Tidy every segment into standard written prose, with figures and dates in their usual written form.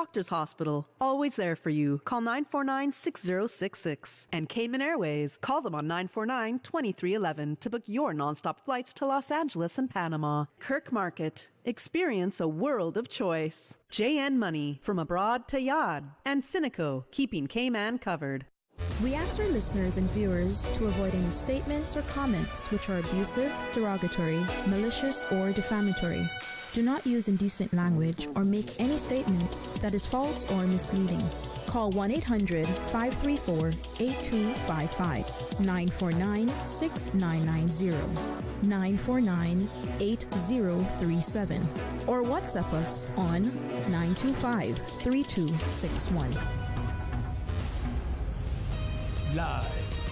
Doctors Hospital, always there for you. Call 949-6066. And Cayman Airways, call them on 949-2311 to book your nonstop flights to Los Angeles and Panama. Kirk Market, experience a world of choice. JN Money, from abroad to Yad. And Cineco, keeping Cayman covered. We ask our listeners and viewers to avoid any statements or comments which are abusive, derogatory, malicious, or defamatory. Do not use indecent language or make any statement that is false or misleading. Call 1-800-534-8255, 949-6990, 949-8037, or WhatsApp us on 925-3261. Live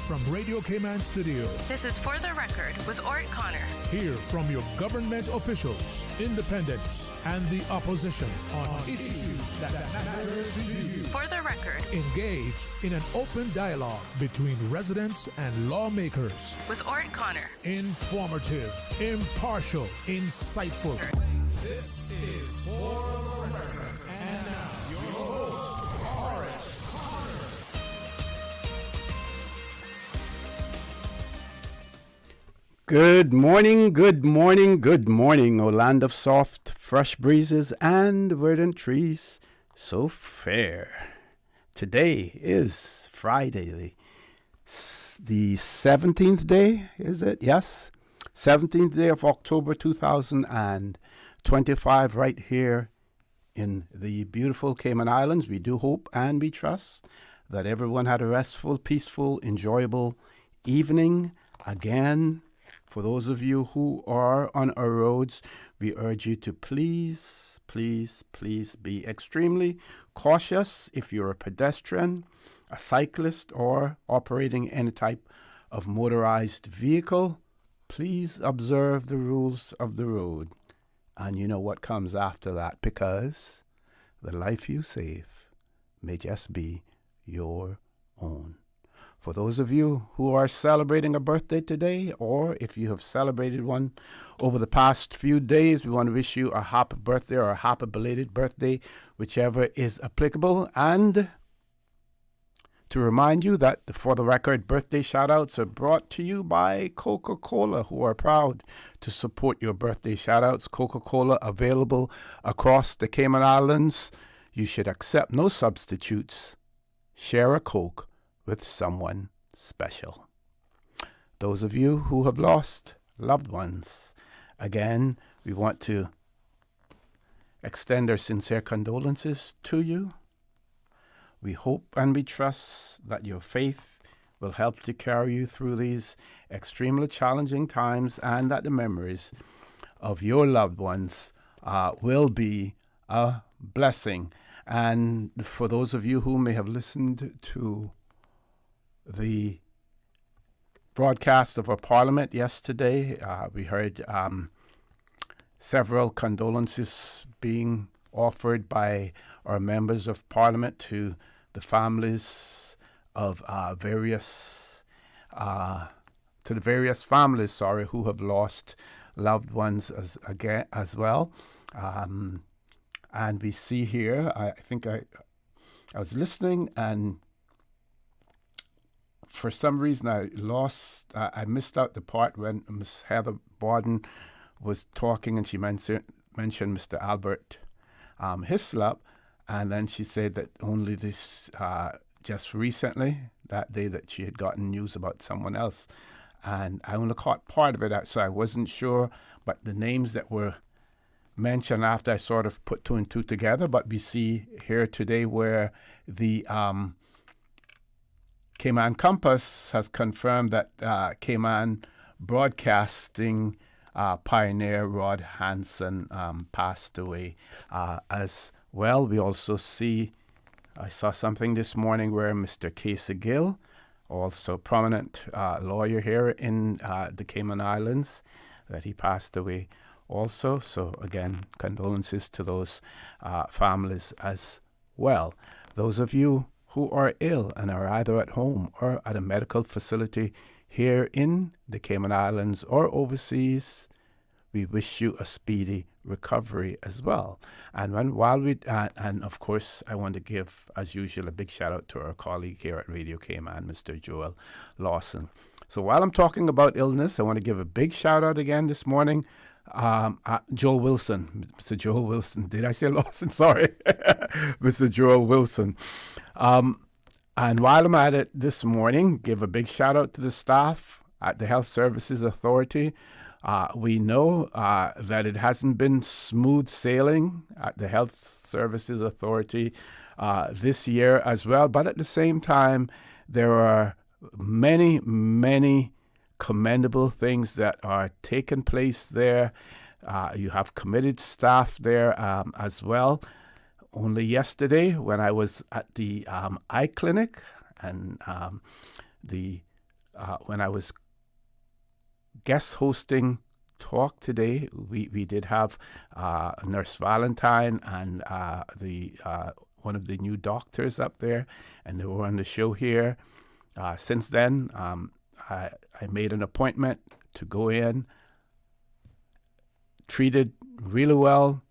from Radio Cayman Studio. This is For the Record with ORRETT Connor. Hear from your government officials, independents, and the opposition on issues that matter to you. For the Record. Engage in an open dialogue between residents and lawmakers. With ORRETT Connor. Informative, impartial, insightful. This is For the Record. And now, your host, ORRETT Connor. Good morning, good morning, good morning, O land of soft, fresh breezes and verdant trees, so fair. Today is Friday, the 17th day, is it? Yes, 17th day of October 2025, right here in the beautiful Cayman Islands. We do hope and we trust that everyone had a restful, peaceful, enjoyable evening. Again, for those of you who are on our roads, we urge you to please be extremely cautious if you're a pedestrian, a cyclist, or operating any type of motorized vehicle. Please observe the rules of the road. And you know what comes after that, because the life you save may just be your own. For those of you who are celebrating a birthday today, or if you have celebrated one over the past few days, we want to wish you a happy birthday or a happy belated birthday, whichever is applicable. And to remind you that the For the Record birthday shout-outs are brought to you by Coca-Cola, who are proud to support your birthday shout-outs. Coca-Cola available across the Cayman Islands. You should accept no substitutes. Share a Coke with someone special. Those of you who have lost loved ones, again, we want to extend our sincere condolences to you. We hope and we trust that your faith will help to carry you through these extremely challenging times, and that the memories of your loved ones will be a blessing. And for those of you who may have listened to the broadcast of our Parliament yesterday, we heard several condolences being offered by our members of Parliament to the families of various families who have lost loved ones as well. And we see here, I think I was listening, and for some reason I missed out the part when Miss Heather Borden was talking, and she mentioned Mr. Albert Hislop, and then she said that only this just recently, that day, that she had gotten news about someone else, and I only caught part of it, so I wasn't sure, but the names that were mentioned after I sort of put two and two together. But we see here today where the Cayman Compass has confirmed that Cayman broadcasting pioneer Rod Hansen passed away as well. We also see, I saw something this morning where Mr. Casey Gill, also prominent lawyer here in the Cayman Islands, that he passed away also. So again, condolences to those families as well. Those of you who are ill and are either at home or at a medical facility here in the Cayman Islands or overseas, we wish you a speedy recovery as well. And and of course, I want to give, as usual, a big shout out to our colleague here at Radio Cayman, Mr. Joel Lawson. So while I'm talking about illness, I want to give a big shout out again this morning. Joel Wilson, Mr. Joel Wilson. Did I say Lawson? Sorry, Mr. Joel Wilson. And while I'm at it this morning, give a big shout out to the staff at the Health Services Authority. We know that it hasn't been smooth sailing at the Health Services Authority this year as well. But at the same time, there are many, many commendable things that are taking place there. You have committed staff there as well. Only yesterday, when I was at the eye clinic and when I was guest hosting talk today, we did have Nurse Valentine and one of the new doctors up there, and they were on the show here. Since then, I made an appointment to go in, treated really well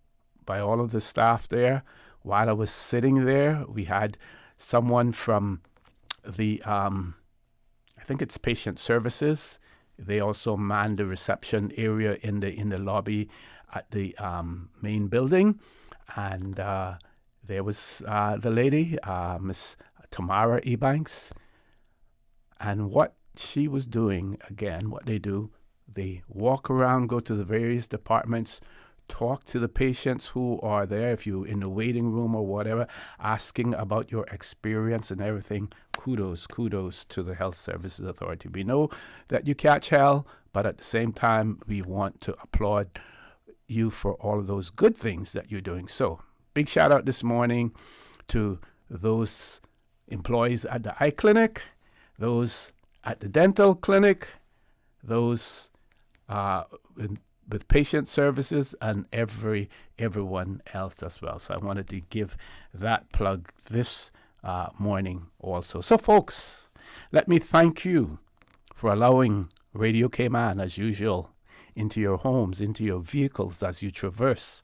by all of the staff there. While I was sitting there, we had someone from the, I think it's patient services. They also manned the reception area in the lobby at the main building. And there was the lady, Miss Tamara Ebanks. And what she was doing, again, what they do, they walk around, go to the various departments, talk to the patients who are there, if you're in the waiting room or whatever, asking about your experience and everything. Kudos to the Health Services Authority. We know that you catch hell, but at the same time, we want to applaud you for all of those good things that you're doing. So, big shout out this morning to those employees at the eye clinic, those at the dental clinic, those with patient services, and everyone else as well. So I wanted to give that plug this morning also. So folks, let me thank you for allowing Radio Cayman, as usual, into your homes, into your vehicles as you traverse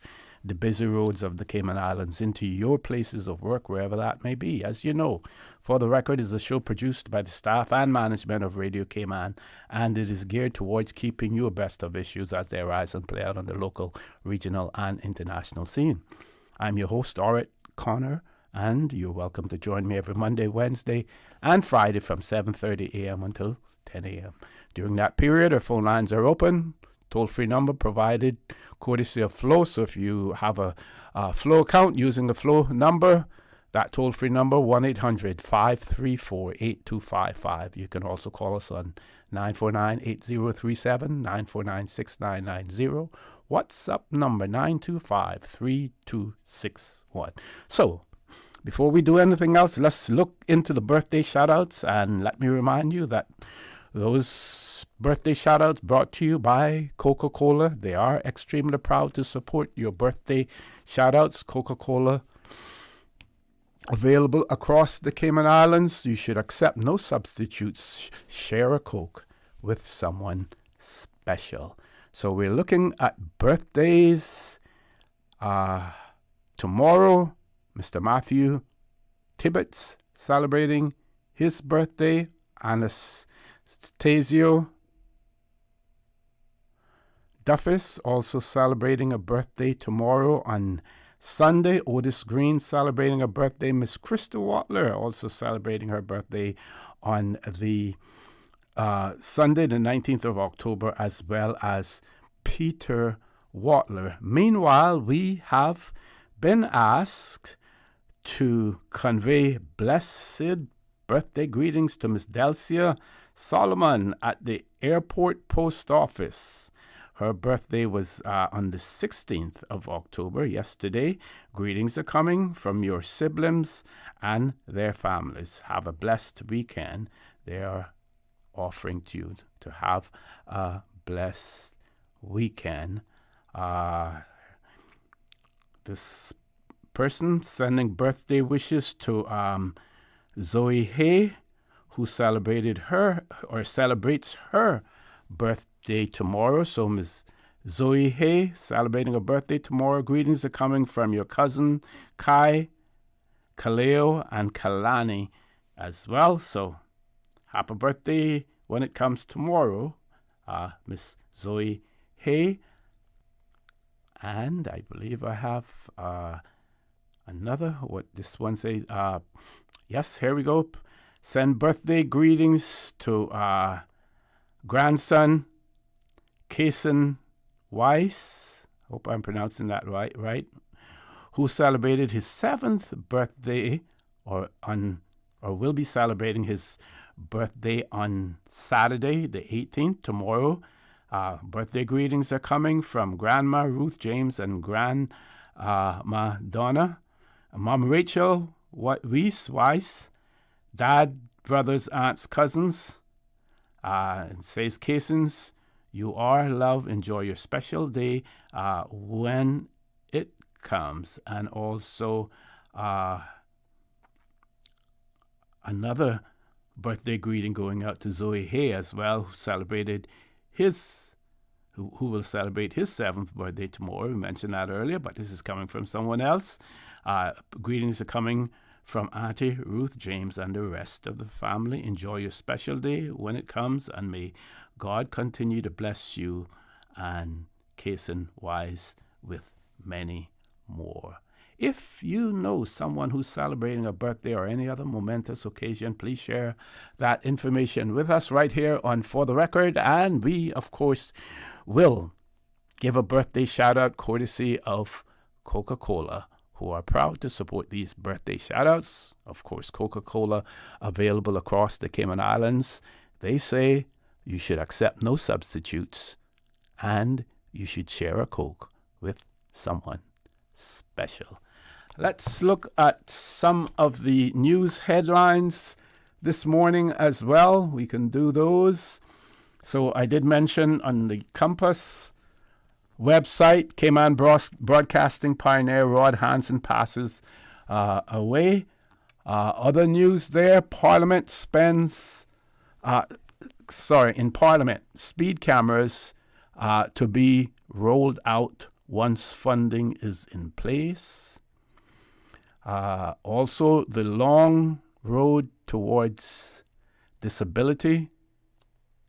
the busy roads of the Cayman Islands, into your places of work, wherever that may be. As you know, For the Record is a show produced by the staff and management of Radio Cayman, and it is geared towards keeping you abreast of issues as they arise and play out on the local, regional, and international scene. I'm your host, ORRETT Connor, and you're welcome to join me every Monday, Wednesday, and Friday from 7:30 a.m. until 10 a.m. During that period, our phone lines are open. Toll-free number provided courtesy of Flow. So if you have a Flow account using the Flow number, that toll-free number, 1-800-534-8255. You can also call us on 949-8037, 949-6990. WhatsApp number 925-3261. So, before we do anything else, let's look into the birthday shout-outs. And let me remind you that those birthday shout-outs brought to you by Coca-Cola. They are extremely proud to support your birthday shout-outs. Coca-Cola, available across the Cayman Islands. You should accept no substitutes. Share a Coke with someone special. So we're looking at birthdays. Tomorrow, Mr. Matthew Tibbetts celebrating his birthday. Anastasio Duffus also celebrating a birthday tomorrow. On Sunday, Otis Green celebrating a birthday. Miss Krista Watler also celebrating her birthday on the Sunday, the 19th of October, as well as Peter Watler. Meanwhile, we have been asked to convey blessed birthday greetings to Miss Delcia Solomon at the airport post office. Her birthday was on the 16th of October, yesterday. Greetings are coming from your siblings and their families. Have a blessed weekend. They are offering to you to have a blessed weekend. This person sending birthday wishes to Zoe Hay, who celebrates her birthday tomorrow. So Ms. Zoe Hay, celebrating her birthday tomorrow. Greetings are coming from your cousin Kai, Kaleo, and Kalani as well. So, happy birthday when it comes tomorrow, Miss Zoe Hay. And I believe I have another, what this one says. Yes, here we go. Send birthday greetings to grandson Kason Weiss. Hope I'm pronouncing that right. Who celebrated his 7th birthday, or will be celebrating his birthday on Saturday, the 18th, tomorrow. Birthday greetings are coming from Grandma Ruth James and Grandma Donna, Mom Rachel Weiss, Dad, brothers, aunts, cousins. It says, Casons, you are love. Enjoy your special day when it comes. And also another birthday greeting going out to Zoe Hay as well, who will celebrate his 7th birthday tomorrow. We mentioned that earlier, but this is coming from someone else. Greetings are coming from Auntie Ruth James and the rest of the family. Enjoy your special day when it comes, and may God continue to bless you and Kason Wise with many more. If you know someone who's celebrating a birthday or any other momentous occasion, please share that information with us right here on For the Record. And we, of course, will give a birthday shout-out courtesy of Coca-Cola, who are proud to support these birthday shout-outs. Of course, Coca-Cola available across the Cayman Islands. They say you should accept no substitutes, and you should share a Coke with someone special. Let's look at some of the news headlines this morning as well. We can do those. So I did mention on the Compass website, Cayman Broadcasting pioneer Rod Hansen passes away. Other news there, in Parliament, speed cameras to be rolled out once funding is in place. Also, the long road towards disability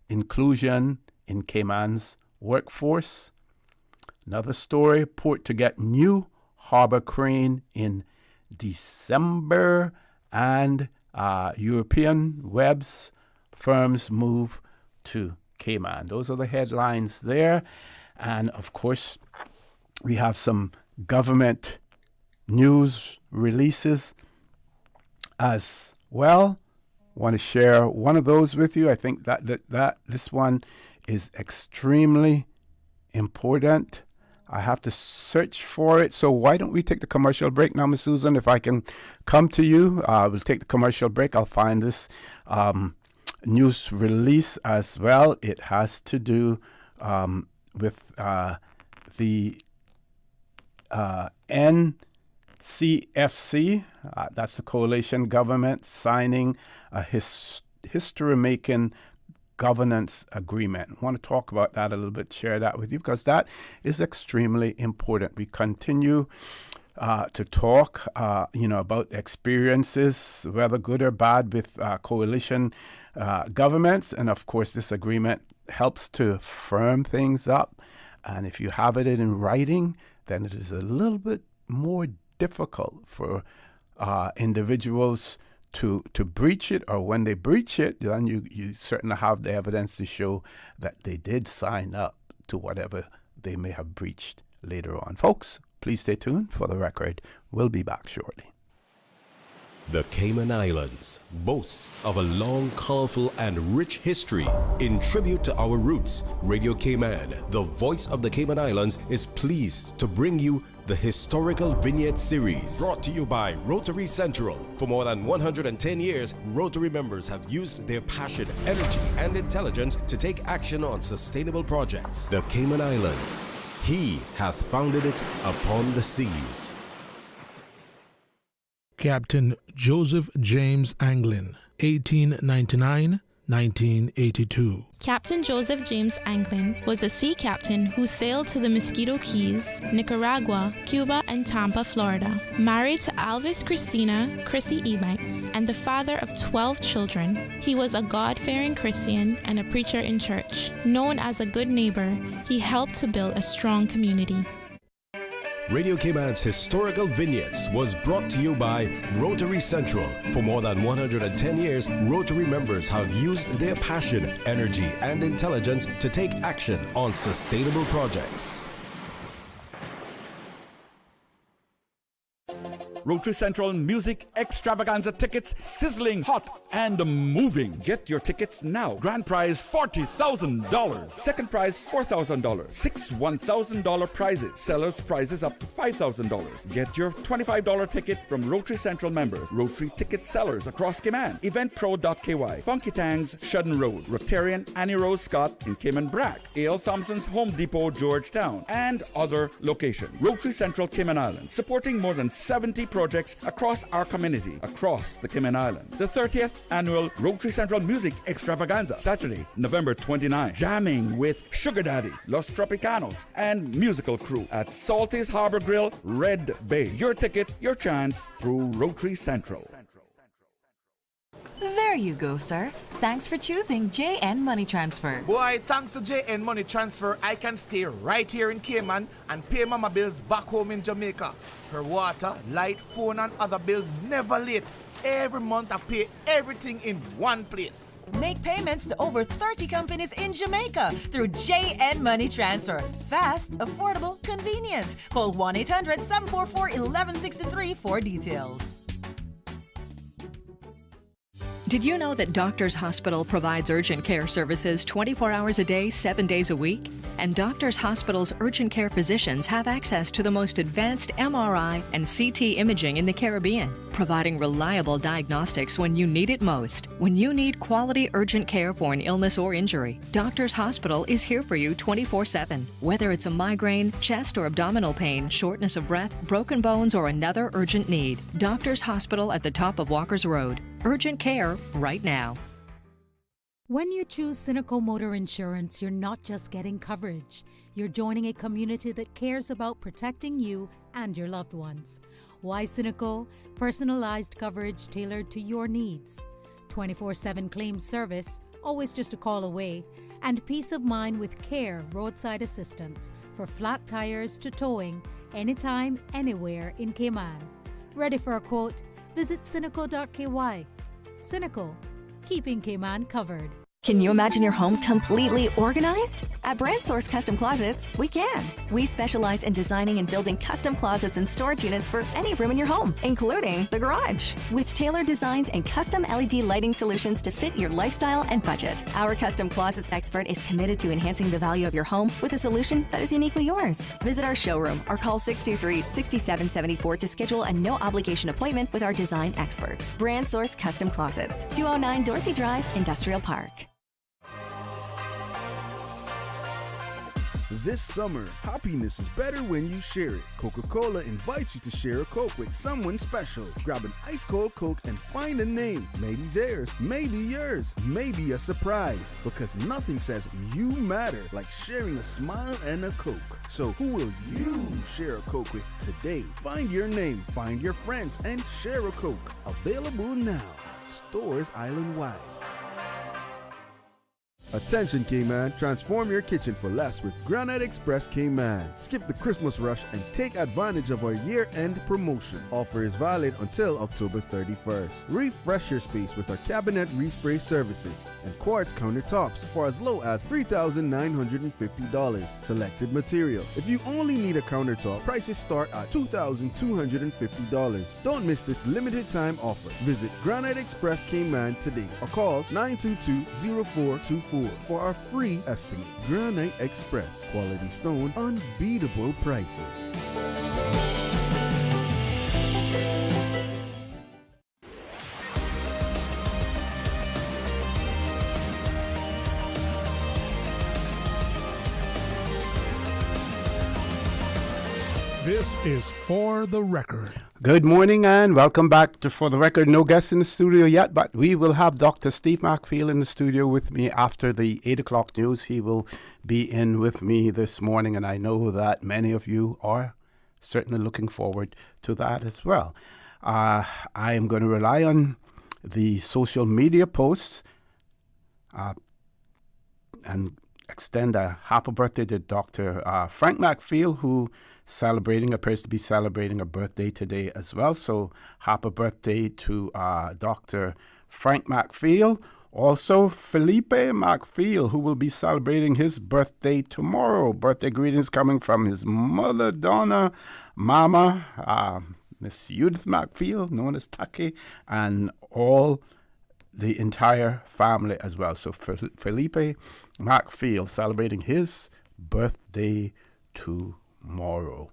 inclusion in Cayman's workforce. Another story, port to get new harbor crane in December, and European webs firms move to Cayman. Those are the headlines there. And of course, we have some government news releases as well. Want to share one of those with you. I think that this one is extremely important. I have to search for it. So why don't we take the commercial break now, Miss Susan? If I can come to you, we'll take the commercial break. I'll find this news release as well. It has to do with the NCFC. That's the coalition government signing a history-making governance agreement. I want to talk about that a little bit, share that with you, because that is extremely important. We continue to talk, about experiences, whether good or bad, with coalition governments. And of course, this agreement helps to firm things up. And if you have it in writing, then it is a little bit more difficult for individuals to breach it, or when they breach it, then you certainly have the evidence to show that they did sign up to whatever they may have breached later on. Folks, please stay tuned for the record. We'll be back shortly. The Cayman Islands boasts of a long, colorful, and rich history. In tribute to our roots, Radio Cayman, the voice of the Cayman Islands, is pleased to bring you the Historical Vignette Series, brought to you by Rotary Central. For more than 110 years, Rotary members have used their passion, energy, and intelligence to take action on sustainable projects. The Cayman Islands, He hath founded it upon the seas. Captain Joseph James Anglin, 1899 1982. Captain Joseph James Anglin was a sea captain who sailed to the Mosquito Keys, Nicaragua, Cuba, and Tampa, Florida. Married to Alvis Christina Chrissy Ebanks and the father of 12 children, he was a God-fearing Christian and a preacher in church. Known as a good neighbor, he helped to build a strong community. Radio Cayman's historical vignettes was brought to you by Rotary Central. For more than 110 years, Rotary members have used their passion, energy, and intelligence to take action on sustainable projects. Rotary Central Music Extravaganza tickets, sizzling hot and moving. Get your tickets now. Grand prize $40,000. Second prize $4,000. 6 $1,000 prizes. Sellers prizes up to $5,000. Get your $25 ticket from Rotary Central members. Rotary ticket sellers across Cayman. Eventpro.ky. Funky Tangs, Shudden Road. Rotarian Annie Rose Scott in Cayman Brack. A.L. Thompson's Home Depot, Georgetown. And other locations. Rotary Central Cayman Islands. Supporting more than 70 projects across our community, across the Cayman Islands. The 30th annual Rotary Central Music Extravaganza, Saturday, November 29. Jamming with Sugar Daddy, Los Tropicanos, and musical crew at Salty's Harbor Grill, Red Bay. Your ticket, your chance through Rotary Central. There you go, sir. Thanks for choosing JN Money Transfer. Boy, thanks to JN Money Transfer, I can stay right here in Cayman and pay mama bills back home in Jamaica. Her water, light, phone, and other bills never late. Every month I pay everything in one place. Make payments to over 30 companies in Jamaica through JN Money Transfer. Fast, affordable, convenient. Call 1-800-744-1163 for details. Did you know that Doctors Hospital provides urgent care services 24 hours a day, 7 days a week? And Doctors Hospital's urgent care physicians have access to the most advanced MRI and CT imaging in the Caribbean, providing reliable diagnostics when you need it most. When you need quality urgent care for an illness or injury, Doctors Hospital is here for you 24/7. Whether it's a migraine, chest or abdominal pain, shortness of breath, broken bones, or another urgent need, Doctors Hospital at the top of Walker's Road. Urgent care right now. When you choose Cineco Motor Insurance, you're not just getting coverage. You're joining a community that cares about protecting you and your loved ones. Why Cineco? Personalized coverage tailored to your needs. 24/7 claim service, always just a call away. And peace of mind with CARE roadside assistance for flat tires to towing, anytime, anywhere in Cayman. Ready for a quote? Visit Cineco.ky. Cineco, keeping Cayman covered. Can you imagine your home completely organized? At Brand Source Custom Closets, we can. We specialize in designing and building custom closets and storage units for any room in your home, including the garage. With tailored designs and custom LED lighting solutions to fit your lifestyle and budget. Our custom closets expert is committed to enhancing the value of your home with a solution that is uniquely yours. Visit our showroom or call 623-6774 to schedule a no-obligation appointment with our design expert. Brand Source Custom Closets, 209 Dorsey Drive, Industrial Park. This summer, happiness is better when you share it. Coca-Cola invites you to share a Coke with someone special. Grab an ice-cold Coke and find a name. Maybe theirs, maybe yours, maybe a surprise. Because nothing says you matter like sharing a smile and a Coke. So who will you share a Coke with today? Find your name, find your friends, and share a Coke. Available now. Stores island-wide. Attention Cayman, transform your kitchen for less with Granite Express Cayman. Skip the Christmas rush and take advantage of our year-end promotion. Offer is valid until October 31st. Refresh your space with our cabinet respray services and quartz countertops for as low as $3,950. Selected material. If you only need a countertop, prices start at $2,250. Don't miss this limited time offer. Visit Granite Express Cayman today or call 922-0424 for our free estimate. Granite Express. Quality stone, unbeatable prices. This is For the Record. Good morning and welcome back to For the Record. No guest in the studio yet, but we will have Dr. Steve McField in the studio with me after the 8 o'clock news. He will be in with me this morning, and I know that many of you are certainly looking forward to that as well. I am going to rely on the social media posts and extend a happy birthday to Dr. Frank McField, who appears to be celebrating a birthday today as well. So happy birthday to Dr. Frank McField. Also, Felipe McField, who will be celebrating his birthday tomorrow. Birthday greetings coming from his mother, Donna, Mama, Miss Judith McField, known as Taki, and all the entire family as well. So Felipe McField celebrating his birthday tomorrow.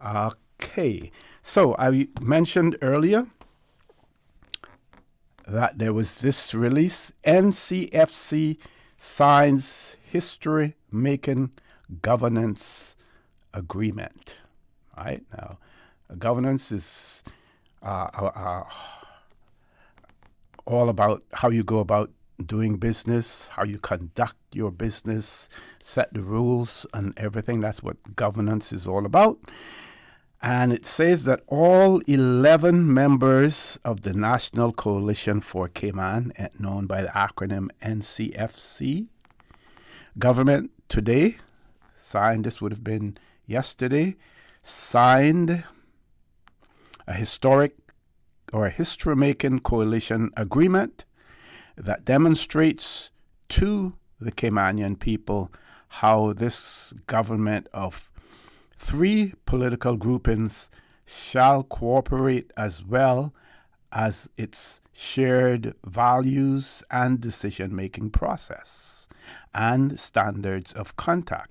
Okay, so I mentioned earlier that there was this release, NCFC signs history-making governance agreement. Right now, governance is all about how you go about doing business, how you conduct your business, set the rules and everything. That's what governance is all about. And it says that all 11 members of the National Coalition for Cayman, known by the acronym NCFC, government today signed, this would have been yesterday, signed a history-making coalition agreement that demonstrates to the Caymanian people how this government of 3 political groupings shall cooperate as well as its shared values and decision-making process and standards of conduct.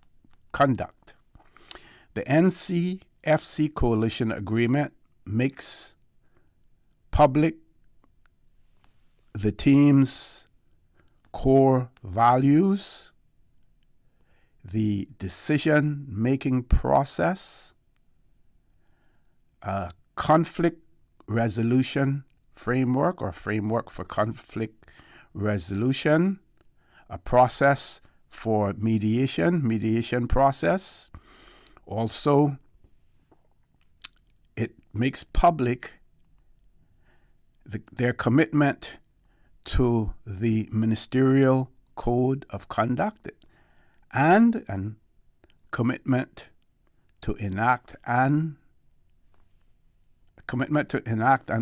The NCFC coalition agreement makes public the team's core values, the decision-making process, a conflict resolution framework or framework for conflict resolution, a process for mediation process. Also, it makes public their commitment to the ministerial code of conduct and commitment to enact an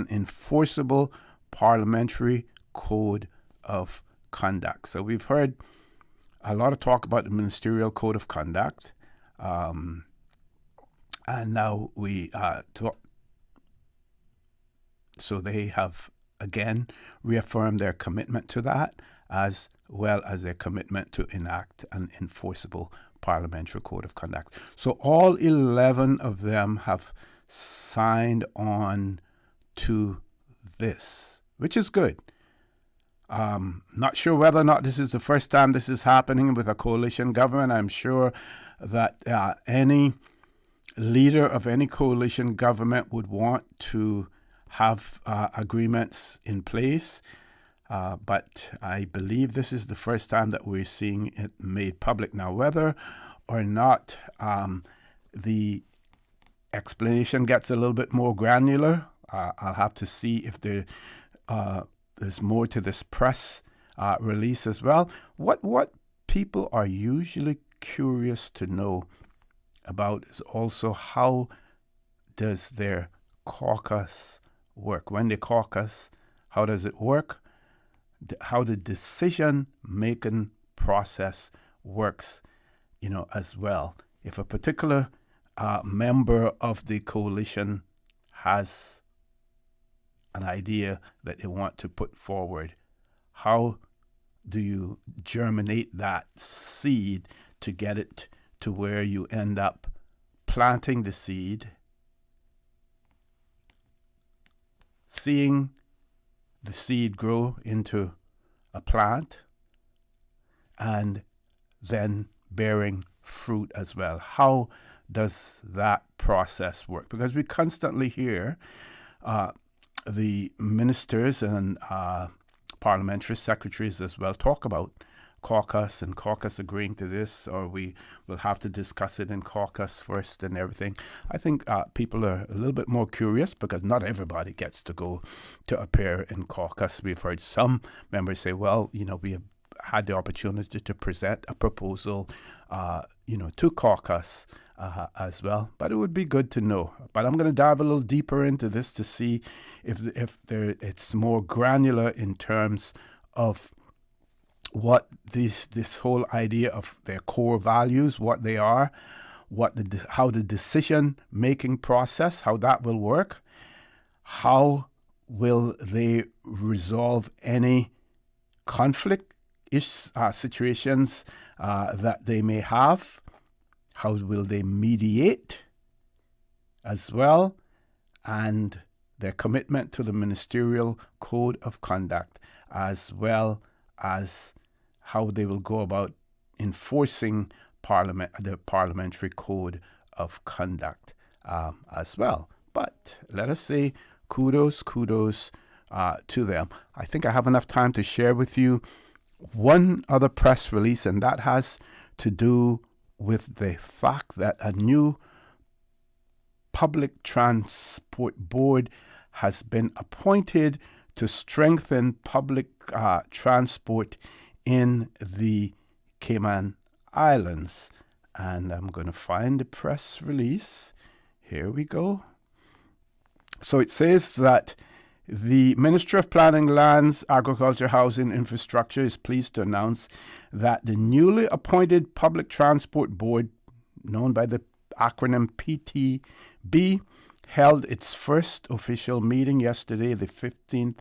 enforceable parliamentary code of conduct. So we've heard a lot of talk about the ministerial code of conduct, and now we talk. So they have again reaffirmed their commitment to that, as well as their commitment to enact an enforceable parliamentary code of conduct. So all 11 of them have signed on to this, which is good. Not sure whether or not this is the first time this is happening with a coalition government. I'm sure that any leader of any coalition government would want to have agreements in place. But I believe this is the first time that we're seeing it made public. Now, whether or not the explanation gets a little bit more granular, I'll have to see if there's more to this press release as well. What people are usually curious to know about is also how does their caucus work? When they caucus, how does it work? How the decision-making process works, as well. If a particular member of the coalition has an idea that they want to put forward, how do you germinate that seed to get it to where you end up planting the seed, seeing the seed grow into a plant, and then bearing fruit as well? How does that process work? Because we constantly hear the ministers and parliamentary secretaries as well talk about caucus and caucus agreeing to this, or we will have to discuss it in caucus first and everything. I think people are a little bit more curious because not everybody gets to go to appear in caucus. We've heard some members say, well, we have had the opportunity to present a proposal, to caucus as well. But it would be good to know. But I'm going to dive a little deeper into this to see if it's more granular in terms of what this whole idea of their core values, what they are, how the decision-making process, how that will work, how will they resolve any conflict situations that they may have, how will they mediate as well, and their commitment to the ministerial code of conduct, as well as how they will go about enforcing the parliamentary code of conduct as well. But let us say kudos to them. I think I have enough time to share with you one other press release, and that has to do with the fact that a new public transport board has been appointed to strengthen public transport in the Cayman Islands. And I'm going to find the press release. Here we go. So it says that the Ministry of Planning, Lands, Agriculture, Housing, Infrastructure is pleased to announce that the newly appointed Public Transport Board, known by the acronym PTB, held its first official meeting yesterday, the 15th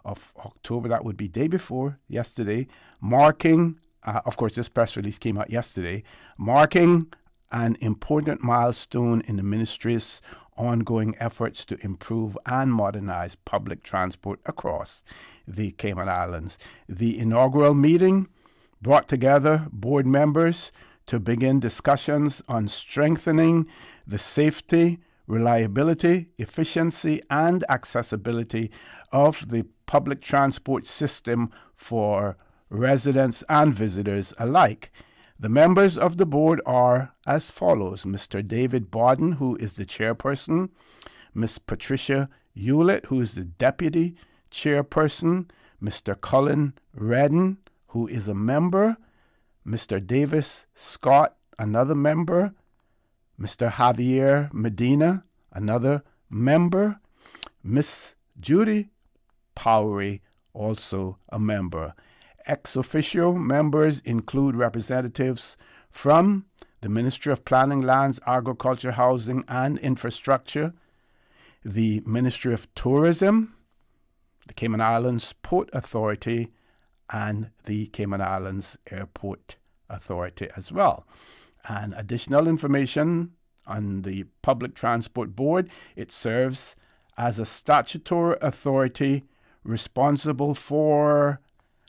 of October. That would be day before yesterday, marking, of course, this press release came out yesterday, marking an important milestone in the ministry's ongoing efforts to improve and modernize public transport across the Cayman Islands. The inaugural meeting brought together board members to begin discussions on strengthening the safety, reliability, efficiency, and accessibility of the public transport system for residents and visitors alike. The members of the board are as follows: Mr. David Bawden, who is the chairperson, Ms. Patricia Hewlett, who is the deputy chairperson, Mr. Colin Redden, who is a member, Mr. Davis Scott, another member, Mr. Javier Medina, another member, Miss Judy Powery, also a member. Ex officio members include representatives from the Ministry of Planning, Lands, Agriculture, Housing, and Infrastructure, the Ministry of Tourism, the Cayman Islands Port Authority, and the Cayman Islands Airport Authority as well. And additional information on the Public Transport Board: it serves as a statutory authority responsible for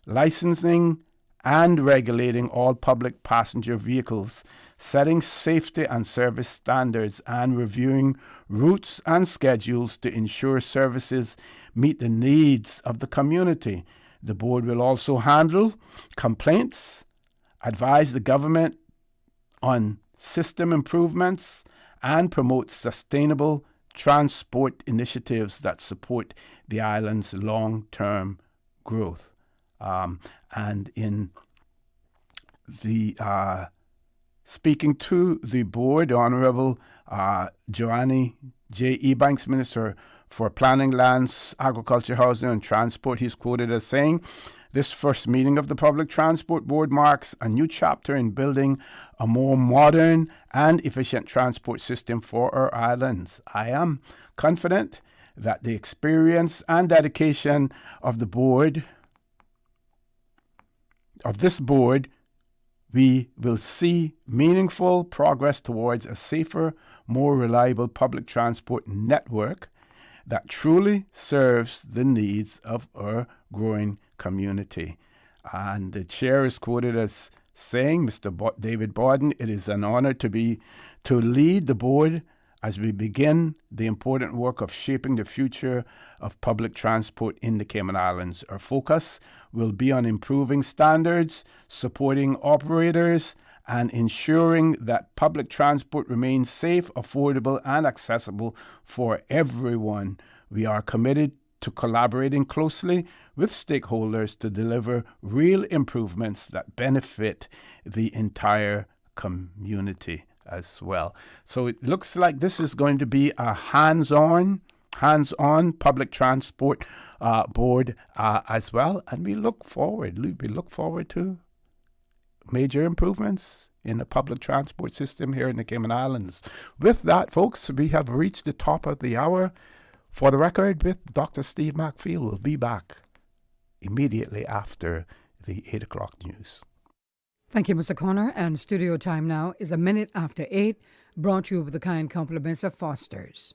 licensing and regulating all public passenger vehicles, setting safety and service standards, and reviewing routes and schedules to ensure services meet the needs of the community. The board will also handle complaints, advise the government on system improvements, and promote sustainable transport initiatives that support the island's long-term growth. And in the speaking to the board, Honorable Joanny J. Ebanks, Minister for Planning, Lands, Agriculture, Housing, and Transport, he's quoted as saying, "This first meeting of the Public Transport Board marks a new chapter in building a more modern and efficient transport system for our islands. I am confident that the experience and dedication of the board, we will see meaningful progress towards a safer, more reliable public transport network that truly serves the needs of our growing community." And the chair is quoted as saying, Mr. David Borden, it is an honor to lead the board as we begin the important work of shaping the future of public transport in the Cayman Islands. Our focus will be on improving standards, supporting operators, and ensuring that public transport remains safe, affordable, and accessible for everyone. We are committed to collaborating closely with stakeholders to deliver real improvements that benefit the entire community as well. So it looks like this is going to be a hands-on public transport board as well, and we look forward to major improvements in the public transport system here in the Cayman Islands. With that, folks, we have reached the top of the hour. For the record, with Dr. Steve McField, will be back immediately after the 8 o'clock news. Thank you, Mr. Connor. And studio time now is 8:01, brought to you with the kind compliments of Foster's.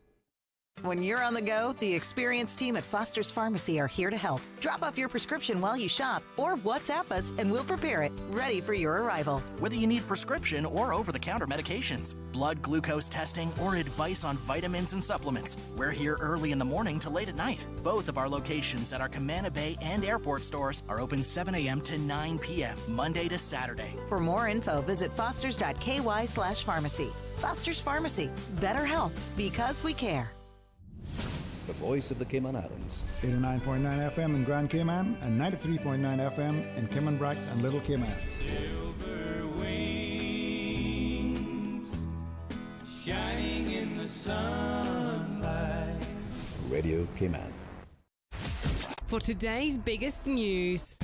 When you're on the go, the experienced team at Foster's Pharmacy are here to help. Drop off your prescription while you shop or WhatsApp us and we'll prepare it, ready for your arrival. Whether you need prescription or over-the-counter medications, blood glucose testing, or advice on vitamins and supplements, we're here early in the morning to late at night. Both of our locations at our Camana Bay and airport stores are open 7 a.m. to 9 p.m., Monday to Saturday. For more info, visit fosters.ky/pharmacy. Foster's Pharmacy. Better health because we care. The voice of the Cayman Islands. 89.9 FM in Grand Cayman and 93.9 FM in Cayman Brac and Little Cayman. Silver wings shining in the sunlight. Radio Cayman. For today's biggest news.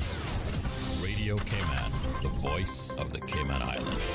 Radio Cayman, the voice of the Cayman Islands.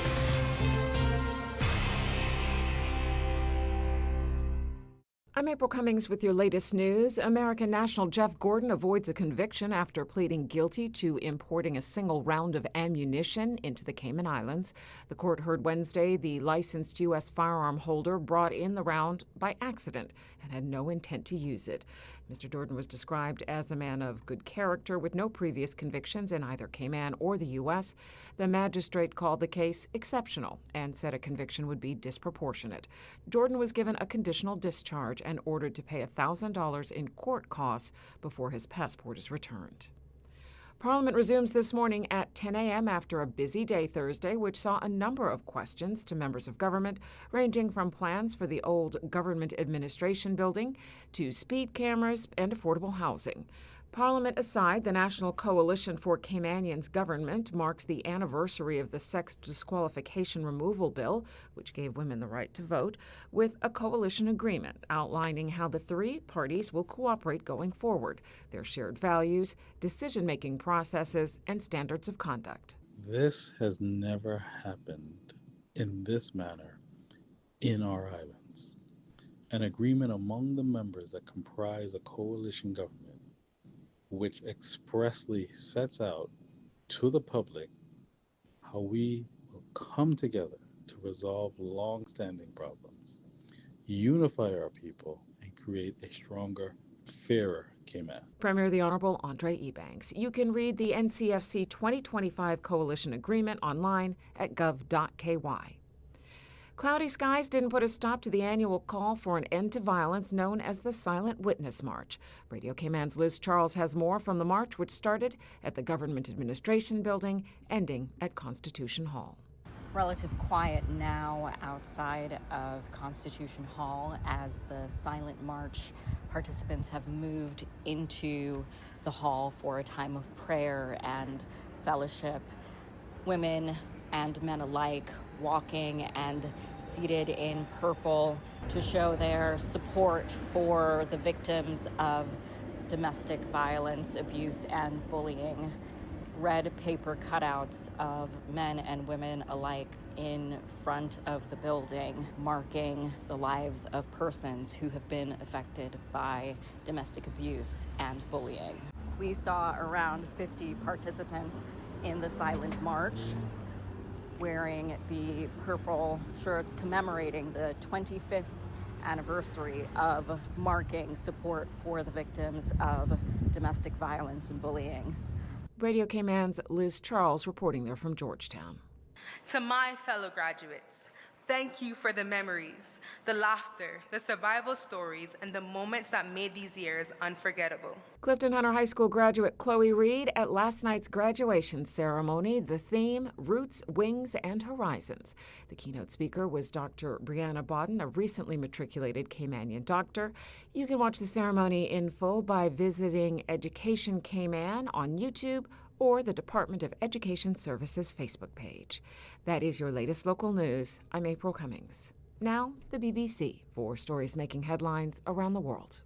I'm April Cummings with your latest news. American national Jeff Gordon avoids a conviction after pleading guilty to importing a single round of ammunition into the Cayman Islands. The court heard Wednesday the licensed U.S. firearm holder brought in the round by accident and had no intent to use it. Mr. Gordon was described as a man of good character with no previous convictions in either Cayman or the U.S. The magistrate called the case exceptional and said a conviction would be disproportionate. Jordan was given a conditional discharge and ordered to pay $1,000 in court costs before his passport is returned. Parliament resumes this morning at 10 a.m. after a busy day Thursday, which saw a number of questions to members of government, ranging from plans for the old government administration building to speed cameras and affordable housing. Parliament aside, the National Coalition for Caymanians Government marks the anniversary of the Sex Disqualification Removal Bill, which gave women the right to vote, with a coalition agreement outlining how the three parties will cooperate going forward, their shared values, decision-making processes, and standards of conduct. This has never happened in this manner in our islands. An agreement among the members that comprise a coalition government which expressly sets out to the public how we will come together to resolve long-standing problems, unify our people, and create a stronger, fairer Cayman. Premier the Honorable Andre Ebanks. You can read the NCFC 2025 Coalition Agreement online at gov.ky. Cloudy skies didn't put a stop to the annual call for an end to violence known as the Silent Witness March. Radio Cayman's Liz Charles has more from the march, which started at the Government Administration Building, ending at Constitution Hall. Relative quiet now outside of Constitution Hall as the Silent March participants have moved into the hall for a time of prayer and fellowship. Women and men alike walking and seated in purple to show their support for the victims of domestic violence, abuse, and bullying. Red paper cutouts of men and women alike in front of the building, marking the lives of persons who have been affected by domestic abuse and bullying. We saw around 50 participants in the Silent March wearing the purple shirts commemorating the 25th anniversary of marking support for the victims of domestic violence and bullying. Radio Cayman's Liz Charles reporting there from Georgetown. To my fellow graduates, thank you for the memories, the laughter, the survival stories, and the moments that made these years unforgettable. Clifton Hunter High School graduate Chloe Reed at last night's graduation ceremony. The theme, Roots, Wings, and Horizons. The keynote speaker was Dr. Brianna Bodden, a recently matriculated Caymanian doctor. You can watch the ceremony in full by visiting Education Cayman on YouTube or the Department of Education Services Facebook page. That is your latest local news. I'm April Cummings. Now, the BBC for stories making headlines around the world.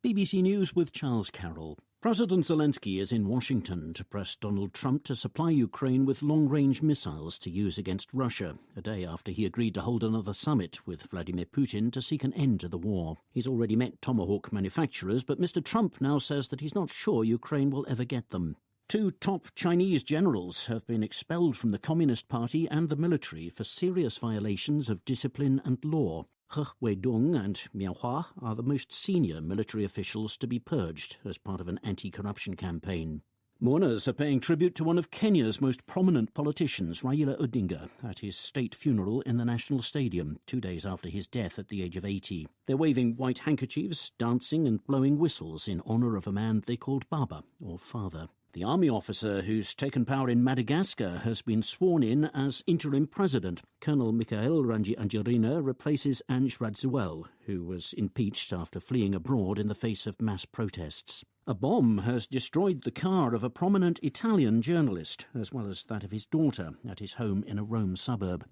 BBC News with Charles Carroll. President Zelensky is in Washington to press Donald Trump to supply Ukraine with long-range missiles to use against Russia, a day after he agreed to hold another summit with Vladimir Putin to seek an end to the war. He's already met Tomahawk manufacturers, but Mr. Trump now says that he's not sure Ukraine will ever get them. 2 top Chinese generals have been expelled from the Communist Party and the military for serious violations of discipline and law. He Weidong and Miao Hua are the most senior military officials to be purged as part of an anti-corruption campaign. Mourners are paying tribute to one of Kenya's most prominent politicians, Raila Odinga, at his state funeral in the National Stadium 2 days after his death at the age of 80. They're waving white handkerchiefs, dancing and blowing whistles in honour of a man they called Baba, or father. The army officer who's taken power in Madagascar has been sworn in as interim president. Colonel Michael Rangi-Angelina replaces Ange Radziwill, who was impeached after fleeing abroad in the face of mass protests. A bomb has destroyed the car of a prominent Italian journalist, as well as that of his daughter, at his home in a Rome suburb.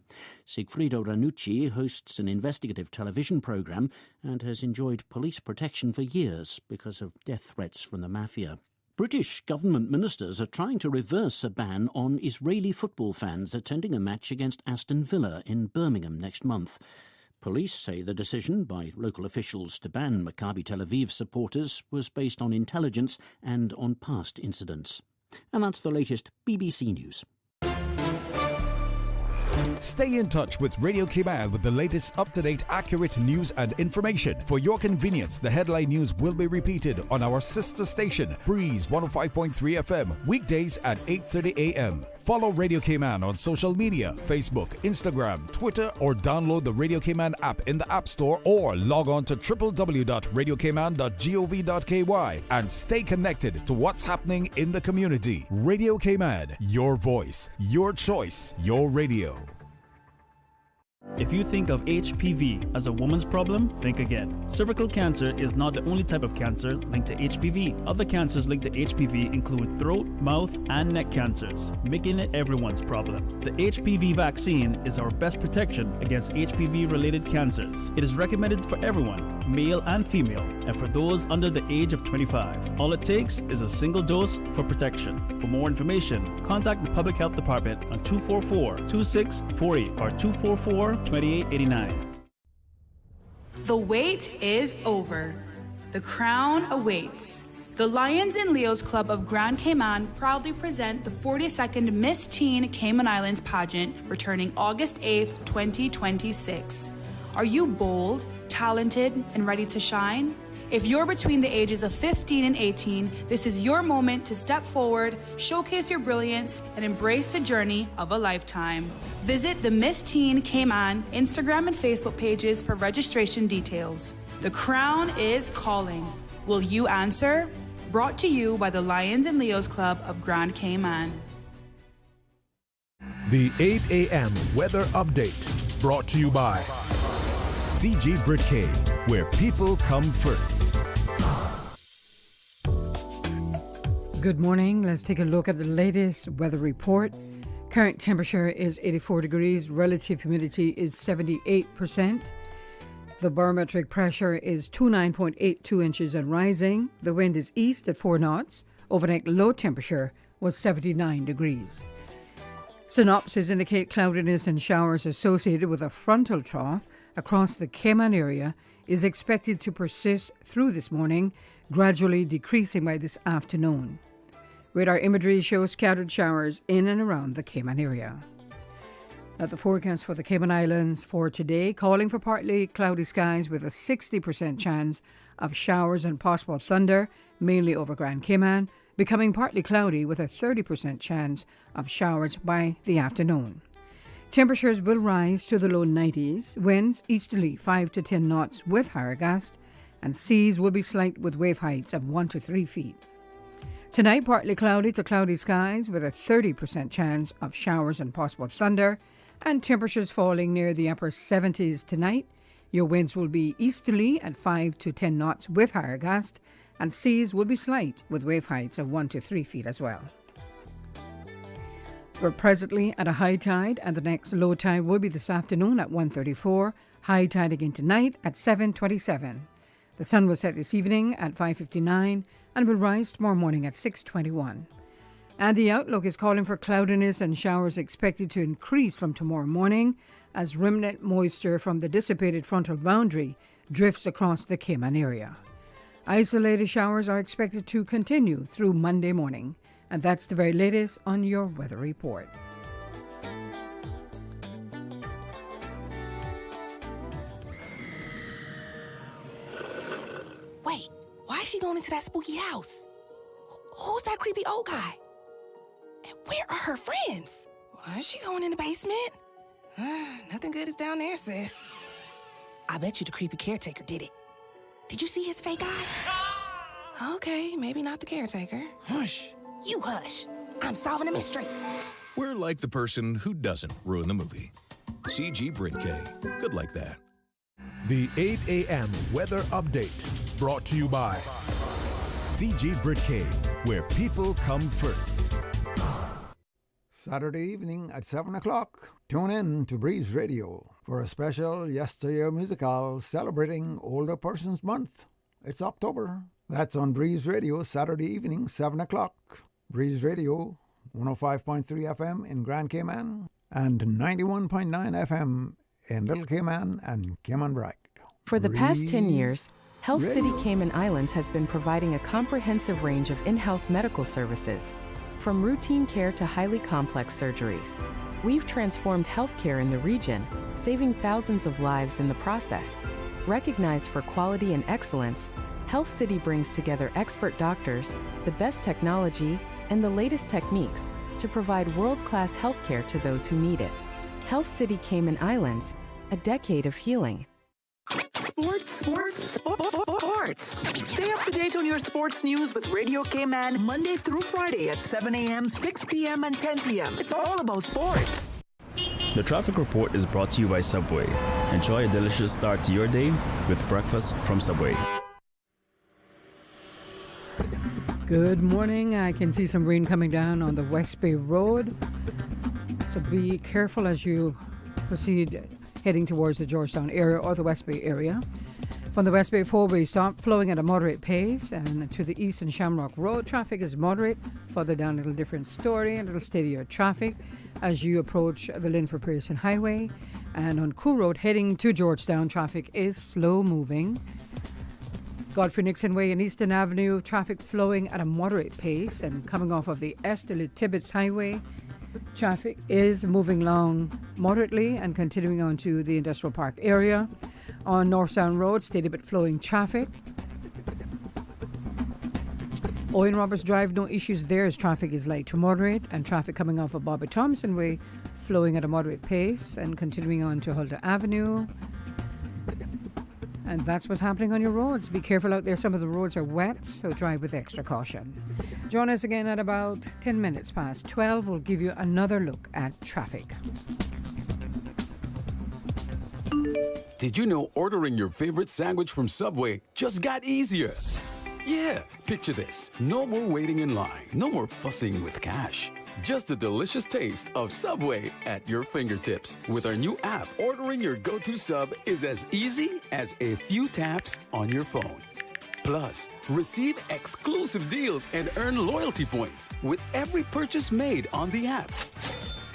Sigfrido Ranucci hosts an investigative television programme and has enjoyed police protection for years because of death threats from the mafia. British government ministers are trying to reverse a ban on Israeli football fans attending a match against Aston Villa in Birmingham next month. Police say the decision by local officials to ban Maccabi Tel Aviv supporters was based on intelligence and on past incidents. And that's the latest BBC News. Stay in touch with Radio Cayman with the latest up-to-date, accurate news and information. For your convenience, the headline news will be repeated on our sister station, Breeze 105.3 FM, weekdays at 8:30 a.m. Follow Radio Cayman on social media, Facebook, Instagram, Twitter, or download the Radio Cayman app in the App Store or log on to www.radiocayman.gov.ky and stay connected to what's happening in the community. Radio Cayman, your voice, your choice, your radio. If you think of HPV as a woman's problem, think again. Cervical cancer is not the only type of cancer linked to HPV. Other cancers linked to HPV include throat, mouth, and neck cancers, making it everyone's problem. The HPV vaccine is our best protection against HPV-related cancers. It is recommended for everyone, male and female, and for those under the age of 25. All it takes is a single dose for protection. For more information, contact the Public Health Department on 244-2648 or 244-2889. The wait is over. The crown awaits. The Lions and Leos Club of Grand Cayman proudly present the 42nd Miss Teen Cayman Islands pageant returning August 8th, 2026. Are you bold, talented, and ready to shine? If you're between the ages of 15 and 18, this is your moment to step forward, showcase your brilliance, and embrace the journey of a lifetime. Visit the Miss Teen Cayman Instagram and Facebook pages for registration details. The crown is calling. Will you answer? Brought to you by the Lions and Leos Club of Grand Cayman. The 8 a.m. weather update brought to you by CG Britcade, where people come first. Good morning. Let's take a look at the latest weather report. Current temperature is 84 degrees. Relative humidity is 78%. The barometric pressure is 29.82 inches and rising. The wind is east at 4 knots. Overnight low temperature was 79 degrees. Synopses indicate cloudiness and showers associated with a frontal trough across the Cayman area is expected to persist through this morning, gradually decreasing by this afternoon. Radar imagery shows scattered showers in and around the Cayman area. Now the forecast for the Cayman Islands for today, calling for partly cloudy skies with a 60% chance of showers and possible thunder, mainly over Grand Cayman, becoming partly cloudy with a 30% chance of showers by the afternoon. Temperatures will rise to the low 90s, winds easterly 5 to 10 knots with higher gusts, and seas will be slight with wave heights of 1 to 3 feet. Tonight, partly cloudy to cloudy skies with a 30% chance of showers and possible thunder, and temperatures falling near the upper 70s tonight. Your winds will be easterly at 5 to 10 knots with higher gusts, and seas will be slight with wave heights of 1 to 3 feet as well. We're presently at a high tide, and the next low tide will be this afternoon at 1:34. High tide again tonight at 7:27. The sun will set this evening at 5:59 and will rise tomorrow morning at 6:21. And the outlook is calling for cloudiness and showers expected to increase from tomorrow morning as remnant moisture from the dissipated frontal boundary drifts across the Cayman area. Isolated showers are expected to continue through Monday morning. And that's the very latest on your weather report. Wait, why is she going into that spooky house? Who's that creepy old guy? And where are her friends? Why is she going in the basement? Nothing good is down there, sis. I bet you the creepy caretaker did it. Did you see his fake eye? Okay, maybe not the caretaker. Hush. You hush. I'm solving a mystery. We're like the person who doesn't ruin the movie. CG Britke. Good like that. The 8 a.m. weather update brought to you by CG Britke, where people come first. Saturday evening at 7 o'clock, tune in to Breeze Radio for a special Yesteryear musical celebrating Older Persons Month. It's October. That's on Breeze Radio, Saturday evening, 7 o'clock. Breeze Radio, 105.3 FM in Grand Cayman and 91.9 FM in Little Cayman and Cayman Brac. For the past 10 years, Health Radio. City Cayman Islands has been providing a comprehensive range of in-house medical services, from routine care to highly complex surgeries. We've transformed healthcare in the region, saving thousands of lives in the process. Recognized for quality and excellence, Health City brings together expert doctors, the best technology, and the latest techniques to provide world-class healthcare to those who need it. Health City Cayman Islands, a decade of healing. Sports. Stay up to date on your sports news with Radio Cayman Monday through Friday at 7 a.m., 6 p.m., and 10 p.m. It's all about sports. The traffic report is brought to you by Subway. Enjoy a delicious start to your day with breakfast from Subway. Good morning. I can see some rain coming down on the West Bay Road. So be careful as you proceed heading towards the Georgetown area or the West Bay area. From the West Bay four-way stop, flowing at a moderate pace, and to the east and Shamrock Road, traffic is moderate. Further down, a little different story, a little steadier traffic as you approach the Linford Pearson Highway. And on Cool Road, heading to Georgetown, traffic is slow moving. Godfrey Nixon Way and Eastern Avenue, traffic flowing at a moderate pace, and coming off of the Estelle Tibbetts Highway, traffic is moving along moderately and continuing on to the Industrial Park area. On North Sound Road, steady but flowing traffic. Owen Roberts Drive, no issues there as traffic is light to moderate, and traffic coming off of Bobby Thompson Way flowing at a moderate pace and continuing on to Huldah Avenue. And that's what's happening on your roads. Be careful out there. Some of the roads are wet, so drive with extra caution. Join us again at about 10 minutes past 12. We'll give you another look at traffic. Did you know ordering your favorite sandwich from Subway just got easier? Yeah, picture this. No more waiting in line. No more fussing with cash. Just a delicious taste of Subway at your fingertips. With our new app, ordering your go-to sub is as easy as a few taps on your phone. Plus, receive exclusive deals and earn loyalty points with every purchase made on the app.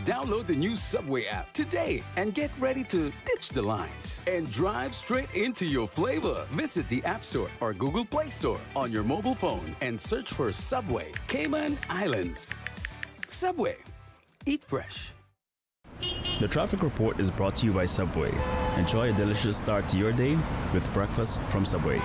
Download the new Subway app today and get ready to ditch the lines and drive straight into your flavor. Visit the App Store or Google Play Store on your mobile phone and search for Subway Cayman Islands. Subway. Eat fresh. The traffic report is brought to you by Subway. Enjoy a delicious start to your day with breakfast from Subway.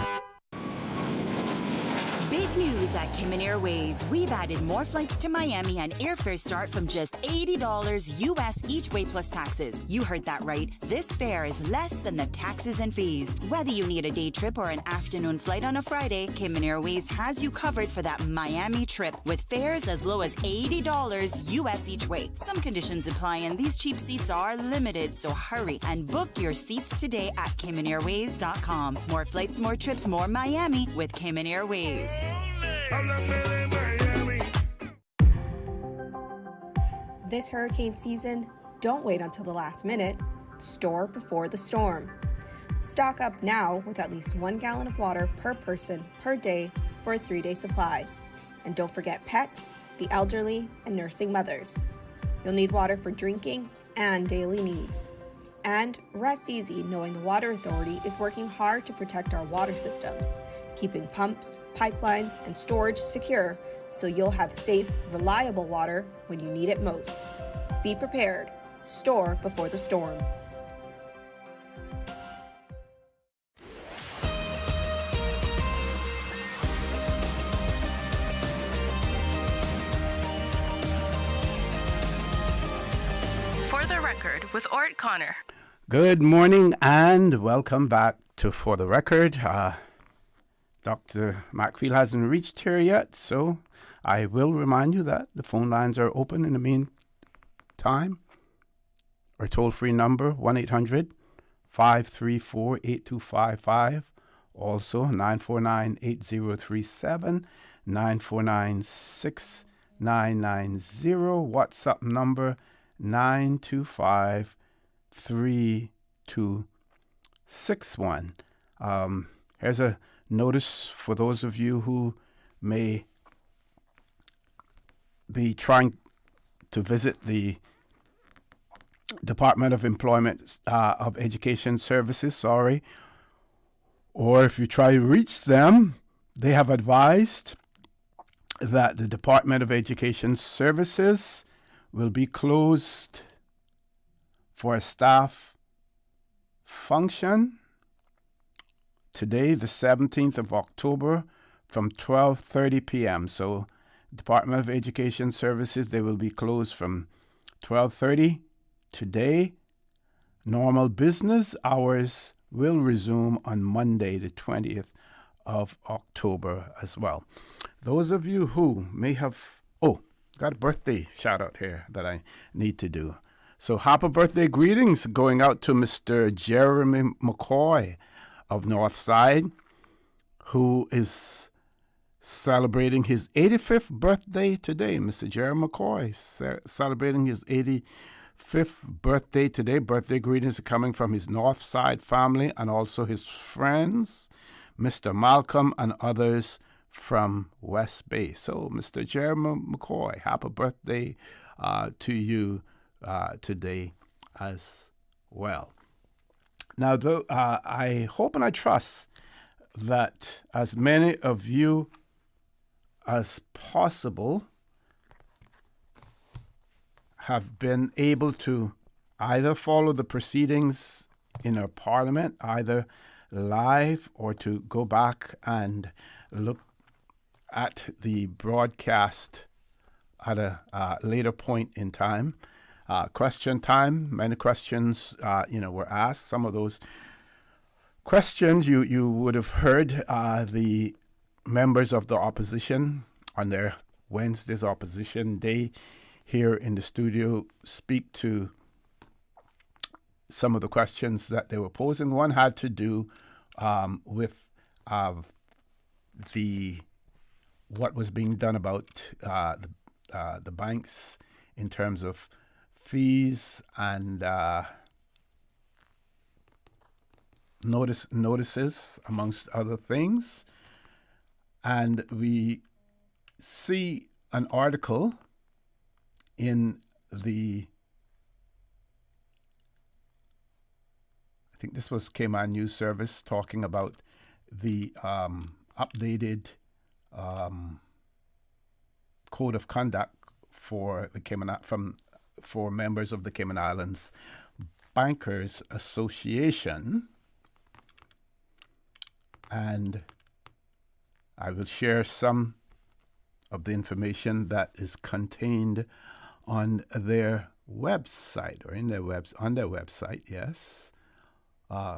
Big news news at Cayman Airways. We've added more flights to Miami and airfares start from just $80 US each way plus taxes. You heard that right. This fare is less than the taxes and fees. Whether you need a day trip or an afternoon flight on a Friday, Cayman Airways has you covered for that Miami trip with fares as low as $80 US each way. Some conditions apply and these cheap seats are limited, so hurry and book your seats today at CaymanAirways.com. More flights, more trips, more Miami with Cayman Airways. This hurricane season, don't wait until the last minute. Store before the storm. Stock up now with at least 1 gallon of water per person per day for a 3-day supply. And don't forget pets, the elderly, and nursing mothers. You'll need water for drinking and daily needs. And rest easy knowing the Water Authority is working hard to protect our water systems, keeping pumps, pipelines, and storage secure so you'll have safe, reliable water when you need it most. Be prepared. Store before the storm. For the Record with ORRETT Connor. Good morning and welcome back to For the Record. Dr. McField hasn't reached here yet, so I will remind you that the phone lines are open in the meantime. Our toll-free number, 1-800-534-8255. Also, 949-8037, 949-6990. WhatsApp number, 925-3261. Here's a notice for those of you who may be trying to visit the Department of Employment of Education Services, or if you try to reach them, they have advised that the Department of Education Services will be closed for a staff function today, the 17th of October, from 12:30 p.m. So, Department of Education Services, they will be closed from 12:30 today. Normal business hours will resume on Monday, the 20th of October as well. Those of you who may have, got a birthday shout out here that I need to do. So happy birthday greetings going out to Mr. Jeremy McCoy of Northside, who is celebrating his 85th birthday today. Mr. Jeremy McCoy celebrating his 85th birthday today. Birthday greetings are coming from his Northside family and also his friends, Mr. Malcolm and others from West Bay. So, Mr. Jeremy McCoy, happy birthday to you today as well. Now, though, I hope and I trust that as many of you as possible have been able to either follow the proceedings in our parliament, either live, or to go back and look at the broadcast at a later point in time. Question time, many questions, were asked. Some of those questions you would have heard the members of the opposition on their Wednesday's opposition day here in the studio speak to some of the questions that they were posing. One had to do with what was being done about the banks in terms of fees and notices, amongst other things. And we see an article in the, I think this was Cayman News Service, talking about the updated code of conduct for the for members of the Cayman Islands Bankers Association. And I will share some of the information that is contained on their website or on their website, yes.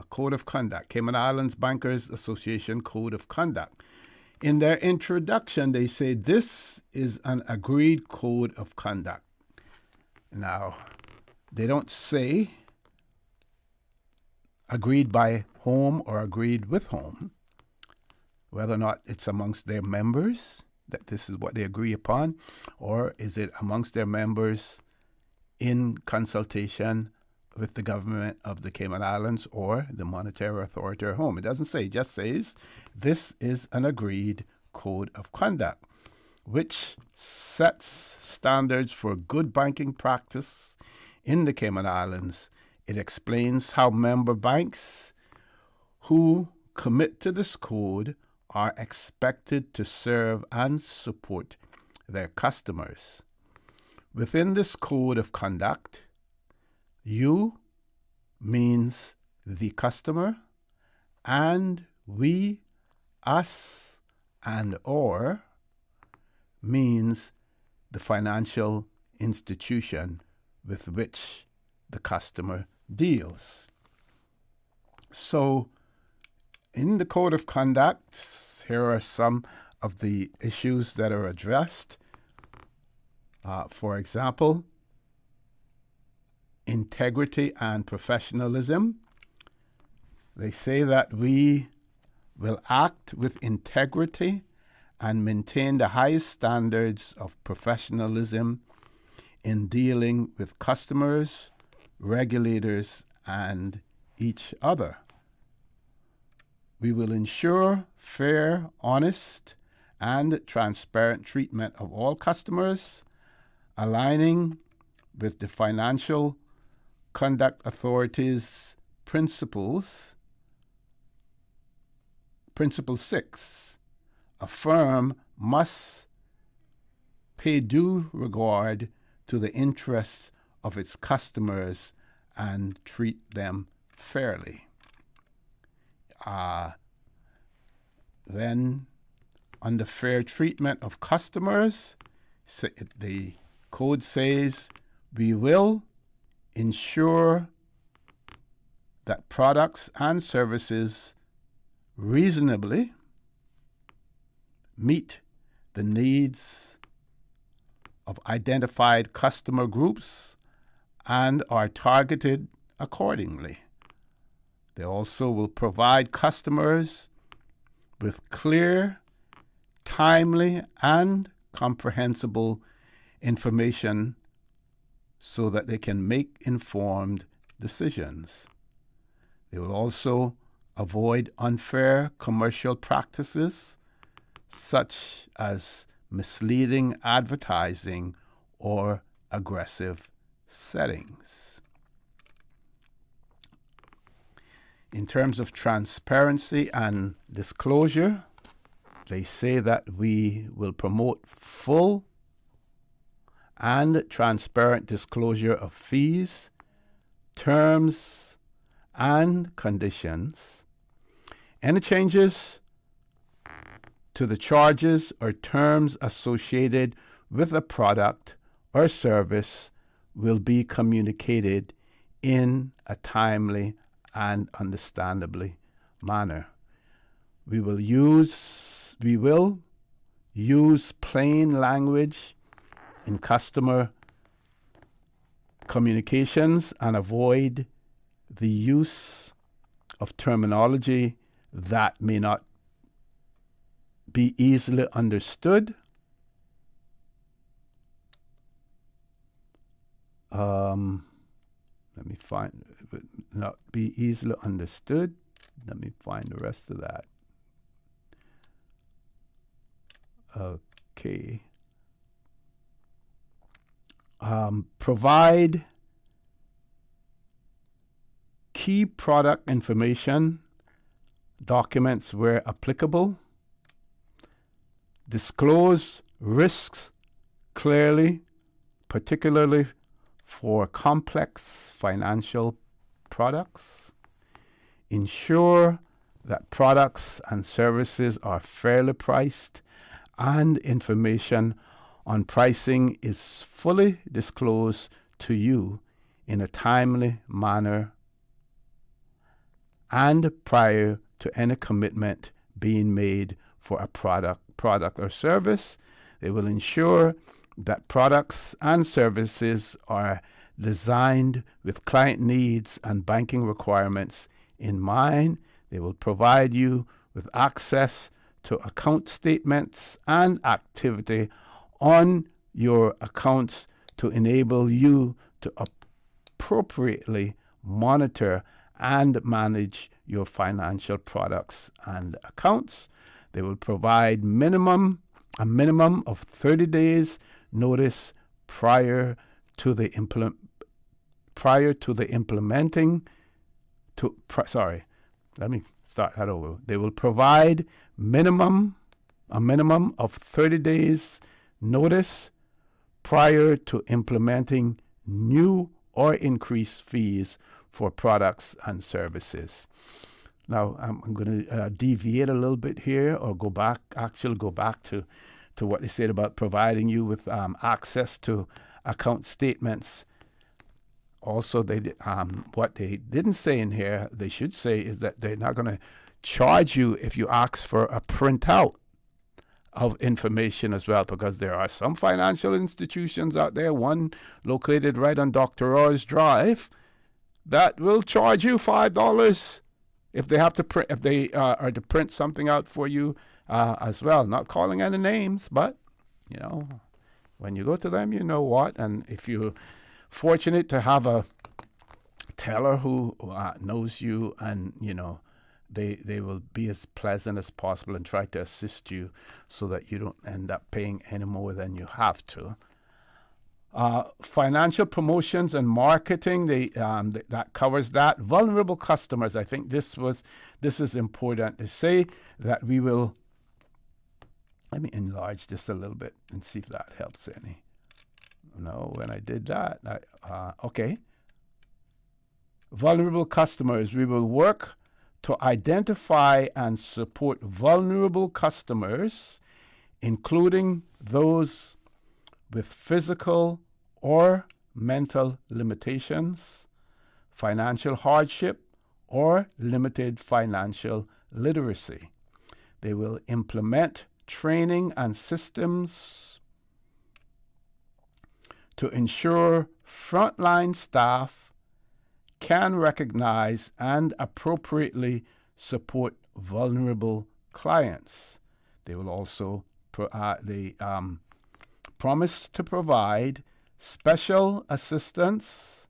Code of Conduct, Cayman Islands Bankers Association Code of Conduct. In their introduction, they say this is an agreed code of conduct. Now, they don't say agreed by whom or agreed with whom, whether or not it's amongst their members that this is what they agree upon, or is it amongst their members in consultation with the government of the Cayman Islands or the monetary authority or whom. It doesn't say, it just says this is an agreed code of conduct, which sets standards for good banking practice in the Cayman Islands. It explains how member banks who commit to this code are expected to serve and support their customers. Within this code of conduct, you means the customer, and we, us, and or means the financial institution with which the customer deals. So, in the Code of Conduct, here are some of the issues that are addressed. For example, integrity and professionalism. They say that we will act with integrity and maintain the highest standards of professionalism in dealing with customers, regulators, and each other. We will ensure fair, honest, and transparent treatment of all customers, aligning with the Financial Conduct Authority's principles. Principle 6, a firm must pay due regard to the interests of its customers and treat them fairly. Then, under fair treatment of customers, the code says we will ensure that products and services reasonably meet the needs of identified customer groups and are targeted accordingly. They also will provide customers with clear, timely, and comprehensible information so that they can make informed decisions. They will also avoid unfair commercial practices such as misleading advertising or aggressive settings. In terms of transparency and disclosure, they say that we will promote full and transparent disclosure of fees, terms, and conditions. Any changes to the charges or terms associated with a product or service will be communicated in a timely and understandably manner. We will use plain language in customer communications and avoid the use of terminology that may not be easily understood. Not be easily understood. Let me find the rest of that. Okay. Provide key product information, documents where applicable. Disclose risks clearly, particularly for complex financial products. Ensure that products and services are fairly priced and information on pricing is fully disclosed to you in a timely manner and prior to any commitment being made for a product or service. They will ensure that products and services are designed with client needs and banking requirements in mind. They will provide you with access to account statements and activity on your accounts to enable you to appropriately monitor and manage your financial products and accounts. They will provide a minimum of 30 days notice prior to the They will provide a minimum of 30 days notice prior to implementing new or increased fees for products and services. Now, I'm going to deviate a little bit here, or go back to what they said about providing you with access to account statements. Also, what they didn't say in here, they should say, is that they're not going to charge you if you ask for a printout of information as well, because there are some financial institutions out there, one located right on Dr. Roy's Drive, that will charge you $5 if they have to print, if they are to print something out for you as well. Not calling any names, but when you go to them, you know what. And if you're fortunate to have a teller who knows you, and they will be as pleasant as possible and try to assist you so that you don't end up paying any more than you have to. Financial promotions and marketing, that covers that. Vulnerable customers, I think this is important to say that we will. Let me enlarge this a little bit and see if that helps any. No, when I did that, okay. Vulnerable customers, we will work to identify and support vulnerable customers, including those with physical or mental limitations, financial hardship, or limited financial literacy. They will implement training and systems to ensure frontline staff can recognize and appropriately support vulnerable clients. They will also promise to provide special assistance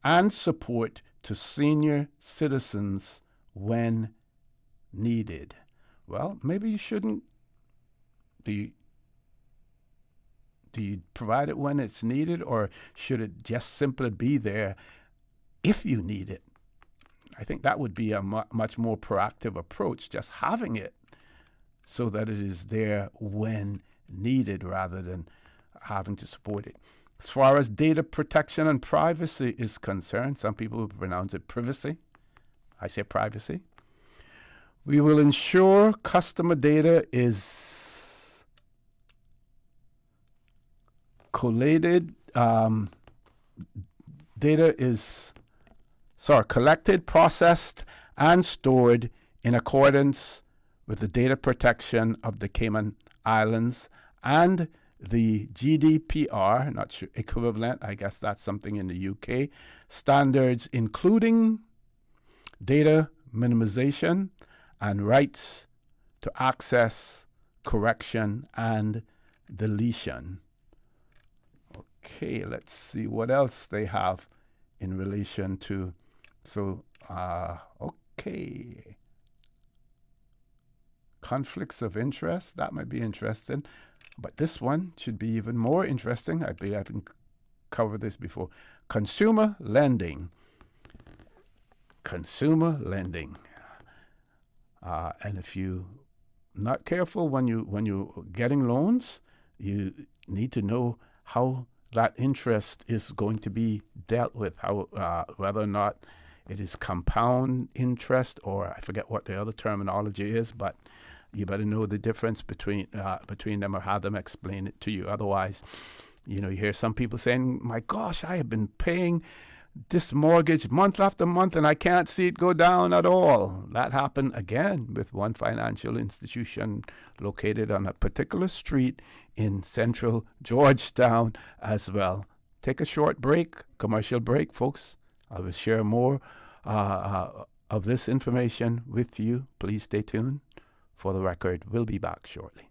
and support to senior citizens when needed. Well, maybe you shouldn't. Do you provide it when it's needed, or should it just simply be there if you need it? I think that would be a much more proactive approach, just having it so that it is there when needed rather than having to support it. As far as data protection and privacy is concerned, some people pronounce it privacy. I say privacy. We will ensure customer data is collected, collected, processed, and stored in accordance with the data protection of the Cayman Islands and the GDPR, not sure equivalent, I guess that's something in the UK, standards, including data minimization and rights to access, correction, and deletion. Okay, let's see what else they have in relation to. Okay. Conflicts of interest, that might be interesting. But this one should be even more interesting. I believe I haven't covered this before. Consumer lending. Consumer lending. And if you're not careful when you're getting loans, you need to know how that interest is going to be dealt with, how whether or not it is compound interest, or I forget what the other terminology is, but you better know the difference between them, or have them explain it to you. Otherwise, you hear some people saying, my gosh, I have been paying this mortgage month after month and I can't see it go down at all. That happened again with one financial institution located on a particular street in central Georgetown as well. Take a short break, commercial break, folks. I will share more of this information with you. Please stay tuned. For the record, we'll be back shortly.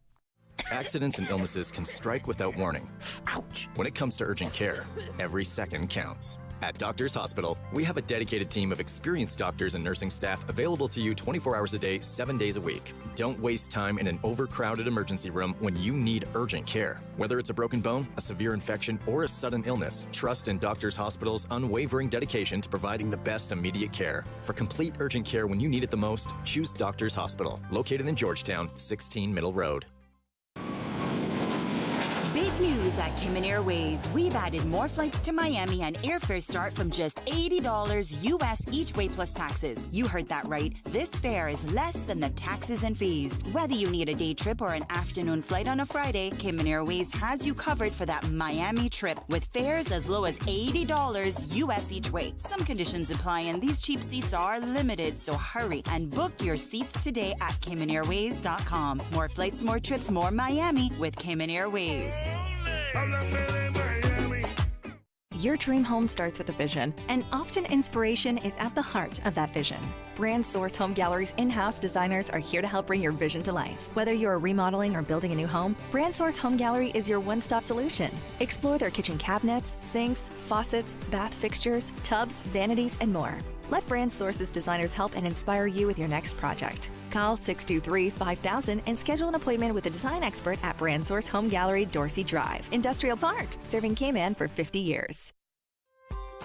Accidents and illnesses can strike without warning. Ouch! When it comes to urgent care, every second counts. At Doctors Hospital, we have a dedicated team of experienced doctors and nursing staff available to you 24 hours a day, 7 days a week. Don't waste time in an overcrowded emergency room when you need urgent care. Whether it's a broken bone, a severe infection, or a sudden illness, trust in Doctors Hospital's unwavering dedication to providing the best immediate care. For complete urgent care when you need it the most, choose Doctors Hospital, located in Georgetown, 16 Middle Road. Big news at Cayman Airways. We've added more flights to Miami and airfares start from just $80 US each way plus taxes. You heard that right. This fare is less than the taxes and fees. Whether you need a day trip or an afternoon flight on a Friday, Cayman Airways has you covered for that Miami trip with fares as low as $80 US each way. Some conditions apply and these cheap seats are limited, so hurry and book your seats today at CaymanAirways.com. More flights, more trips, more Miami with Cayman Airways. Your dream home starts with a vision, and often inspiration is at the heart of that vision. Brand Source Home Gallery's in-house designers are here to help bring your vision to life. Whether you're remodeling or building a new home, Brand Source Home Gallery is your one-stop solution. Explore their kitchen cabinets, sinks, faucets, bath fixtures, tubs, vanities, and more. Let Brand Source's designers help and inspire you with your next project. Call 623-5000 and schedule an appointment with a design expert at Brand Source Home Gallery, Dorsey Drive, Industrial Park, serving Cayman for 50 years.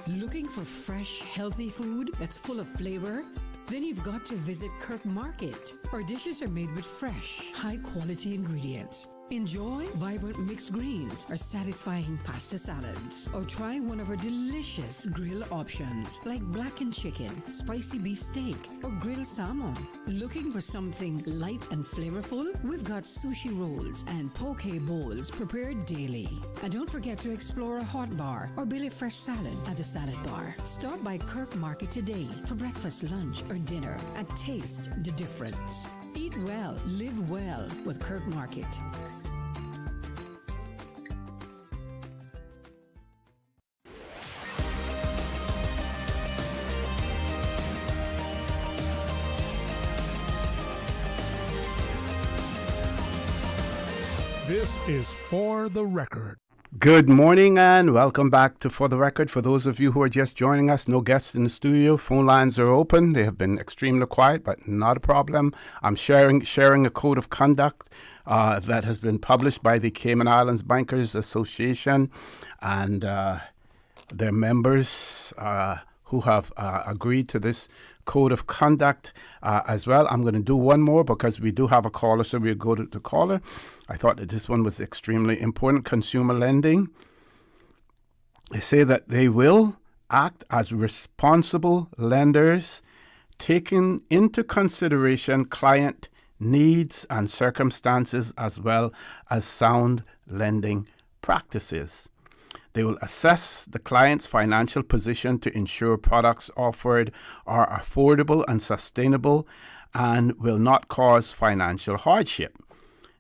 Looking for fresh, healthy food that's full of flavor? Then you've got to visit Kirk Market. Our dishes are made with fresh, high-quality ingredients. Enjoy vibrant mixed greens or satisfying pasta salads. Or try one of our delicious grill options like blackened chicken, spicy beef steak, or grilled salmon. Looking for something light and flavorful? We've got sushi rolls and poke bowls prepared daily. And don't forget to explore a hot bar or Billy Fresh salad at the salad bar. Stop by Kirk Market today for breakfast, lunch, or dinner and taste the difference. Eat well, live well with Kirk Market. This is For the Record. Good morning and welcome back to For the Record. For those of you who are just joining us, no guests in the studio. Phone lines are open. They have been extremely quiet, but not a problem. I'm sharing a code of conduct that has been published by the Cayman Islands Bankers Association and their members who have agreed to this code of conduct as well. I'm going to do one more because we do have a caller, so we'll go to the caller. I thought that this one was extremely important. Consumer lending. They say that they will act as responsible lenders, taking into consideration client needs and circumstances as well as sound lending practices. They will assess the client's financial position to ensure products offered are affordable and sustainable and will not cause financial hardship.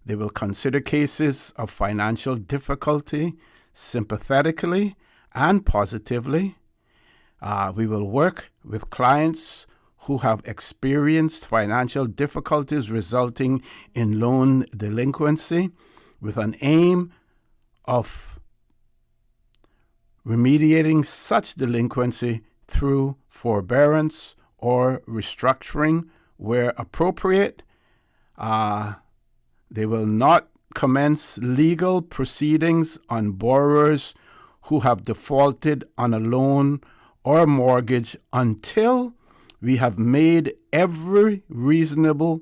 They will consider cases of financial difficulty sympathetically and positively. We will work with clients who have experienced financial difficulties resulting in loan delinquency with an aim of remediating such delinquency through forbearance or restructuring where appropriate. They will not commence legal proceedings on borrowers who have defaulted on a loan or mortgage until we have made every reasonable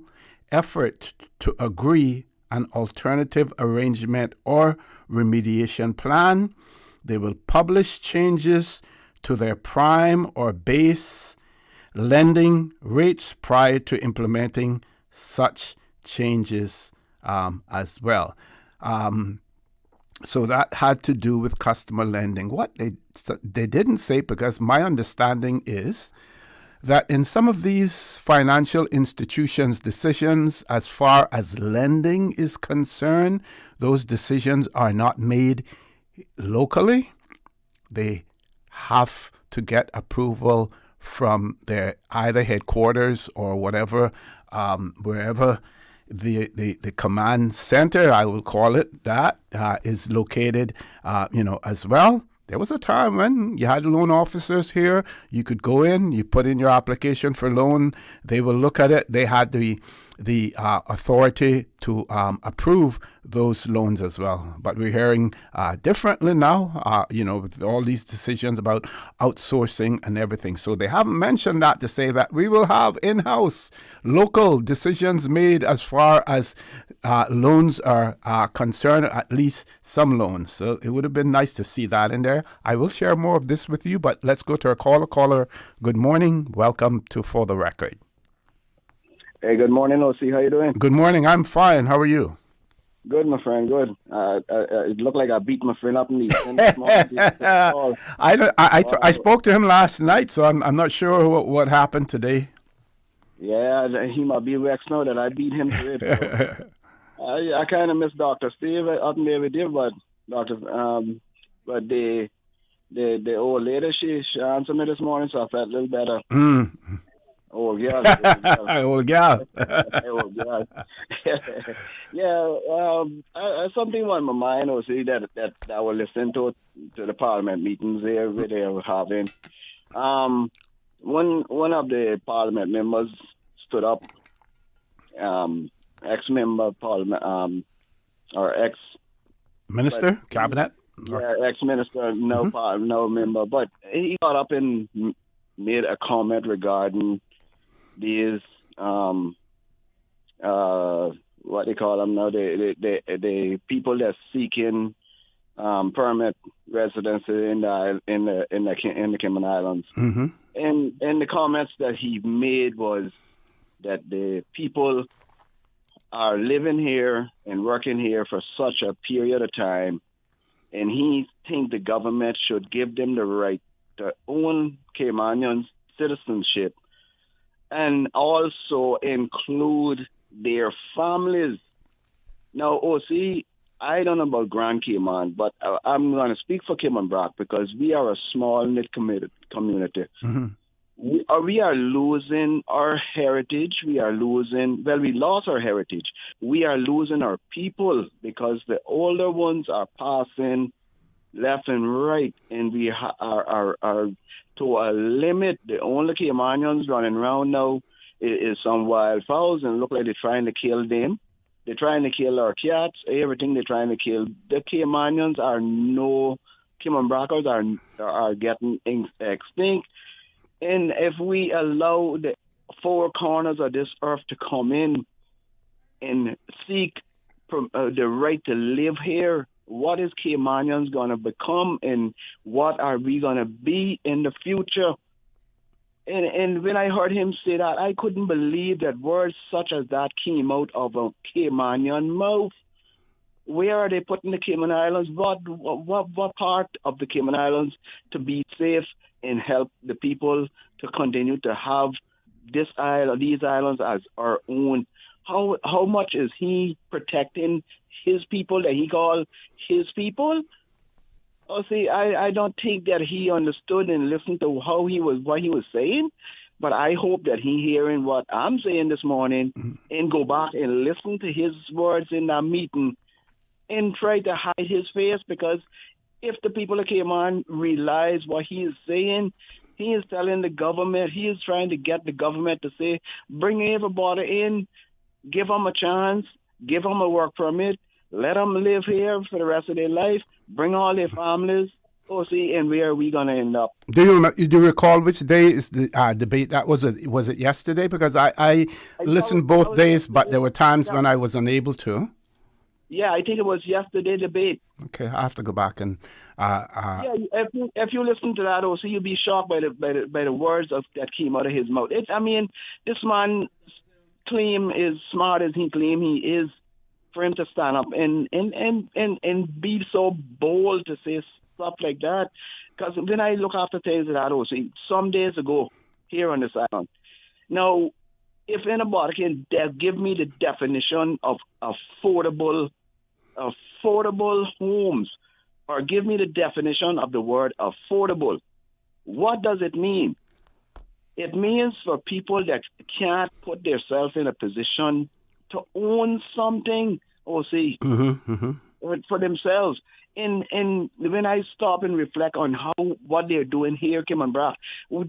effort to agree an alternative arrangement or remediation plan. They will publish changes to their prime or base lending rates prior to implementing such changes as well. So that had to do with customer lending. What they didn't say, because my understanding is that in some of these financial institutions' decisions as far as lending is concerned, those decisions are not made locally. They have to get approval from their either headquarters or whatever, wherever the command center, I will call it that, is located, as well. There was a time when you had loan officers here. You could go in, you put in your application for loan. They will look at it. They had the authority to approve those loans as well. But we're hearing differently now, with all these decisions about outsourcing and everything. So they haven't mentioned that to say that we will have in-house local decisions made as far as loans are concerned, at least some loans. So it would have been nice to see that in there. I will share more of this with you, but let's go to our caller. Caller, good morning. Welcome to For the Record. Hey, good morning, OC. How you doing? Good morning. I'm fine. How are you? Good, my friend. Good. It looked like I beat my friend up in the I spoke to him last night, so I'm not sure what happened today. Yeah, he might be vexed now that I beat him to it. I kind of miss Dr. Steve up in there with you, but but the old lady, she answered me this morning, so I felt a little better. Oh, yeah. Old gal. Old gal. Yeah, something on my mind was that I was listening to the Parliament meetings there where they were having. One of the Parliament members stood up, ex-member Parliament, or ex-minister, cabinet. Yeah, ex-minister, no member, but he got up and made a comment regarding these what they call them now, the people that's seeking permanent residency in the Cayman Islands. Mm-hmm. And the comments that he made was that the people are living here and working here for such a period of time, and he thinks the government should give them the right to own Caymanian citizenship and also include their families. Now, OC, I don't know about Grand Cayman, but I'm going to speak for Cayman Brac because we are a small-knit community. Mm-hmm. We are losing our heritage. We lost our heritage. We are losing our people because the older ones are passing left and right, and we are to a limit. The only Caymanians running around now is some wild fowls, and look like they're trying to kill them. They're trying to kill our cats, everything they're trying to kill. The Caymanians Cayman Brackers are getting extinct. And if we allow the four corners of this earth to come in and seek the right to live here, what is Caymanians going to become, and what are we going to be in the future? And when I heard him say that, I couldn't believe that words such as that came out of a Caymanian mouth. Where are they putting the Cayman Islands? What part of the Cayman Islands to be safe and help the people to continue to have these islands as our own? How much is he protecting his people that he called his people? Oh, see, I don't think that he understood and listened to what he was saying, but I hope that he hearing what I'm saying this morning and go back and listen to his words in that meeting and try to hide his face, because if the people that came on realize what he is saying, he is telling the government, he is trying to get the government to say, bring everybody in, give them a chance, give them a work permit, let them live here for the rest of their life, bring all their families. Oh, see, and where are we going to end up? Do you recall which day is the debate? That was it yesterday? Because I listened both days, but there were times when I was unable to. Yeah, I think it was yesterday debate. Okay, I have to go back and. Yeah, if you listen to that, also you'll be shocked by the words that came out of his mouth. This man claim is smart as he claim he is, for him to stand up and be so bold to say stuff like that. Because when I look after things that I don't see, some days ago here on this island, now, if anybody can give me the definition of affordable homes, or give me the definition of the word affordable, what does it mean? It means for people that can't put themselves in a position to own something, or see, for themselves. And when I stop and reflect on what they're doing here, Kim and Brock,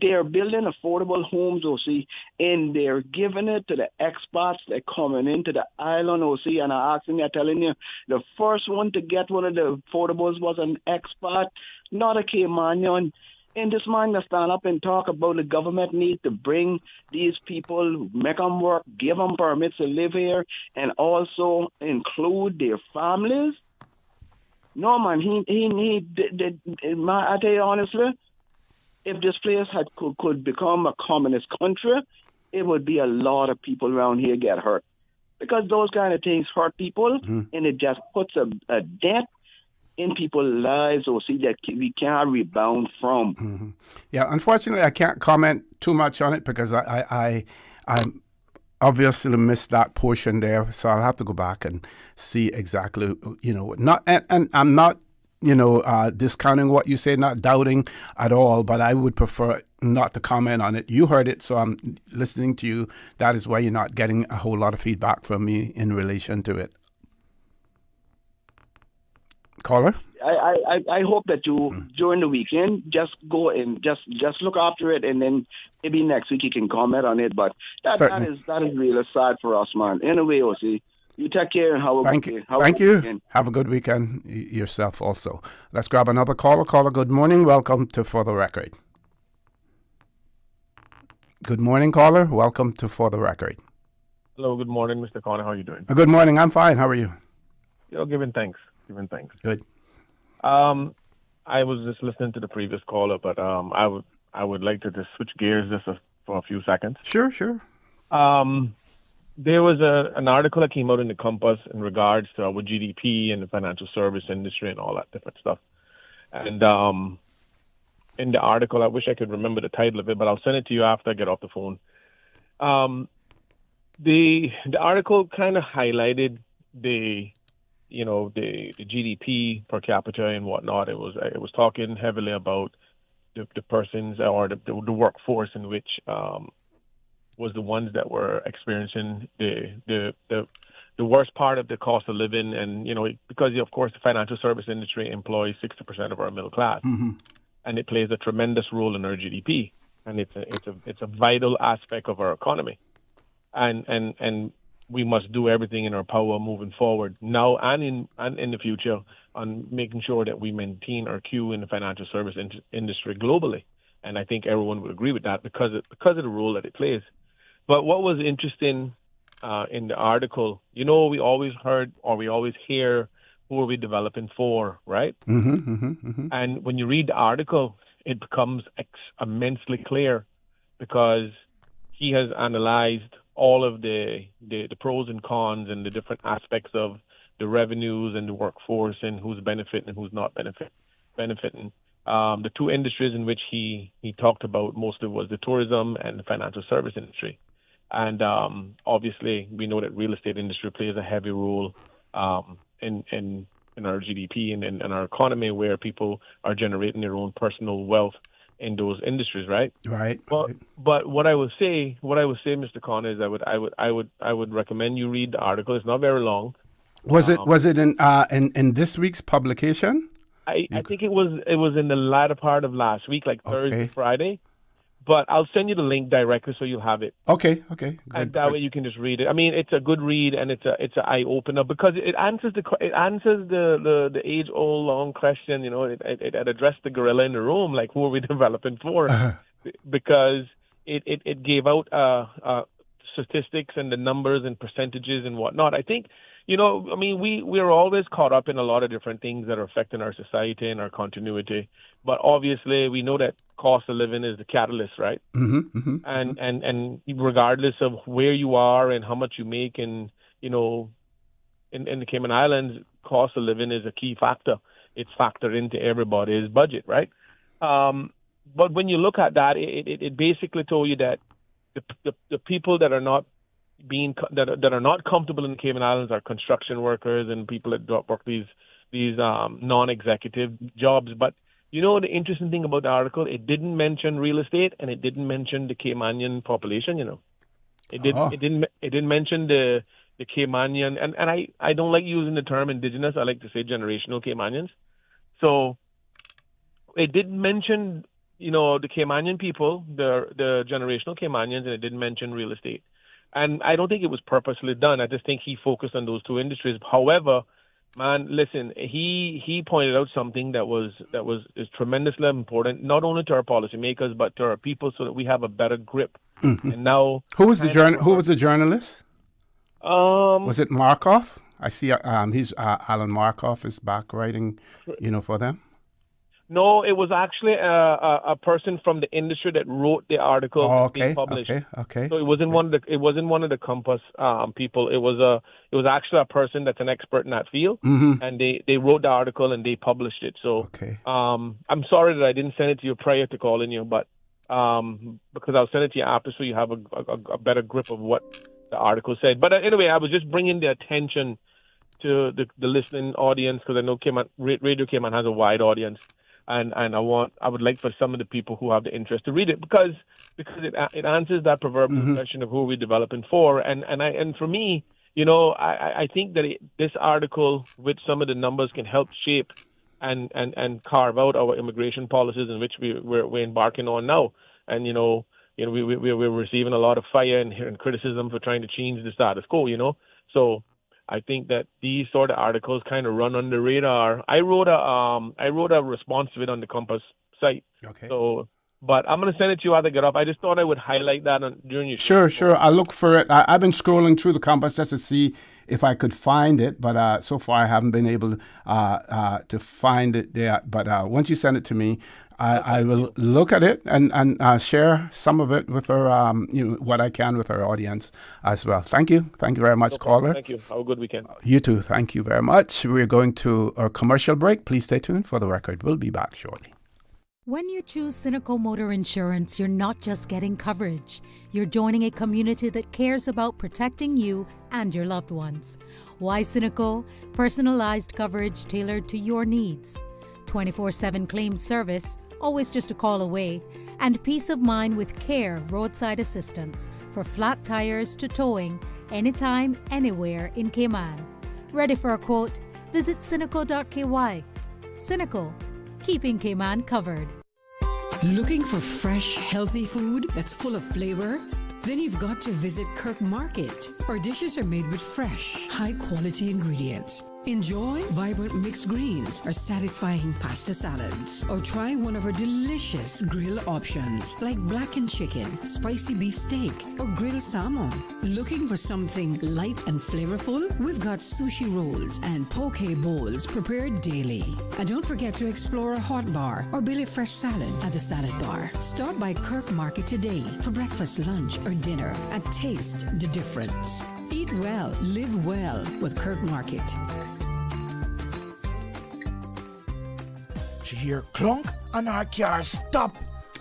they're building affordable homes, see, and they're giving it to the expats that coming into the island, see, and I'm telling you, the first one to get one of the affordables was an expat, not a Caymanian. And this man to stand up and talk about the government need to bring these people, make them work, give them permits to live here, and also include their families. No, man, I tell you honestly, if this place could become a communist country, it would be a lot of people around here get hurt. Because those kind of things hurt people, and it just puts a dent in people's lives, or see, that we can't rebound from. Yeah, unfortunately, I can't comment too much on it because I obviously missed that portion there, so I'll have to go back and see exactly, and I'm not, discounting what you say, not doubting at all, but I would prefer not to comment on it. You heard it, so I'm listening to you. That is why you're not getting a whole lot of feedback from me in relation to it. Caller? I hope that you, during the weekend, just go and just look after it, and then maybe next week you can comment on it. But that is really sad for us, man. Anyway, OC, you take care and have a good day. Thank you. Have a good weekend yourself also. Let's grab another caller. Caller, good morning. Welcome to For the Record. Good morning, caller. Welcome to For the Record. Hello, good morning, Mr. Connor. How are you doing? Good morning. I'm fine. How are you? Giving thanks. Good. I was just listening to the previous caller, but I would like to just switch gears for a few seconds. Sure. There was an article that came out in the Compass in regards to our GDP and the financial service industry and all that different stuff. And in the article, I wish I could remember the title of it, but I'll send it to you after I get off the phone. The article kind of highlighted the GDP per capita and whatnot. It was talking heavily about the persons or the workforce in which was the ones that were experiencing the worst part of the cost of living, and because of course the financial service industry employs 60% of our middle class, and it plays a tremendous role in our GDP, and it's a vital aspect of our economy, and we must do everything in our power moving forward now and in the future on making sure that we maintain our queue in the financial service industry globally. And I think everyone would agree with that because of the role that it plays. But what was interesting in the article, we always heard or we always hear, who are we developing for, right? And when you read the article, it becomes immensely clear because he has analyzed all of the pros and cons and the different aspects of the revenues and the workforce and who's benefiting and who's not benefiting. The two industries in which he talked about mostly was the tourism and the financial service industry. And obviously, we know that real estate industry plays a heavy role in our GDP and in our economy, where people are generating their own personal wealth in those industries, right? Right. But what I would say, Mr. Connor, is I would recommend you read the article. It's not very long. Was it in this week's publication? I think it was in the latter part of last week, like Thursday, Friday. But I'll send you the link directly so you'll have it. Okay. And that way you can just read it. I mean, it's a good read and it's an eye opener because it answers the age old long question. It addressed the gorilla in the room, like who are we developing for? Because it gave out statistics and the numbers and percentages and whatnot. I think I mean, we're always caught up in a lot of different things that are affecting our society and our continuity. But obviously, we know that cost of living is the catalyst, right? And regardless of where you are and how much you make, and in the Cayman Islands, cost of living is a key factor. It's factored into everybody's budget, right? But when you look at that, it basically told you that the people that are not that are not comfortable in the Cayman Islands are construction workers and people that work these non-executive jobs. But the interesting thing about the article, it didn't mention real estate and it didn't mention the Caymanian population. It didn't mention the Caymanian, and I don't like using the term indigenous. I like to say generational Caymanians. So it didn't mention the Caymanian people, the generational Caymanians, and it didn't mention real estate. And I don't think it was purposely done. I just think he focused on those two industries. However, man, listen, he pointed out something that is tremendously important, not only to our policymakers but to our people, so that we have a better grip. And now, who was the journalist? Was it Markov? I see. Alan Markov is back writing, for them. No, it was actually a person from the industry that wrote the article that's being published. Okay. So it wasn't one of the Compass people. It was actually a person that's an expert in that field, and they wrote the article and they published it. So I'm sorry that I didn't send it to you prior to calling you, but because I'll send it to you after, so you have a better grip of what the article said. But anyway, I was just bringing the attention to the listening audience, because I know Radio Cayman has a wide audience. And I would like for some of the people who have the interest to read it, because it answers that proverbial question of who are we developing for, and for me, I think that this article with some of the numbers can help shape and carve out our immigration policies, in which we're embarking on now, and we're receiving a lot of fire and criticism for trying to change the status quo, so. I think that these sort of articles kind of run under the radar. I wrote a response to it on the Compass site. Okay. So, but I'm going to send it to you as I get up. I just thought I would highlight that during your show. Sure. I'll look for it. I've been scrolling through the Compass just to see if I could find it, but so far I haven't been able to find it there. But once you send it to me, I will look at it and share some of it with our, what I can with our audience as well. Thank you very much, caller. Thank you. Have a good weekend. You too. Thank you very much. We're going to our commercial break. Please stay tuned for the record. We'll be back shortly. When you choose Cineco Motor Insurance, you're not just getting coverage. You're joining a community that cares about protecting you and your loved ones. Why Cineco? Personalized coverage tailored to your needs. 24/7 claim service, always just a call away. And peace of mind with CARE roadside assistance for flat tires to towing, anytime, anywhere in Cayman. Ready for a quote? Visit Cineco.ky. Cineco. Keeping Cayman covered. Looking for fresh, healthy food that's full of flavor? Then you've got to visit Kirk Market. Our dishes are made with fresh, high-quality ingredients. Enjoy vibrant mixed greens or satisfying pasta salads. Or try one of our delicious grill options like blackened chicken, spicy beef steak, or grilled salmon. Looking for something light and flavorful? We've got sushi rolls and poke bowls prepared daily. And don't forget to explore a hot bar or Billy Fresh salad at the salad bar. Stop by Kirk Market today for breakfast, lunch, or dinner and taste the difference. Eat well, live well with Kirk Market. She hear clunk and her car stop.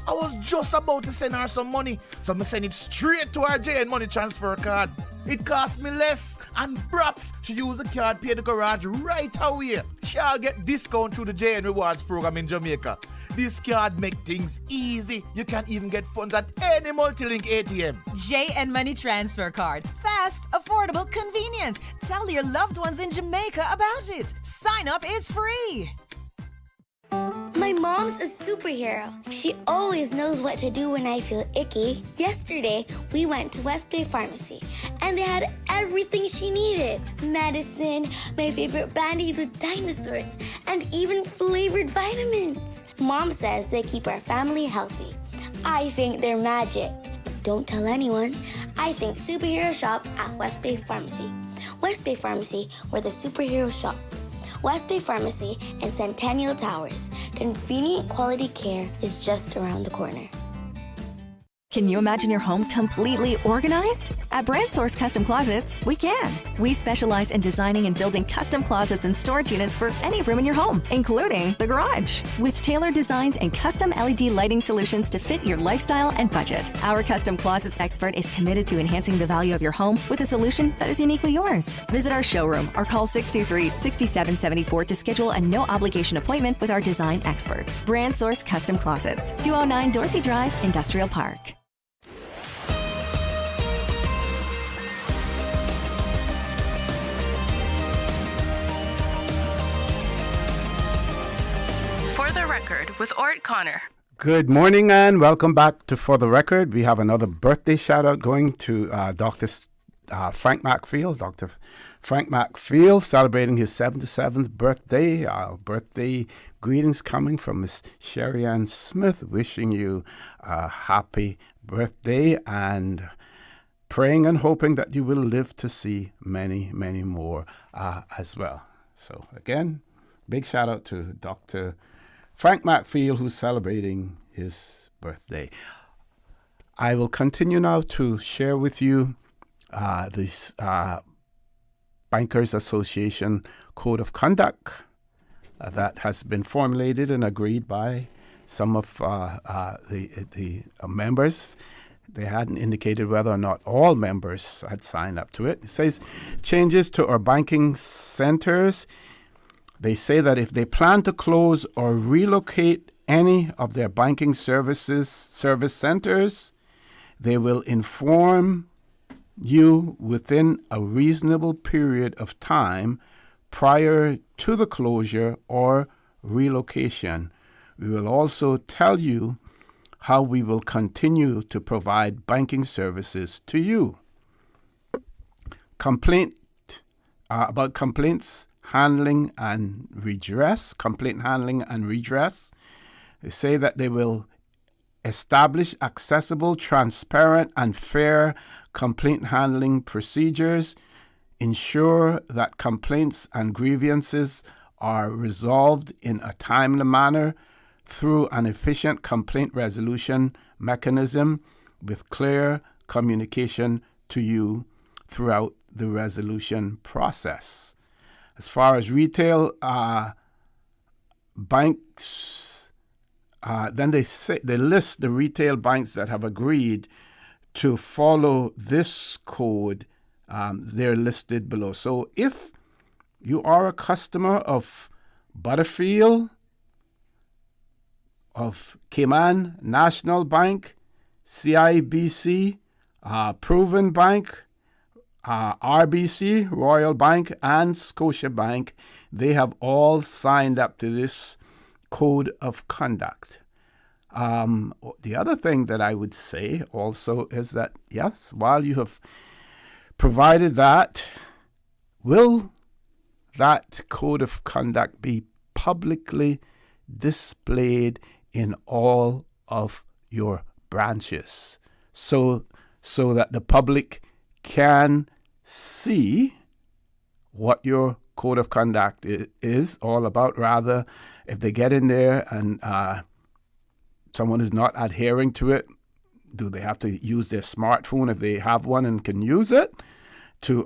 I was just about to send her some money, so I send it straight to her JN money transfer card. It cost me less, and perhaps she use the card, pay the garage right away. She'll get discount through the JN Rewards program in Jamaica. This card make things easy. You can even get funds at any multi-link ATM. JN Money Transfer Card. Fast, affordable, convenient. Tell your loved ones in Jamaica about it. Sign up is free. My mom's a superhero. She always knows what to do when I feel icky. Yesterday, we went to West Bay Pharmacy, and they had everything she needed. Medicine, my favorite Band-Aids with dinosaurs, and even flavored vitamins. Mom says they keep our family healthy. I think they're magic. But don't tell anyone. I think superhero shop at West Bay Pharmacy. West Bay Pharmacy, where the superheroes shop. West Bay Pharmacy and Centennial Towers. Convenient quality care is just around the corner. Can you imagine your home completely organized? At Brand Source Custom Closets, we can. We specialize in designing and building custom closets and storage units for any room in your home, including the garage. With tailored designs and custom LED lighting solutions to fit your lifestyle and budget. Our custom closets expert is committed to enhancing the value of your home with a solution that is uniquely yours. Visit our showroom or call 623-6774 to schedule a no-obligation appointment with our design expert. Brand Source Custom Closets, 209 Dorsey Drive, Industrial Park. For the Record with ORRETT Connor. Good morning and welcome back to For the Record. We have another birthday shout out going to Dr. Frank McField. Dr. Frank McField celebrating his 77th birthday. Birthday greetings coming from Miss Sherry Ann Smith, wishing you a happy birthday and praying and hoping that you will live to see many, many more as well. So again, big shout out to Dr. Frank McField, who's celebrating his birthday. I will continue now to share with you this Bankers Association Code of Conduct that has been formulated and agreed by some of the members. They hadn't indicated whether or not all members had signed up to it. It says changes to our banking centers. They say that if they plan to close or relocate any of their banking service centers, they will inform you within a reasonable period of time prior to the closure or relocation. We will also tell you how we will continue to provide banking services to you. About complaints handling and redress. They say that they will establish accessible, transparent, and fair complaint handling procedures, ensure that complaints and grievances are resolved in a timely manner through an efficient complaint resolution mechanism with clear communication to you throughout the resolution process. As far as retail banks, then they list the retail banks that have agreed to follow this code. They're listed below. So if you are a customer of Butterfield, of Cayman National Bank, CIBC, Proven Bank, RBC, Royal Bank, and Scotiabank, they have all signed up to this code of conduct. The other thing that I would say also is that, yes, while you have provided that, will that code of conduct be publicly displayed in all of your branches so that the public can see what your code of conduct is all about? Rather, if they get in there and someone is not adhering to it, do they have to use their smartphone if they have one and can use it to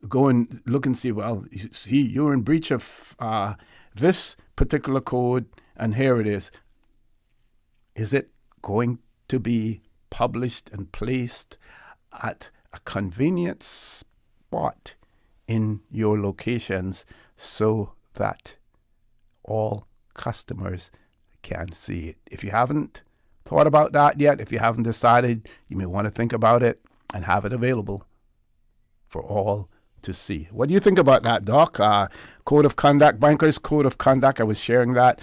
go and look and see, well, you see, you're in breach of this particular code and here it is. Is it going to be published and placed at a convenient spot in your locations so that all customers can see it? If you haven't thought about that yet, if you haven't decided, you may want to think about it and have it available for all to see. What do you think about that, Doc? Code of conduct, Bankers Code of Conduct. I was sharing that,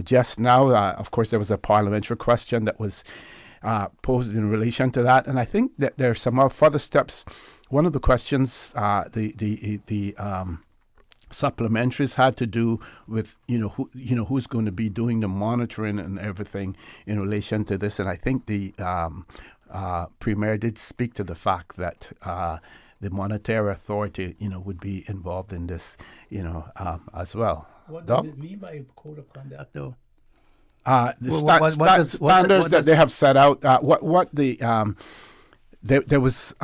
just now. Of course, there was a parliamentary question that was posed in relation to that, and I think that there are some further steps. One of the questions, the supplementaries had to do with who's going to be doing the monitoring and everything in relation to this, and I think the Premier did speak to the fact that the monetary authority, would be involved in this, as well. What Doc? does it mean by code of conduct, though? Standards that they have set out. There was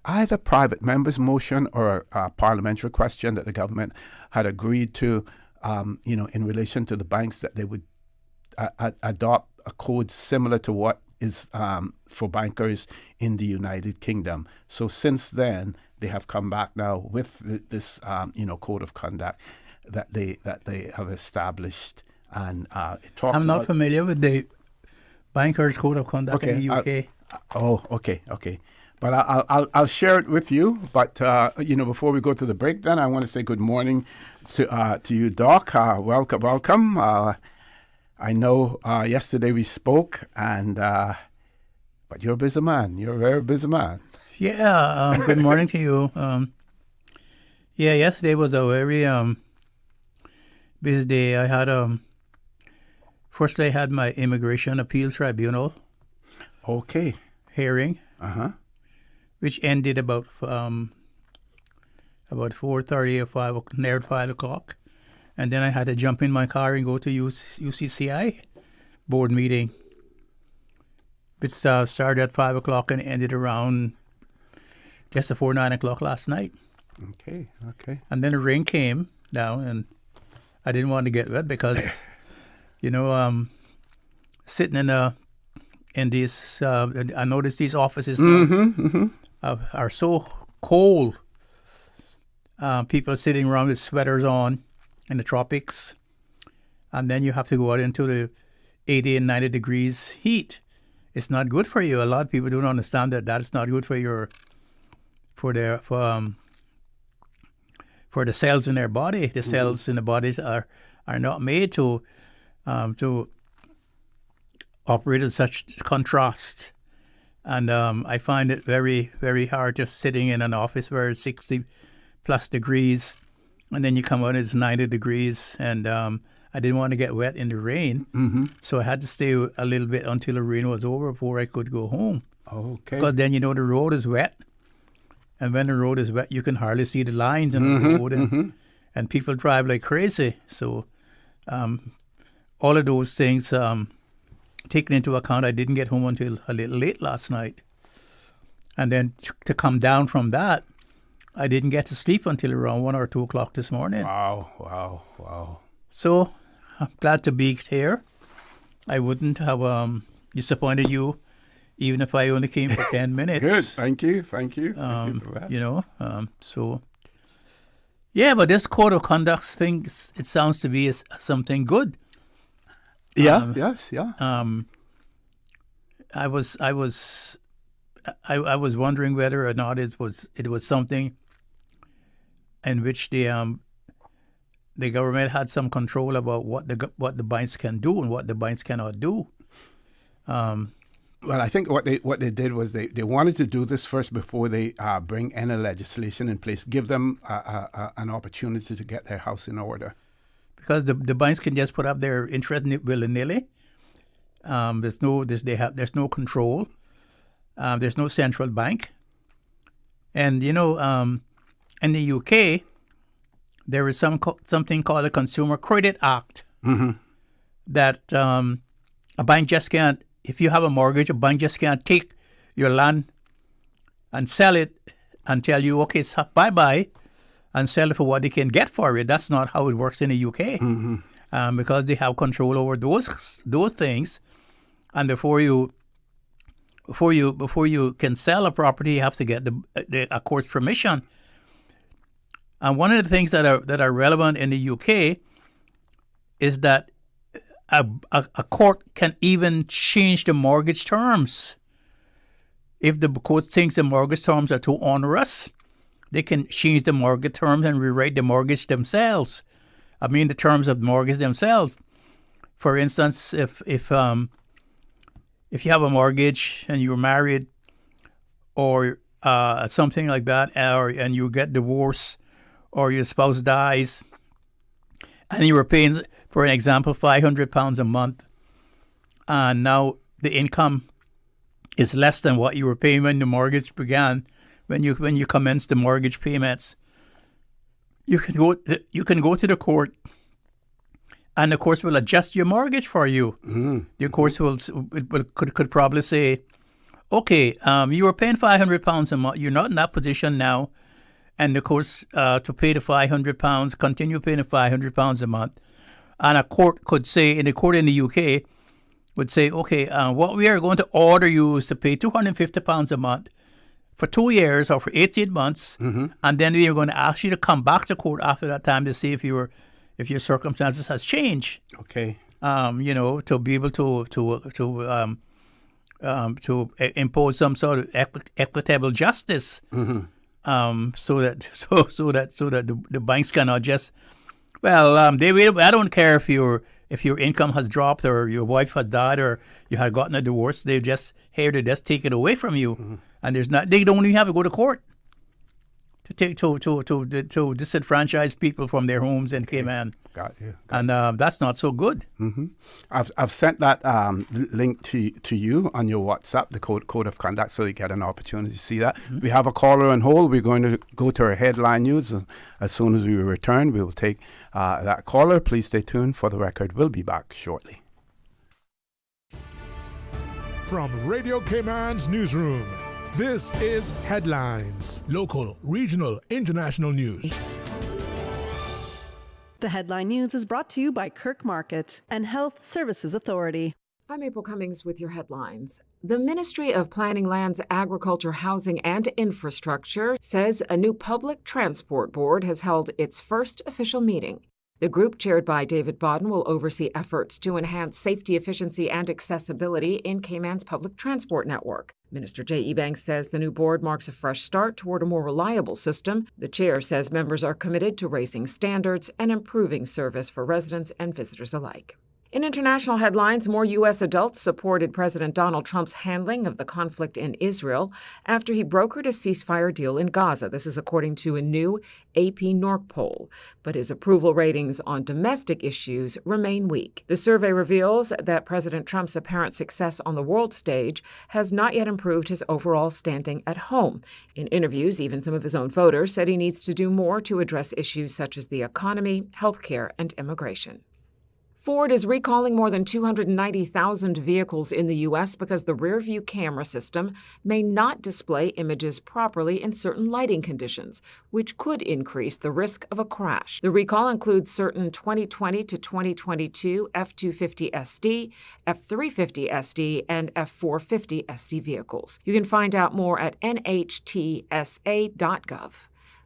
either private members' motion or a parliamentary question that the government had agreed to, in relation to the banks, that they would adopt a code similar to what is for bankers in the United Kingdom. So since then, they have come back now with this, code of conduct that they have established, and it talks. I'm not familiar with the bankers' code of conduct in the UK. Okay. But I'll share it with you. But before we go to the break, then I want to say good morning to you, Doc. Welcome. I know yesterday we spoke, but you're a busy man. You're a very busy man. Yeah. Good morning to you. Yesterday was a very busy day. I had firstly I had my immigration appeals tribunal. Okay. Hearing. Which ended about 4:30 or near 5 o'clock. And then I had to jump in my car and go to UCCI board meeting, which started at 5 o'clock and ended around just before 9 o'clock last night. Okay. And then the rain came down, and I didn't want to get wet because, sitting in these, I noticed these offices now are so cold. People are sitting around with sweaters on in the tropics, and then you have to go out into the 80 and 90 degrees heat. It's not good for you. A lot of people don't understand that that's not good for the cells in their body. The cells in the bodies are not made to operate at such contrast. And I find it very, very hard just sitting in an office where it's 60 plus degrees, and then you come out and it's 90 degrees, and I didn't want to get wet in the rain, so I had to stay a little bit until the rain was over before I could go home. Okay. Because then the road is wet, and when the road is wet, you can hardly see the lines in the road, and people drive like crazy. So all of those things taken into account, I didn't get home until a little late last night. And then to come down from that, I didn't get to sleep until around 1 or 2 o'clock this morning. Wow. So I'm glad to be here. I wouldn't have disappointed you even if I only came for 10 minutes. Good. Thank you. Thank you for that. So, yeah, but this code of conduct thing, it sounds to be something good. Yeah. I was wondering whether or not it was something in which the government had some control about what the banks can do and what the banks cannot do. Well, I think what they did was they wanted to do this first before they bring any legislation in place, give them an opportunity to get their house in order. Because the banks can just put up their interest willy-nilly. There's no control. There's no central bank. And, in the UK, there is something called a Consumer Credit Act that a bank just can't, if you have a mortgage, a bank just can't take your land and sell it and tell you, okay, bye-bye, and sell it for what they can get for it. That's not how it works in the UK, because they have control over those things, and before you can sell a property, you have to get a court's permission. And one of the things that are relevant in the UK is that a court can even change the mortgage terms. If the court thinks the mortgage terms are too onerous, they can change the mortgage terms and rewrite the mortgage themselves. I mean, the terms of the mortgage themselves. For instance, if you have a mortgage and you're married, or something like that, and you get divorced, or your spouse dies, and you were paying, for an example, £500 a month, and now the income is less than what you were paying when the mortgage began, when you commence the mortgage payments, you can go to the court, and the court will adjust your mortgage for you. The court could probably say, okay, you were paying £500 a month. You're not in that position now, and the course to pay the £500, continue paying the £500 a month. And a court could say, in the court in the UK, would say, okay, what we are going to order you is to pay £250 a month for 2 years or for 18 months, and then we are going to ask you to come back to court after that time to see if your circumstances has changed. Okay. To be able to impose some sort of equitable justice, so that the banks cannot just, they will. I don't care if your income has dropped or your wife has died or you had gotten a divorce. They just take it away from you, and they don't even have to go to court to disenfranchise people from their homes in Cayman. Got you. And that's not so good. I've sent that link to you on your WhatsApp, the code of conduct, so you get an opportunity to see that. We have a caller on hold. We're going to go to our headline news. As soon as we return, we will take that caller. Please stay tuned. For the record, we'll be back shortly. From Radio Cayman's newsroom, this is Headlines. Local, regional, international news. The Headline News is brought to you by Kirk Market and Health Services Authority. I'm April Cummings with your headlines. The Ministry of Planning, Lands, Agriculture, Housing, and Infrastructure says a new public transport board has held its first official meeting. The group, chaired by David Bodden, will oversee efforts to enhance safety, efficiency, and accessibility in Cayman's public transport network. Minister J.E. Banks says the new board marks a fresh start toward a more reliable system. The chair says members are committed to raising standards and improving service for residents and visitors alike. In international headlines, more U.S. adults supported President Donald Trump's handling of the conflict in Israel after he brokered a ceasefire deal in Gaza. This is according to a new AP NORC poll. But his approval ratings on domestic issues remain weak. The survey reveals that President Trump's apparent success on the world stage has not yet improved his overall standing at home. In interviews, even some of his own voters said he needs to do more to address issues such as the economy, healthcare, and immigration. Ford is recalling more than 290,000 vehicles in the U.S. because the rear-view camera system may not display images properly in certain lighting conditions, which could increase the risk of a crash. The recall includes certain 2020 to 2022 F-250 SD, F-350 SD, and F-450 SD vehicles. You can find out more at nhtsa.gov.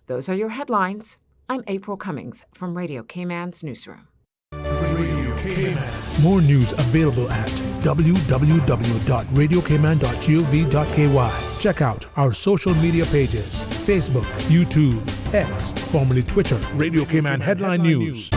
Those are your headlines. I'm April Cummings from Radio Cayman's Newsroom. Radio Cayman. More news available at www.radiocayman.gov.ky. Check out our social media pages: Facebook, YouTube, X, formerly Twitter, Radio Cayman Headline News.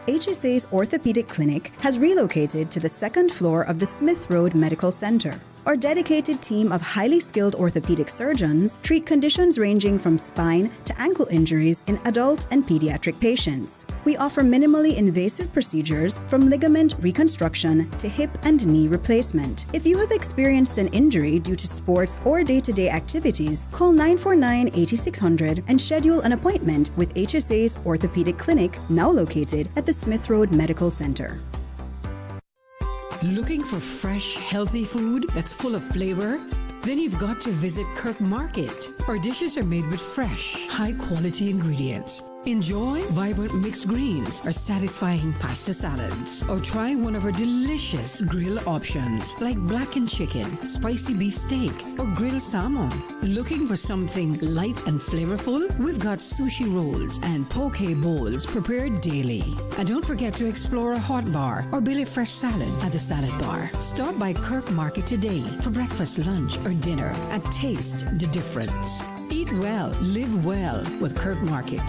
HSA's orthopedic clinic has relocated to the second floor of the Smith Road Medical Center. Our dedicated team of highly skilled orthopedic surgeons treat conditions ranging from spine to ankle injuries in adult and pediatric patients. We offer minimally invasive procedures from ligament reconstruction to hip and knee replacement. If you have experienced an injury due to sports or day-to-day activities, call 949-8600 and schedule an appointment with HSA's orthopedic clinic, now located at the Smith Road Medical Center. Looking for fresh, healthy food that's full of flavor? Then you've got to visit Kirk Market. Our dishes are made with fresh, high-quality ingredients. Enjoy vibrant mixed greens or satisfying pasta salads. Or try one of our delicious grill options like blackened chicken, spicy beef steak, or grilled salmon. Looking for something light and flavorful? We've got sushi rolls and poke bowls prepared daily. And don't forget to explore a hot bar or Billy Fresh salad at the salad bar. Stop by Kirk Market today for breakfast, lunch, or dinner and taste the difference. Eat well, live well with Kirk Market.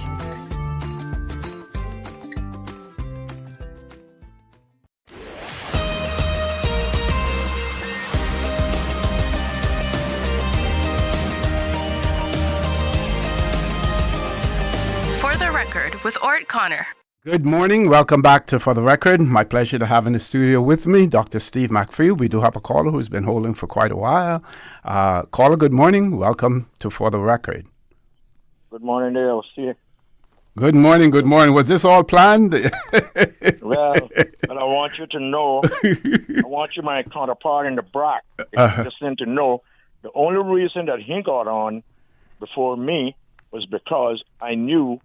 For the record, with ORRETT Connor. Good morning. Welcome back to For the Record. My pleasure to have in the studio with me Dr. Steve McField. We do have a caller who's been holding for quite a while. Caller, good morning. Welcome to For the Record. Good morning, there. I'll see you. Good morning. Good morning. Was this all planned? Well, I want you to know, I want you, my counterpart in the BRAC, listening to know, the only reason that he got on before me was because I knew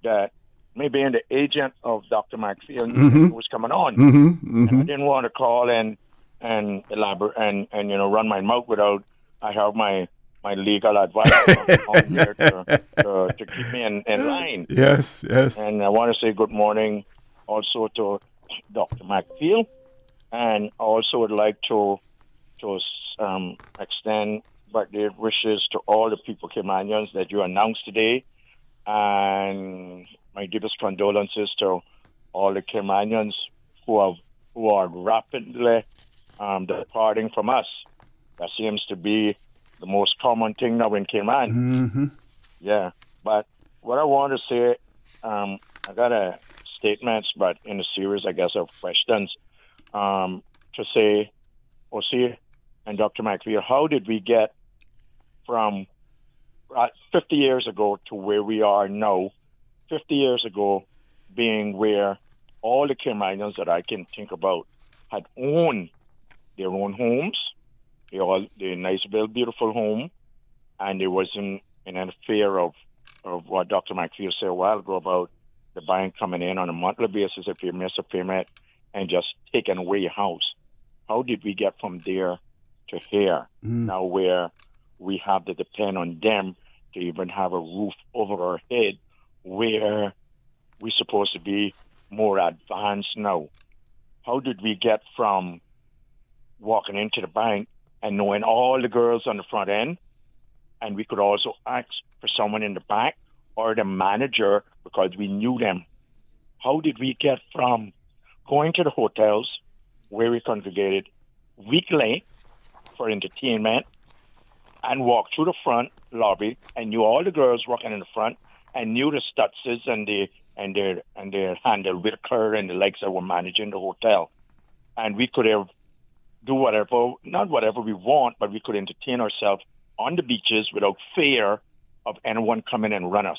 that me being the agent of Dr. McField was coming on. And I didn't want to call and elaborate and run my mouth without I have my legal advice on there to keep me in line. Yes. And I want to say good morning also to Dr. McField, and I also would like to extend birthday wishes to all the people, Caymanians, that you announced today, and my deepest condolences to all the Caymanians who are rapidly departing from us. That seems to be the most common thing now in Cayman. Yeah, but what I want to say, I got a statements, but in a series, I guess, of questions to say, Osi and Dr. McField, how did we get from 50 years ago to where we are now? 50 years ago being where all the Caymanians that I can think about had owned their own homes. They nice, beautiful home, and there wasn't an fear of what Dr. McField said a while ago about the bank coming in on a monthly basis if you miss a payment and just taking away your house. How did we get from there to here, now where we have to depend on them to even have a roof over our head, where we're supposed to be more advanced now? How did we get from walking into the bank and knowing all the girls on the front end, and we could also ask for someone in the back or the manager because we knew them? How did we get from going to the hotels where we congregated weekly for entertainment and walk through the front lobby and knew all the girls working in the front and knew the Stutzes and their handle Whitaker and the likes that were managing the hotel, and we could have do not whatever we want, but we could entertain ourselves on the beaches without fear of anyone coming and run us.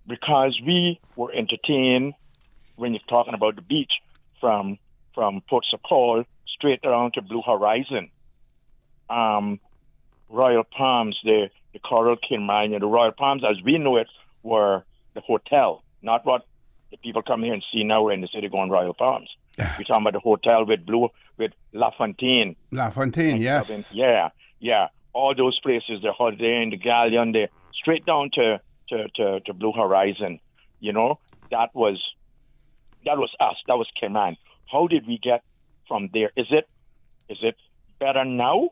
Because we were entertained, when you're talking about the beach, from Port Sakol straight down to Blue Horizon, Royal Palms, the Coral Kilmania, the Royal Palms as we know it were the hotel, not what the people come here and see now in the city going Royal Palms. We're talking about the hotel with La Fontaine. La Fontaine, yes. Yeah. All those places, the Holiday Inn, the Galleon, straight down to Blue Horizon. That was us. That was Cayman. How did we get from there? Is it better now?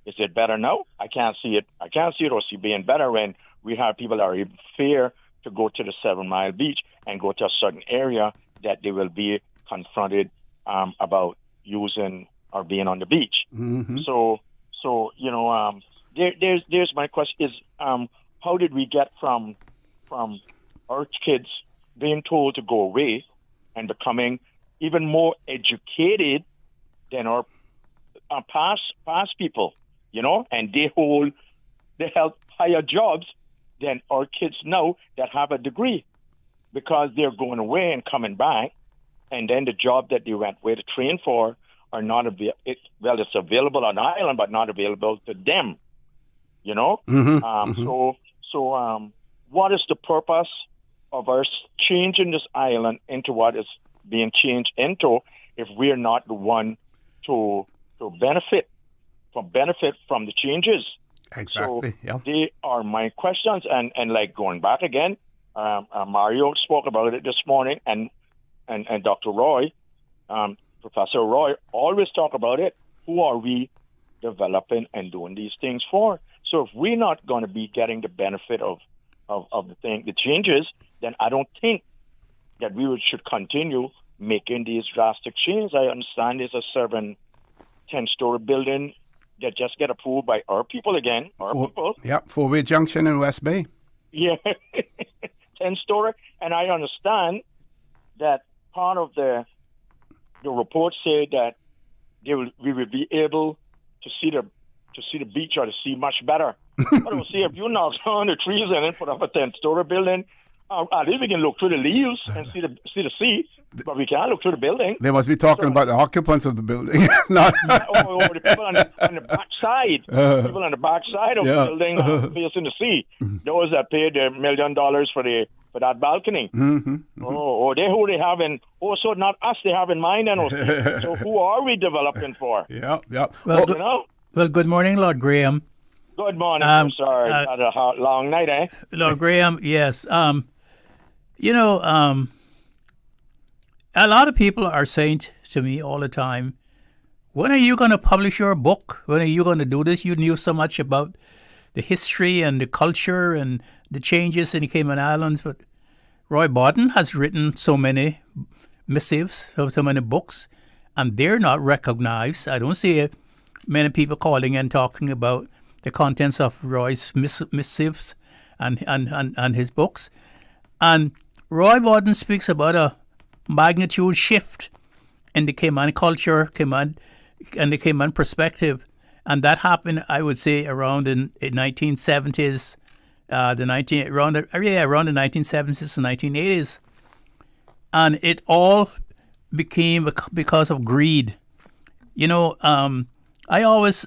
Is it better now? I can't see it or see being better when we have people that are in fear to go to the 7 Mile Beach and go to a certain area that they will be confronted about using or being on the beach. So there's my question is, how did we get from our kids being told to go away and becoming even more educated than our past people, and they held higher jobs than our kids now that have a degree, because they're going away and coming back, and then the job that they went away to train for are not it's available on the island, but not available to them. So what is the purpose of us changing this island into what is being changed into if we're not the one to benefit from the changes? Exactly. So they are my questions, and like going back again, Mario spoke about it this morning, and Dr. Roy, Professor Roy, always talk about it. Who are we developing and doing these things for? So if we're not going to be getting the benefit of the changes, then I don't think that we should continue making these drastic changes. I understand there's a 10-story building that just get approved by our people again, people. Yeah, 4-way junction in West Bay. Yeah, 10-story, and I understand that part of the report said that we will be able to see the beach or the sea much better. But I will see if you knock down the trees and put up a 10-story building, at least we can look through the leaves and see the sea, but we can't look through the building. They must be talking about the occupants of the building. Not the people on the back side. People on the back side of the building facing the sea. Those that paid $1 million for that balcony. Who they have in, so not us they have in mind. And so who are we developing for? Yeah. Well, good morning, Lord Graham. Good morning. I'm sorry. Had a long night, eh? Lord Graham, yes. A lot of people are saying to me all the time, when are you going to publish your book? When are you going to do this? You knew so much about the history and the culture and the changes in the Cayman Islands, but Roy Bodden has written so many missives, so many books, and they're not recognized. I don't see many people calling and talking about the contents of Roy's missives and his books. And Roy Bodden speaks about a magnitude shift in the Cayman culture, and the Cayman perspective. And that happened, I would say, around in 1970s, around the 1970s and 1980s. And it all became because of greed. I always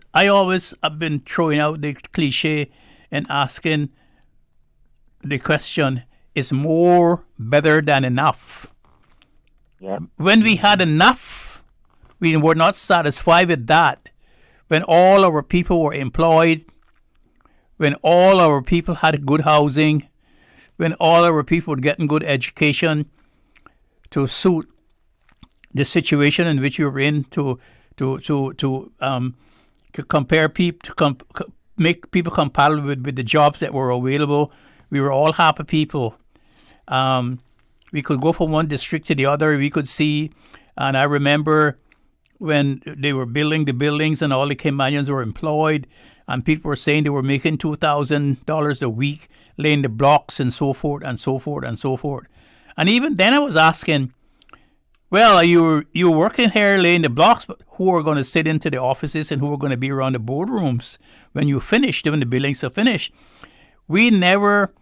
have been throwing out the cliche and asking the question, is more better than enough? Yeah. When we had enough, we were not satisfied with that. When all our people were employed, when all our people had good housing, when all our people were getting good education to suit the situation in which we were in, to compare people, to make people compatible with the jobs that were available. We were all happy people. We could go from one district to the other. We could see, and I remember when they were building the buildings and all the Caymanians were employed, and people were saying they were making $2,000 a week, laying the blocks and so forth and so forth and so forth. And even then I was asking, well, you were working here laying the blocks, but who are going to sit into the offices and who are going to be around the boardrooms when you finished, when the buildings are finished? We never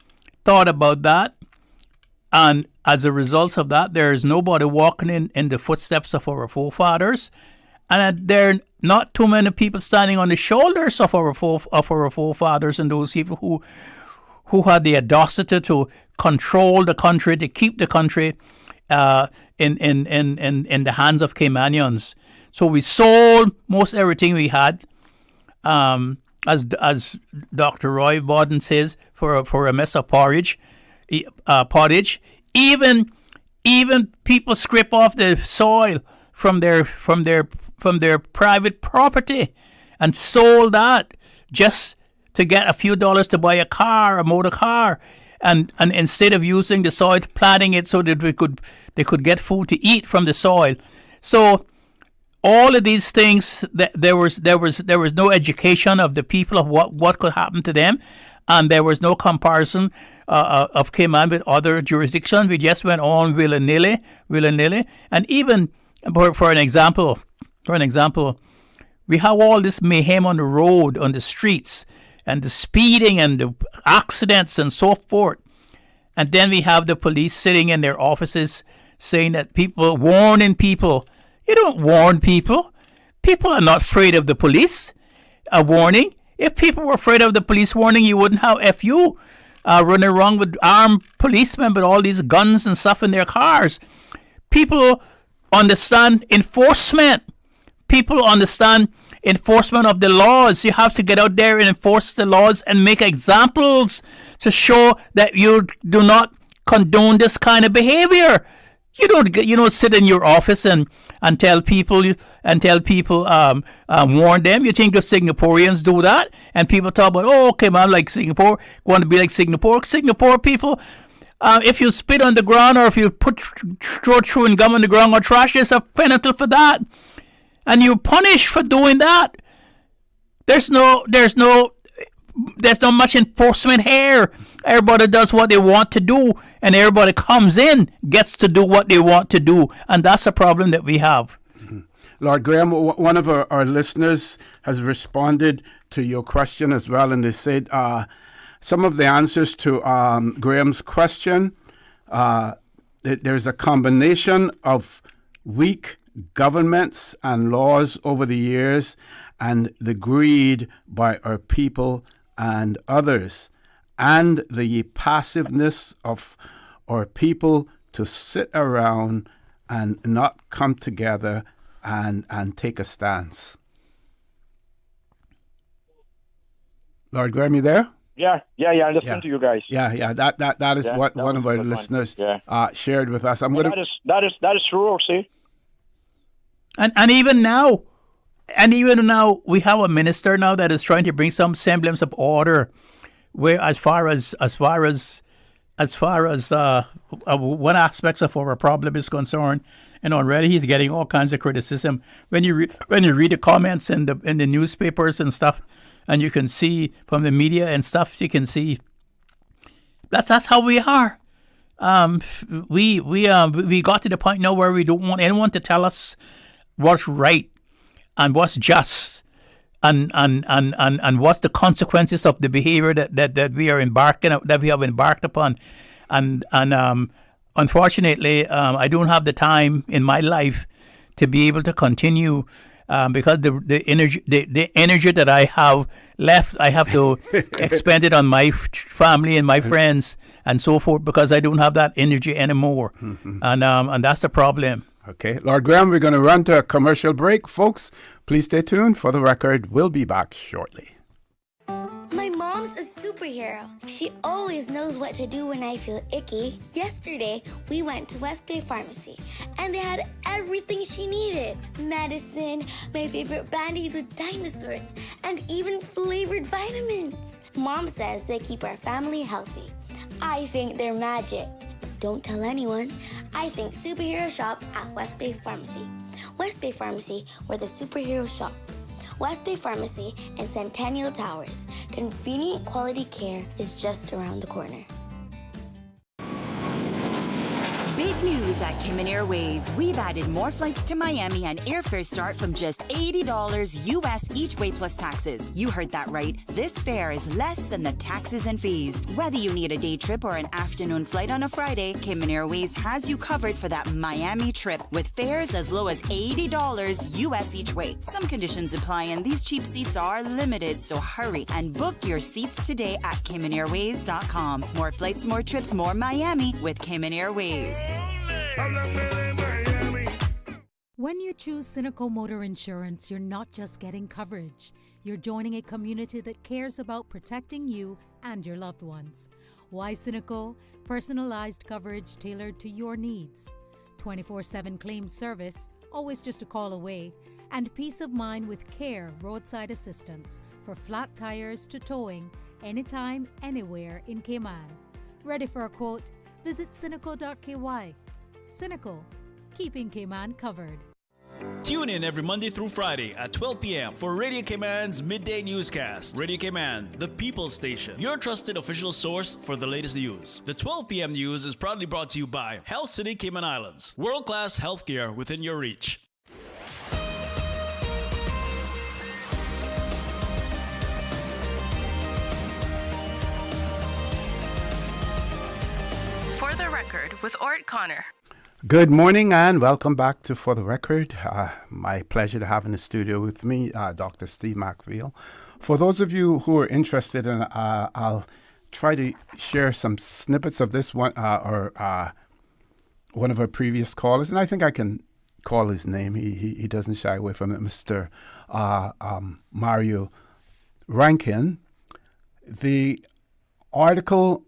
thought about that. And as a result of that, there is nobody walking in the footsteps of our forefathers. And there are not too many people standing on the shoulders of our forefathers and those people who had the audacity to control the country, to keep the country in the hands of Caymanians. So we sold most everything we had, as Dr. Roy Bodden says, for a mess of porridge. Even people scrape off the soil from their private property and sold that just to get a few dollars to buy a motor car, and instead of using the soil, planting it so that they could get food to eat from the soil. So all of these things, there was no education of the people of what could happen to them. And there was no comparison of Cayman with other jurisdictions. We just went on willy-nilly. And even, for an example, we have all this mayhem on the road, on the streets, and the speeding and the accidents and so forth. And then we have the police sitting in their offices saying that warning people. You don't warn people. People are not afraid of the police. A warning. If people were afraid of the police warning, you wouldn't have FU running around with armed policemen with all these guns and stuff in their cars. People understand enforcement. People understand enforcement of the laws. You have to get out there and enforce the laws and make examples to show that you do not condone this kind of behavior. You don't sit in your office and tell people warn them. You think if Singaporeans do that and people talk about, okay, man, like Singapore, want to be like Singapore. Singapore people, if you spit on the ground or if you throw chewing gum on the ground or trash, there's a penalty for that, and you're punished for doing that. There's no there's not much enforcement here. Everybody does what they want to do, and everybody comes in, gets to do what they want to do, and that's a problem that we have. Lord Graham, one of our listeners has responded to your question as well, and they said some of the answers to Graham's question, there's a combination of weak governments and laws over the years and the greed by our people and others, and the passiveness of our people to sit around and not come together and take a stance. Lord Graham, you there? Yeah, I listen to you guys. Yeah, that is what one of our listeners shared with us. That is true, see? And even now, we have a minister now that is trying to bring some semblance of order, where as far as one aspects of our problem is concerned, and already he's getting all kinds of criticism. When you read the comments in the newspapers and stuff, and you can see from the media and stuff, you can see that's how we are. We got to the point now where we don't want anyone to tell us what's right and what's just and what's the consequences of the behavior that we have embarked upon. And unfortunately, I don't have the time in my life to be able to continue because the energy that I have left, I have to expend it on my family and my friends and so forth, because I don't have that energy anymore. And that's the problem. Okay, Lord Graham, we're going to run to a commercial break. Folks, please stay tuned. For the record, we'll be back shortly. My mom's a superhero. She always knows what to do when I feel icky. Yesterday, we went to West Bay Pharmacy, and they had everything she needed. Medicine, my favorite Band-Aids with dinosaurs, and even flavored vitamins. Mom says they keep our family healthy. I think they're magic. Don't tell anyone. I think superhero shop at West Bay Pharmacy. West Bay Pharmacy, where the superheroes shop. West Bay Pharmacy and Centennial Towers. Convenient quality care is just around the corner. Big news at Cayman Airways. We've added more flights to Miami, and airfares start from just $80 US each way plus taxes. You heard that right. This fare is less than the taxes and fees. Whether you need a day trip or an afternoon flight on a Friday, Cayman Airways has you covered for that Miami trip with fares as low as $80 US each way. Some conditions apply, and these cheap seats are limited, so hurry and book your seats today at CaymanAirways.com. More flights, more trips, more Miami with Cayman Airways. When you choose Cynical Motor Insurance, you're not just getting coverage. You're joining a community that cares about protecting you and your loved ones. Why Cynical? Personalized coverage tailored to your needs. 24/7 claim service, always just a call away. And peace of mind with CARE roadside assistance for flat tires to towing, anytime, anywhere in Cayman. Ready for a quote? Visit cynical.ky. Cynical, keeping Cayman covered. Tune in every Monday through Friday at 12 p.m. for Radio Cayman's Midday Newscast. Radio Cayman, the People's Station, your trusted official source for the latest news. The 12 p.m. news is proudly brought to you by Health City Cayman Islands. World-class healthcare within your reach. For the Record with ORRETT Connor. Good morning and welcome back to For the Record. My pleasure to have in the studio with me Dr. Steve McField. For those of you who are interested, in, I'll try to share some snippets of this one one of our previous callers, and I think I can call his name. He doesn't shy away from it, Mr. Mario Rankin. The article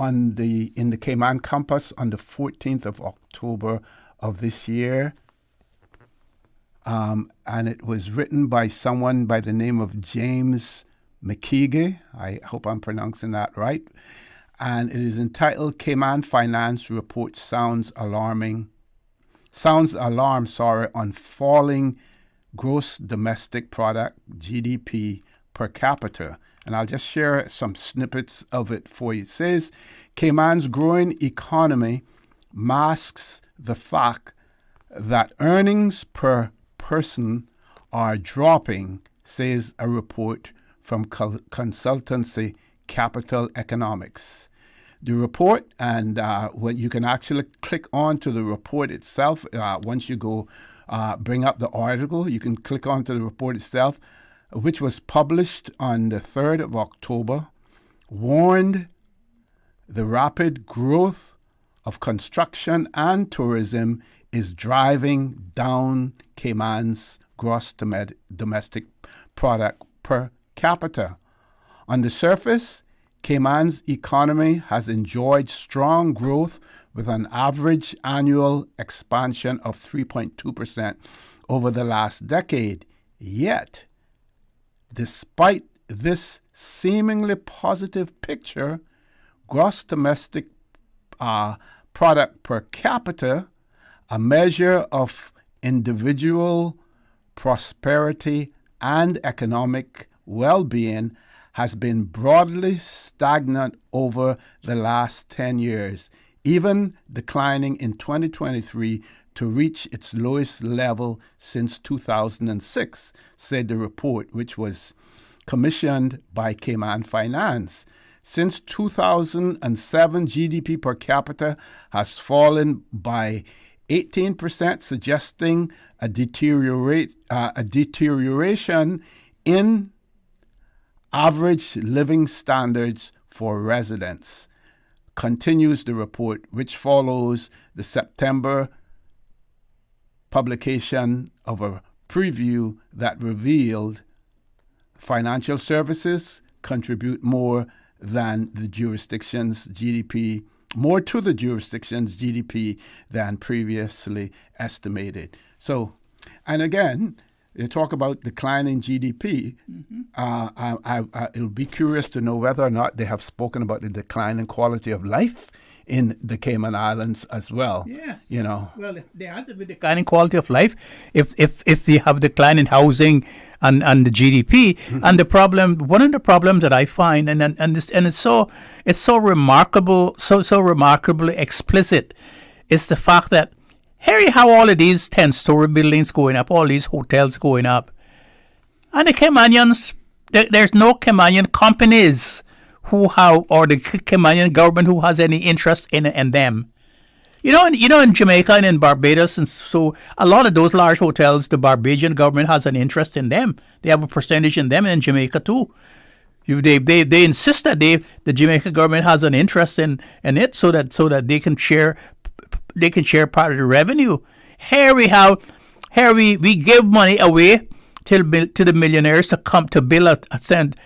in the Cayman Compass on the 14th of October of this year. And it was written by someone by the name of James McKeague. I hope I'm pronouncing that right. And it is entitled Cayman Finance Report Sounds Alarm, on falling gross domestic product, GDP, per capita And I'll just share some snippets of it for you. It says, Cayman's growing economy masks the fact that earnings per person are dropping, says a report from consultancy Capital Economics. The report, and when you can actually click on to the report itself, once you go bring up the article, you can click on to the report itself, which was published on the 3rd of October, warned the rapid growth of construction and tourism is driving down Cayman's gross domestic product per capita. On the surface, Cayman's economy has enjoyed strong growth with an average annual expansion of 3.2% over the last decade. Yet, despite this seemingly positive picture, gross domestic product per capita, a measure of individual prosperity and economic well-being, has been broadly stagnant over the last 10 years, even declining in 2023 to reach its lowest level since 2006, said the report, which was commissioned by Cayman Finance. Since 2007, GDP per capita has fallen by 18%, suggesting a deterioration in average living standards for residents, continues the report, which follows the September publication of a preview that revealed financial services contribute more than the jurisdiction's GDP, more to the jurisdiction's GDP than previously estimated. So, and again, they talk about declining GDP. It'll be curious to know whether or not they have spoken about the decline in quality of life in the Cayman Islands as well. Yes. You know. Well, there has to be declining quality of life if they have decline in housing and the GDP. Mm-hmm. And the problem, one of the problems that I find, and it's so remarkable, so remarkably explicit, is the fact that Harry, how all of these 10-story buildings going up, all these hotels going up, and the Caymanians, there's no Caymanian companies who have, or the Caymanian government who has any interest in them. You know, in Jamaica and in Barbados, and so a lot of those large hotels, the Barbadian government has an interest in them. They have a percentage in them, and in Jamaica too. They insist that the Jamaica government has an interest in it, so that they can share. They can share part of the revenue. Harry, we give money away to the millionaires to come to build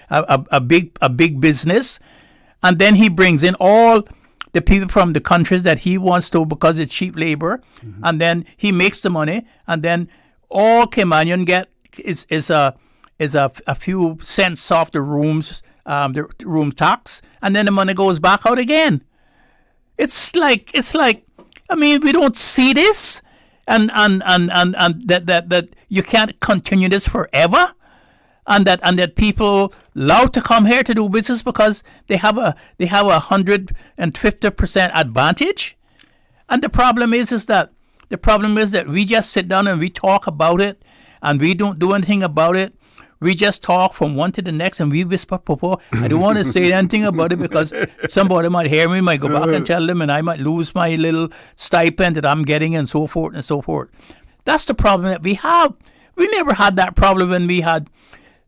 a big business, and then he brings in all the people from the countries that he wants to because it's cheap labor, and then he makes the money, and then all Caymanian get is a few cents off the room tax, and then the money goes back out again. It's like. I mean, we don't see this, and that you can't continue this forever, and that people love to come here to do business because they have a 150% advantage, and the problem is that we just sit down and we talk about it, and we don't do anything about it. We just talk from one to the next, and we whisper, "Popo." I don't want to say anything about it because somebody might hear me, might go back and tell them, and I might lose my little stipend that I'm getting, and so forth and so forth. That's the problem that we have. We never had that problem when we had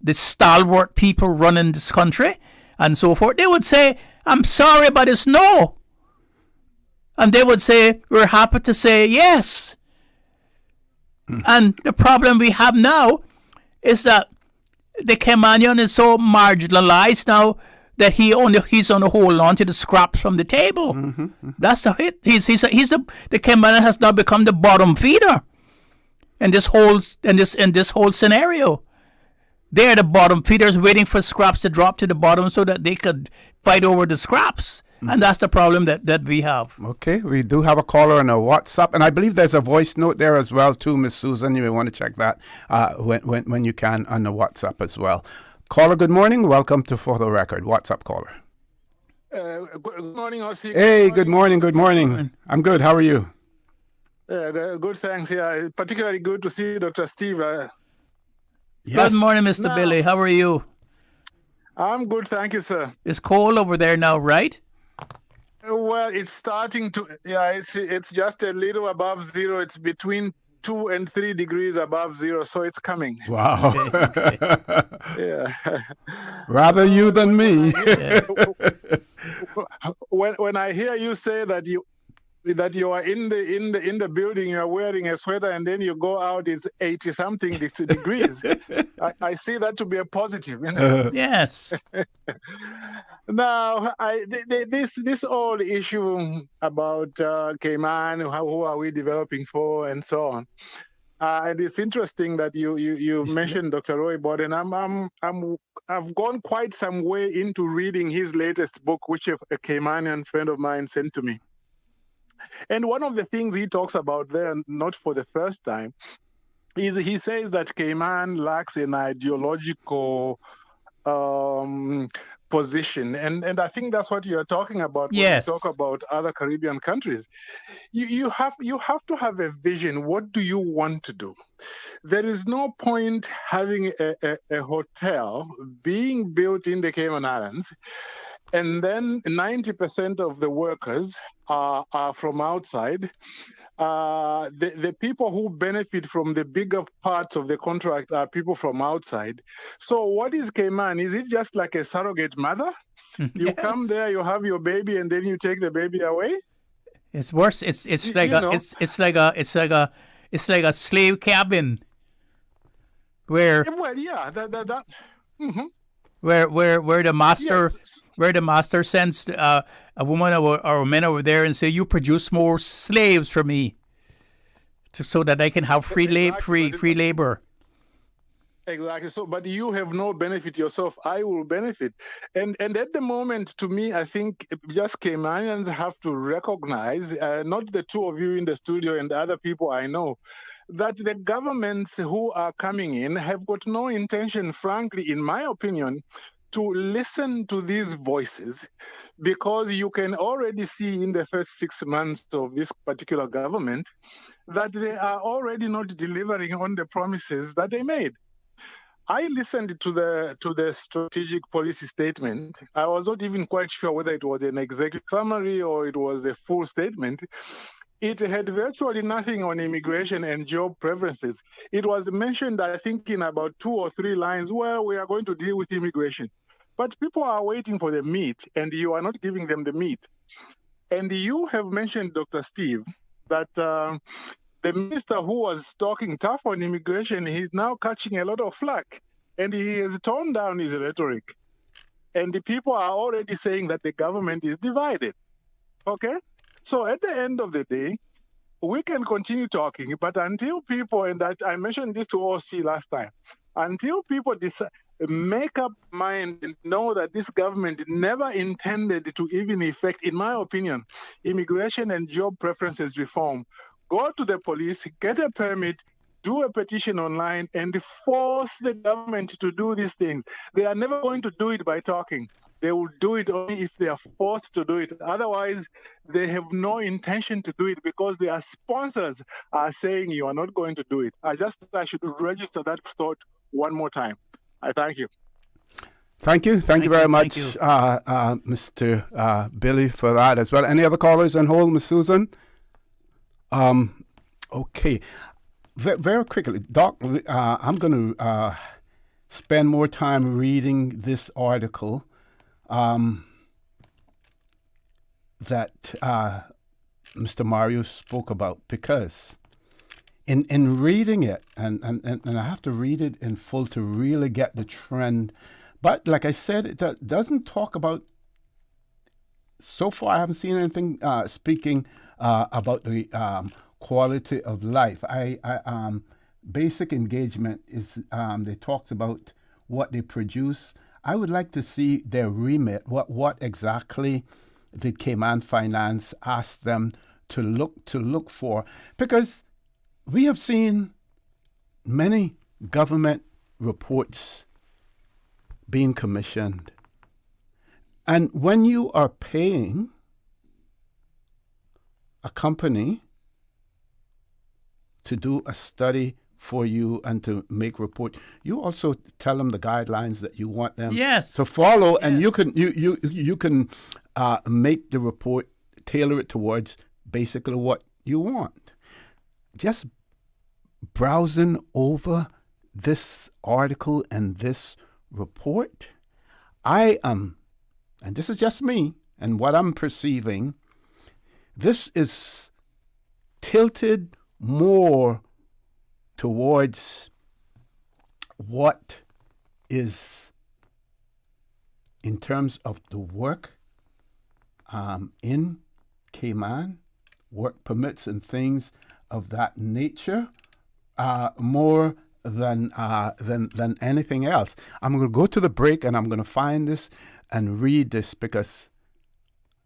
the stalwart people running this country and so forth. They would say, "I'm sorry, but it's no," and they would say, "We're happy to say yes." And the problem we have now is that the Caymanian is so marginalized now that he's on to hold on to the scraps from the table. That's the hit. The Caymanian has now become the bottom feeder in this whole scenario. They're the bottom feeders waiting for scraps to drop to the bottom so that they could fight over the scraps. And that's the problem that we have. Okay, we do have a caller on a WhatsApp, and I believe there's a voice note there as well too, Miss Susan. You may want to check that when you can on the WhatsApp as well. Caller, good morning. Welcome to For the Record. What's up, caller? Good morning, Ossie. Hey, good morning. Good morning. I'm good. How are you? Good, thanks. Yeah, particularly good to see Dr. Steve. Good morning, Mr. Now, Billy. How are you? I'm good, thank you, sir. It's cold over there now, right? Well, it's starting to. Yeah, it's just a little above zero. It's between 2 and 3 degrees above zero, so it's coming. Wow. Yeah. Rather you than me. When I hear you say that you are in the building, you are wearing a sweater, and then you go out, it's 80 something degrees. I see that to be a positive. You know? Yes. Now, this whole issue about Cayman, who are we developing for, and so on. And it's interesting that you mentioned Dr. Roy Borden. I've gone quite some way into reading his latest book, which a Caymanian friend of mine sent to me. And one of the things he talks about there, not for the first time, is he says that Cayman lacks an ideological position. And I think that's what you're talking about when you talk about other Caribbean countries. You have to have a vision. What do you want to do? There is no point having a hotel being built in the Cayman Islands, and then 90% of the workers are from outside. The people who benefit from the bigger parts of the contract are people from outside. So what is Cayman? Is it just like a surrogate mother? You come there, you have your baby, and then you take the baby away? It's worse. It's like a slave cabin where where the master sends a woman or a man over there and say, you produce more slaves for me, so that I can have free labor. Exactly. So, but you have no benefit yourself. I will benefit. And at the moment, to me, I think just Caymanians have to recognize, not the two of you in the studio and other people I know, that the governments who are coming in have got no intention, frankly, in my opinion, to listen to these voices, because you can already see in the first 6 months of this particular government that they are already not delivering on the promises that they made. I listened to the strategic policy statement. I was not even quite sure whether it was an executive summary or it was a full statement. It had virtually nothing on immigration and job preferences. It was mentioned, I think, in about 2 or 3 lines, well, we are going to deal with immigration. But people are waiting for the meat, and you are not giving them the meat. And you have mentioned, Dr. Steve, that the minister who was talking tough on immigration, he's now catching a lot of flack, and he has toned down his rhetoric. And the people are already saying that the government is divided. Okay? So at the end of the day, we can continue talking, but until people, and I mentioned this to OC last time, until people make up mind and know that this government never intended to even effect, in my opinion, immigration and job preferences reform, go to the police, get a permit, do a petition online, and force the government to do these things. They are never going to do it by talking. They will do it only if they are forced to do it. Otherwise, they have no intention to do it because their sponsors are saying you are not going to do it. I should register that thought one more time. I thank you. Thank you very much, Mr. Billy, for that as well. Any other callers on hold, Ms. Susan? Okay. Very quickly, Doc, I'm going to spend more time reading this article that Mr. Mario spoke about, because in reading it, and I have to read it in full to really get the trend, but like I said, it doesn't talk about, so far I haven't seen anything speaking about the quality of life. Basic engagement is, they talked about what they produce. I would like to see their remit, what exactly did Cayman Finance ask them to look for, because we have seen many government reports being commissioned. And when you are paying a company to do a study for you and to make report, you also tell them the guidelines that you want them to follow, and you can make the report, tailor it towards basically what you want. Just browsing over this article and this report, I am, and this is just me and what I'm perceiving, this is tilted more towards what is in terms of the work in Cayman, work permits and things of that nature, more than anything else. I'm going to go to the break and I'm going to find this and read this because,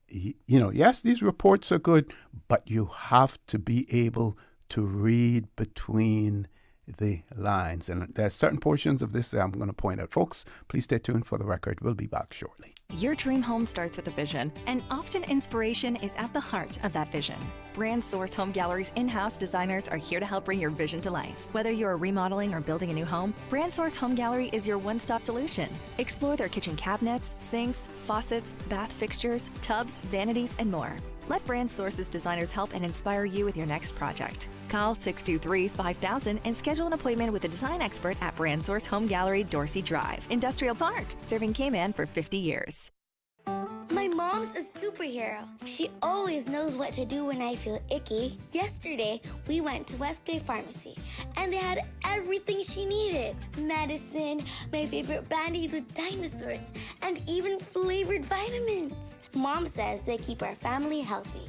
yes, these reports are good, but you have to be able to read between the lines. And there are certain portions of this that I'm going to point out. Folks, please stay tuned for the record. We'll be back shortly. Your dream home starts with a vision, and often inspiration is at the heart of that vision. Brand Source Home Gallery's in-house designers are here to help bring your vision to life. Whether you're remodeling or building a new home, Brand Source Home Gallery is your one-stop solution. Explore their kitchen cabinets, sinks, faucets, bath fixtures, tubs, vanities, and more. Let Brand Source's designers help and inspire you with your next project. Call 623-5000 and schedule an appointment with a design expert at Brand Source Home Gallery, Dorsey Drive, Industrial Park, serving Cayman for 50 years. My mom's a superhero. She always knows what to do when I feel icky. Yesterday, we went to West Bay Pharmacy, and they had everything she needed. Medicine, my favorite Band-Aids with dinosaurs, and even flavored vitamins. Mom says they keep our family healthy.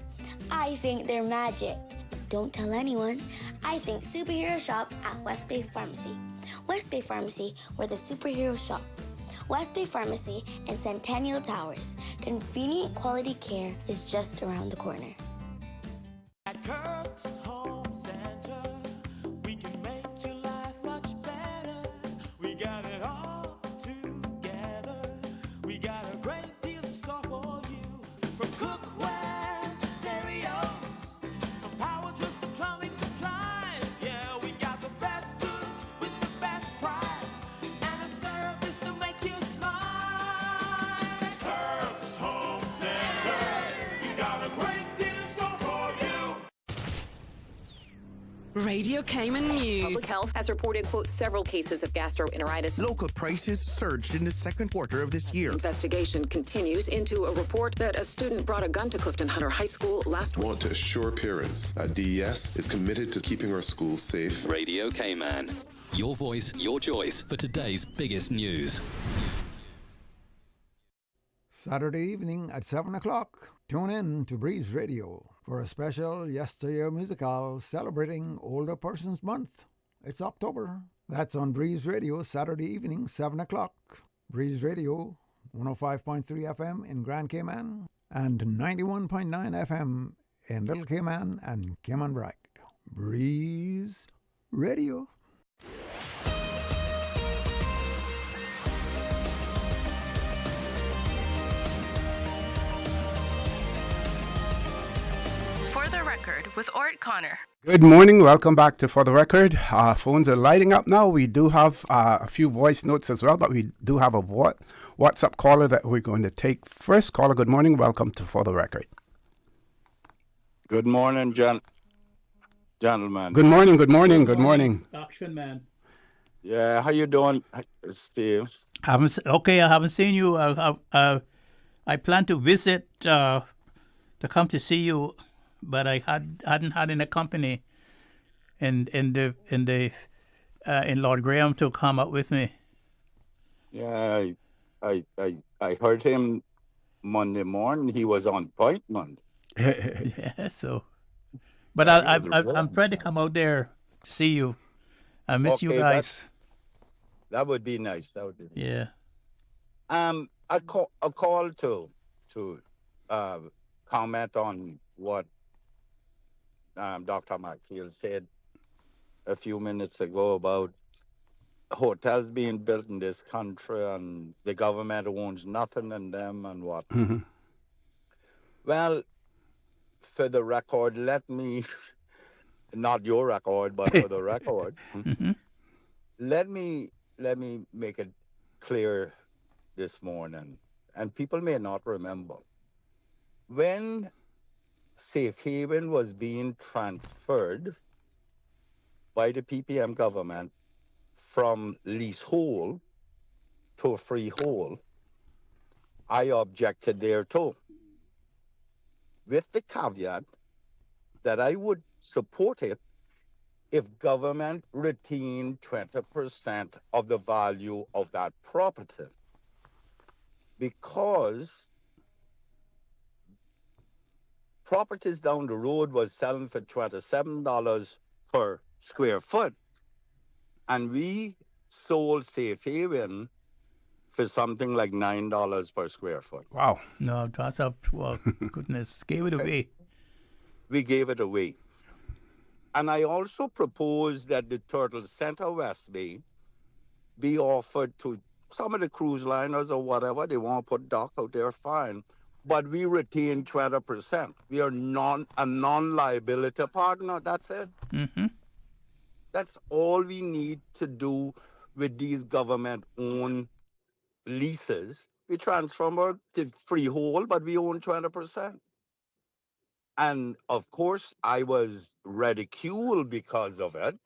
I think they're magic. But don't tell anyone. I think superhero shop at West Bay Pharmacy. West Bay Pharmacy, where the superheroes shop. West Bay Pharmacy and Centennial Towers. Convenient quality care is just around the corner. At Kirk's Home Center, we can make your life much better. We got it all together. We got a great deal in store for you. From cookware to stereos, from power tools to plumbing supplies. Yeah, we got the best goods with the best price and a service to make you smile. Kirk's Home Center, we got a great deal in store for you. Radio Cayman News. Public Health has reported, quote, several cases of gastroenteritis. Local prices surged in the second quarter of this year. Investigation continues into a report that a student brought a gun to Clifton Hunter High School last week. Want to assure parents that DES is committed to keeping our schools safe. Radio Cayman. Your voice, your choice for today's biggest news. Saturday evening at 7 o'clock, tune in to Breeze Radio for a special Yesteryear musical celebrating Older Persons Month. It's October. That's on Breeze Radio, Saturday evening, 7 o'clock. Breeze Radio, 105.3 FM in Grand Cayman and 91.9 FM in Little Cayman and Cayman Brac. Breeze Radio. For the record, with ORRETT Connor. Good morning. Welcome back to For the Record. Our phones are lighting up now. We do have a few voice notes as well, but we do have a WhatsApp caller that we're going to take first. Caller, good morning. Welcome to For the Record. Good morning, gentlemen. Good morning. Good morning. Good morning. Action man. Yeah, how you doing, Steve? I haven't seen you. I plan to visit to come to see you, but I hadn't had any company in Lord Graham to come up with me. Yeah, I heard him Monday morning. He was on appointment. Yeah, so, but I'm trying to come out there to see you. I miss you guys. That would be nice. That would be nice. Yeah. A call to comment on what Dr. McField said a few minutes ago about hotels being built in this country and the government owns nothing in them and what. Well, for the record, let me, not your record, but for the record, let me make it clear this morning, and people may not remember. When Safe Haven was being transferred by the PPM government from leasehold to freehold, I objected there too, with the caveat that I would support it if government retained 20% of the value of that property. Because properties down the road was selling for $27 per square foot, and we sold Safe Haven for something like $9 per square foot. Wow. No, that's up. Well, goodness, gave it away. We gave it away. And I also proposed that the Turtle Center West Bay be offered to some of the cruise liners or whatever. They want to put dock out there, fine. But we retain 20%. We are a non-liability partner. That's it. That's all we need to do with these government-owned leases. We transfer to freehold, but we own 20%. And of course, I was ridiculed because of it,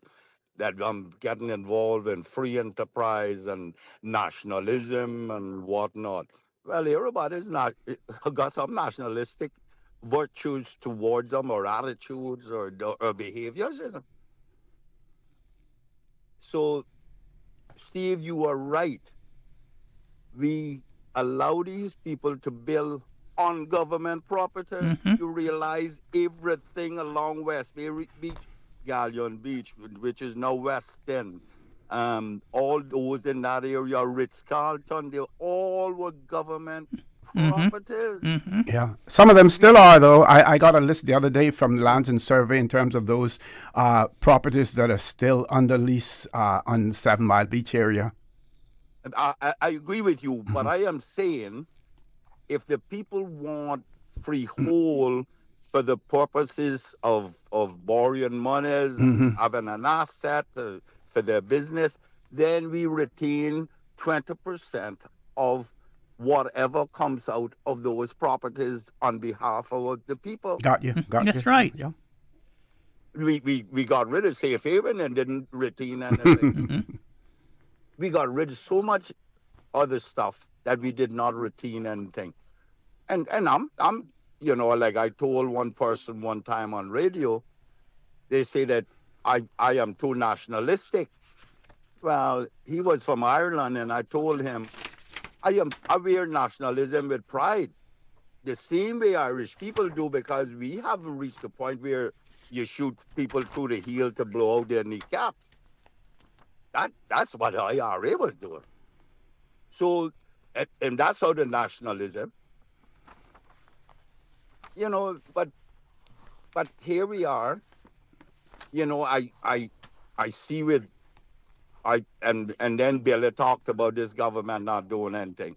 that I'm getting involved in free enterprise and nationalism and whatnot. Well, everybody's not got some nationalistic virtues towards them, or attitudes, or behaviors. So, Steve, you are right. We allow these people to build on government property. You realize everything along West Bay Beach, Galleon Beach, which is now West End, all those in that area, Ritz-Carlton, they all were government properties. Yeah. Some of them still are, though. I got a list the other day from the Lands and Survey in terms of those properties that are still under lease on 7 Mile Beach area. I agree with you, but I am saying if the people want freehold for the purposes of borrowing monies, having an asset for their business, then we retain 20% of whatever comes out of those properties on behalf of the people. Got you. That's right. Yeah. We got rid of Safe Haven and didn't retain anything. We got rid of so much other stuff that we did not retain anything. And I'm like I told one person one time on radio, they say that I am too nationalistic. Well, he was from Ireland, and I told him I wear nationalism with pride, the same way Irish people do, because we haven't reached the point where you shoot people through the heel to blow out their kneecaps. That's what IRA was doing. So, and that's how the nationalism, but here we are, I see and then Billy talked about this government not doing anything.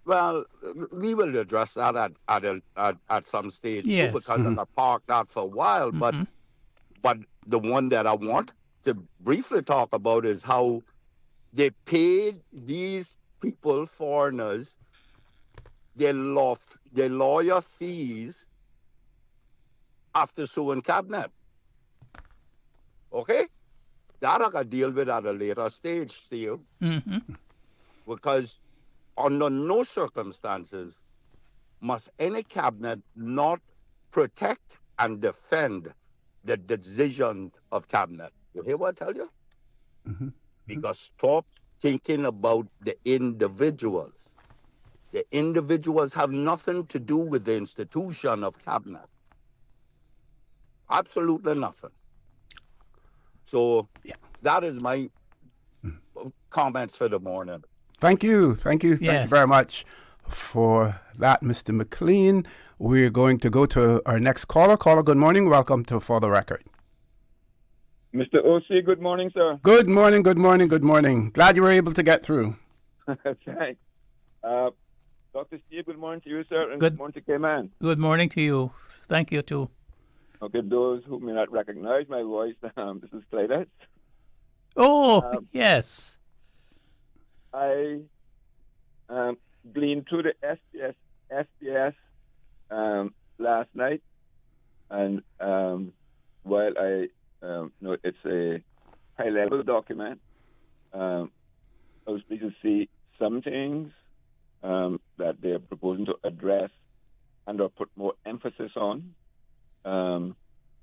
Well, we will address that at some stage, yes, too, because I'm parked that for a while, but the one that I want to briefly talk about is how they paid these people, foreigners, their lawyer fees after suing cabinet. Okay? That I can deal with at a later stage, Steve. Because under no circumstances must any cabinet not protect and defend the decisions of cabinet. You hear what I tell you? Because stop thinking about the individuals. The individuals have nothing to do with the institution of cabinet. Absolutely nothing. So that is my comments for the morning. Thank you. Thank you very much for that, Mr. McLean. We're going to go to our next caller. Caller, good morning. Welcome to For the Record. Mr. O.C., good morning, sir. Good morning, good morning, good morning. Glad you were able to get through. Thanks. Dr. Steve, good morning to you, sir, and good morning to K-Man. Good morning to you. Thank you, too. Okay, those who may not recognize my voice, this is Clayton. Oh, yes. I gleaned through the SPS last night, and while I know it's a high-level document, I was pleased to see some things that they're proposing to address and or put more emphasis on. Some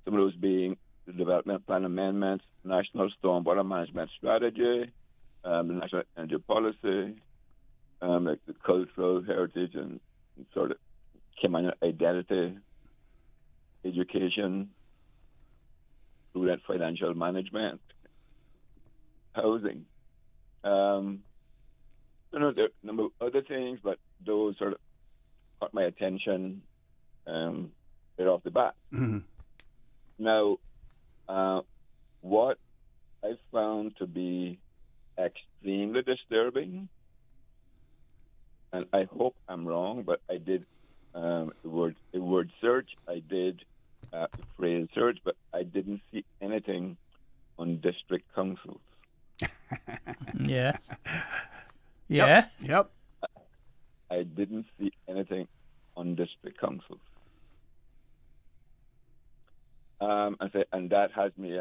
of those being the development plan amendments, national stormwater management strategy, the national energy policy, like the cultural heritage and sort of community identity, education, prudent financial management, housing. There are a number of other things, but those sort of caught my attention right off the bat. Mm-hmm. Now, what I found to be extremely disturbing, and I hope I'm wrong, but I did a word search, I did a phrase search, but I didn't see anything on district councils. Yes. Yeah. Yep. I didn't see anything on district councils. And that has me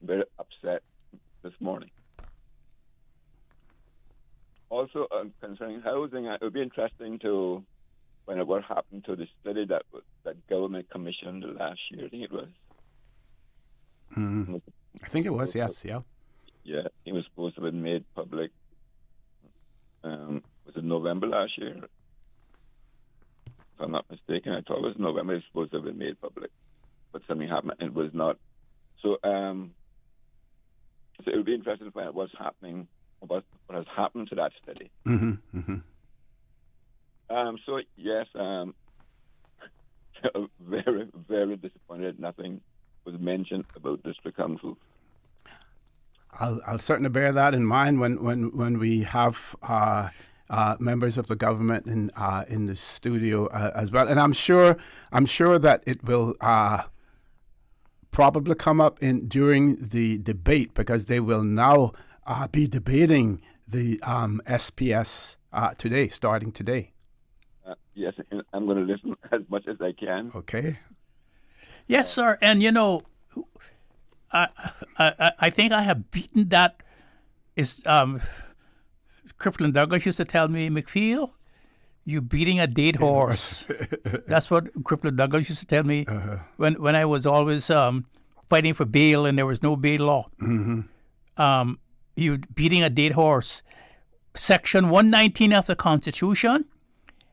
very upset this morning. Also, concerning housing, it would be interesting to find out what happened to the study that government commissioned last year. I think it was. Mm-hmm. I think it was, yes, yeah. Yeah, it was supposed to have been made public. Was it November last year? If I'm not mistaken, I thought it was November. It was supposed to have been made public, but something happened and it was not. So, so it would be interesting to find out what's happening, what has happened to that study. Mm-hmm. Mm-hmm. So yes, very, very disappointed. Nothing was mentioned about district councils. I'll certainly bear that in mind when we have members of the government in the studio as well, and I'm sure that it will probably come up during the debate, because they will now be debating the SPS starting today. Yes, and I'm going to listen as much as I can. Okay. Yes, sir. And I think I have beaten that. Is Cripplin Douglas used to tell me, McField, you're beating a dead horse. That's what Cripplin Douglas used to tell me when I was always fighting for bail and there was no bail law. Mm-hmm. You're beating a dead horse. Section 119 of the Constitution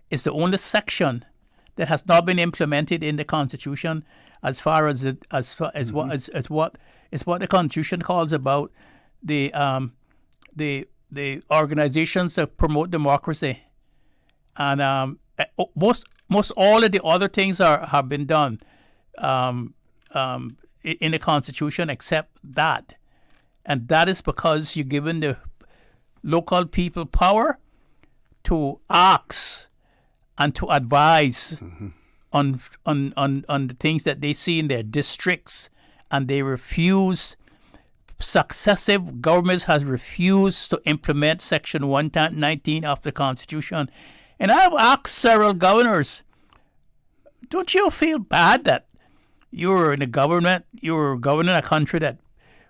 is the only section that has not been implemented in the Constitution, as far as what the Constitution calls about the organizations that promote democracy, and most all of the other things have been done in the Constitution except that, and that is because you're given the local people power to ask and to advise on the things that they see in their districts, and they refuse. Successive governments has refused to implement Section 119 of the Constitution. And I've asked several governors, don't you feel bad that you're in a government, you're governing a country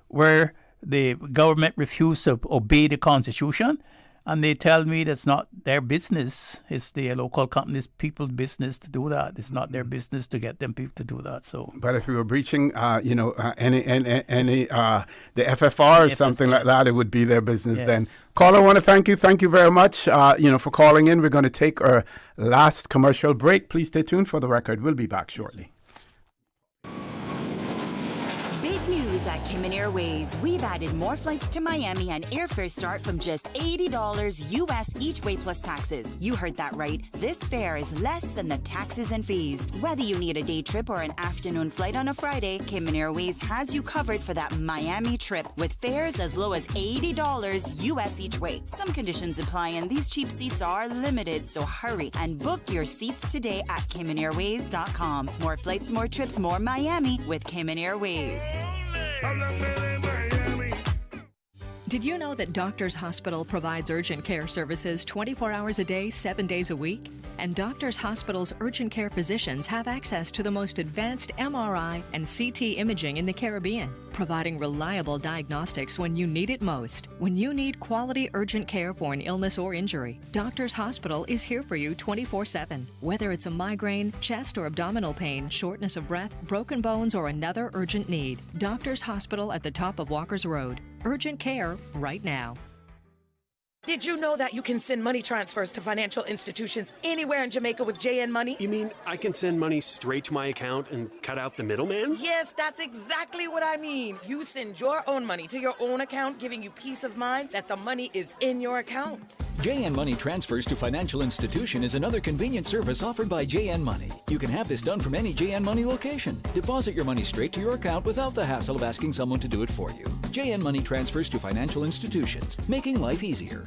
where the government refused to obey the Constitution? And they tell me that's not their business. It's the local companies, people's business to do that. It's not their business to get them people to do that. So, but if we were breaching, any the FFR or something like that, it would be their business then. Caller, I want to thank you. Thank you very much, for calling in. We're going to take our last commercial break. Please stay tuned for the record. We'll be back shortly. Big news at Cayman Airways, we've added more flights to Miami and airfare start from just $80 US each way plus taxes. You heard that right. This fare is less than the taxes and fees. Whether you need a day trip or an afternoon flight on a Friday, Cayman Airways has you covered for that Miami trip with fares as low as $80 US each way. Some conditions apply and these cheap seats are limited, so hurry and book your seats today at CaymanAirways.com. More flights, more trips, more Miami with Cayman Airways. Did you know that Doctors Hospital provides urgent care services 24 hours a day, 7 days a week? And Doctors Hospital's urgent care physicians have access to the most advanced MRI and CT imaging in the Caribbean, providing reliable diagnostics when you need it most. When you need quality urgent care for an illness or injury, Doctors Hospital is here for you 24/7. Whether it's a migraine, chest or abdominal pain, shortness of breath, broken bones, or another urgent need, Doctors Hospital at the top of Walker's Road. Urgent care right now. Did you know that you can send money transfers to financial institutions anywhere in Jamaica with JN Money? You mean I can send money straight to my account and cut out the middleman? Yes, that's exactly what I mean. You send your own money to your own account, giving you peace of mind that the money is in your account. JN Money Transfers to Financial Institution is another convenient service offered by JN Money. You can have this done from any JN Money location. Deposit your money straight to your account without the hassle of asking someone to do it for you. JN Money Transfers to Financial Institutions, making life easier.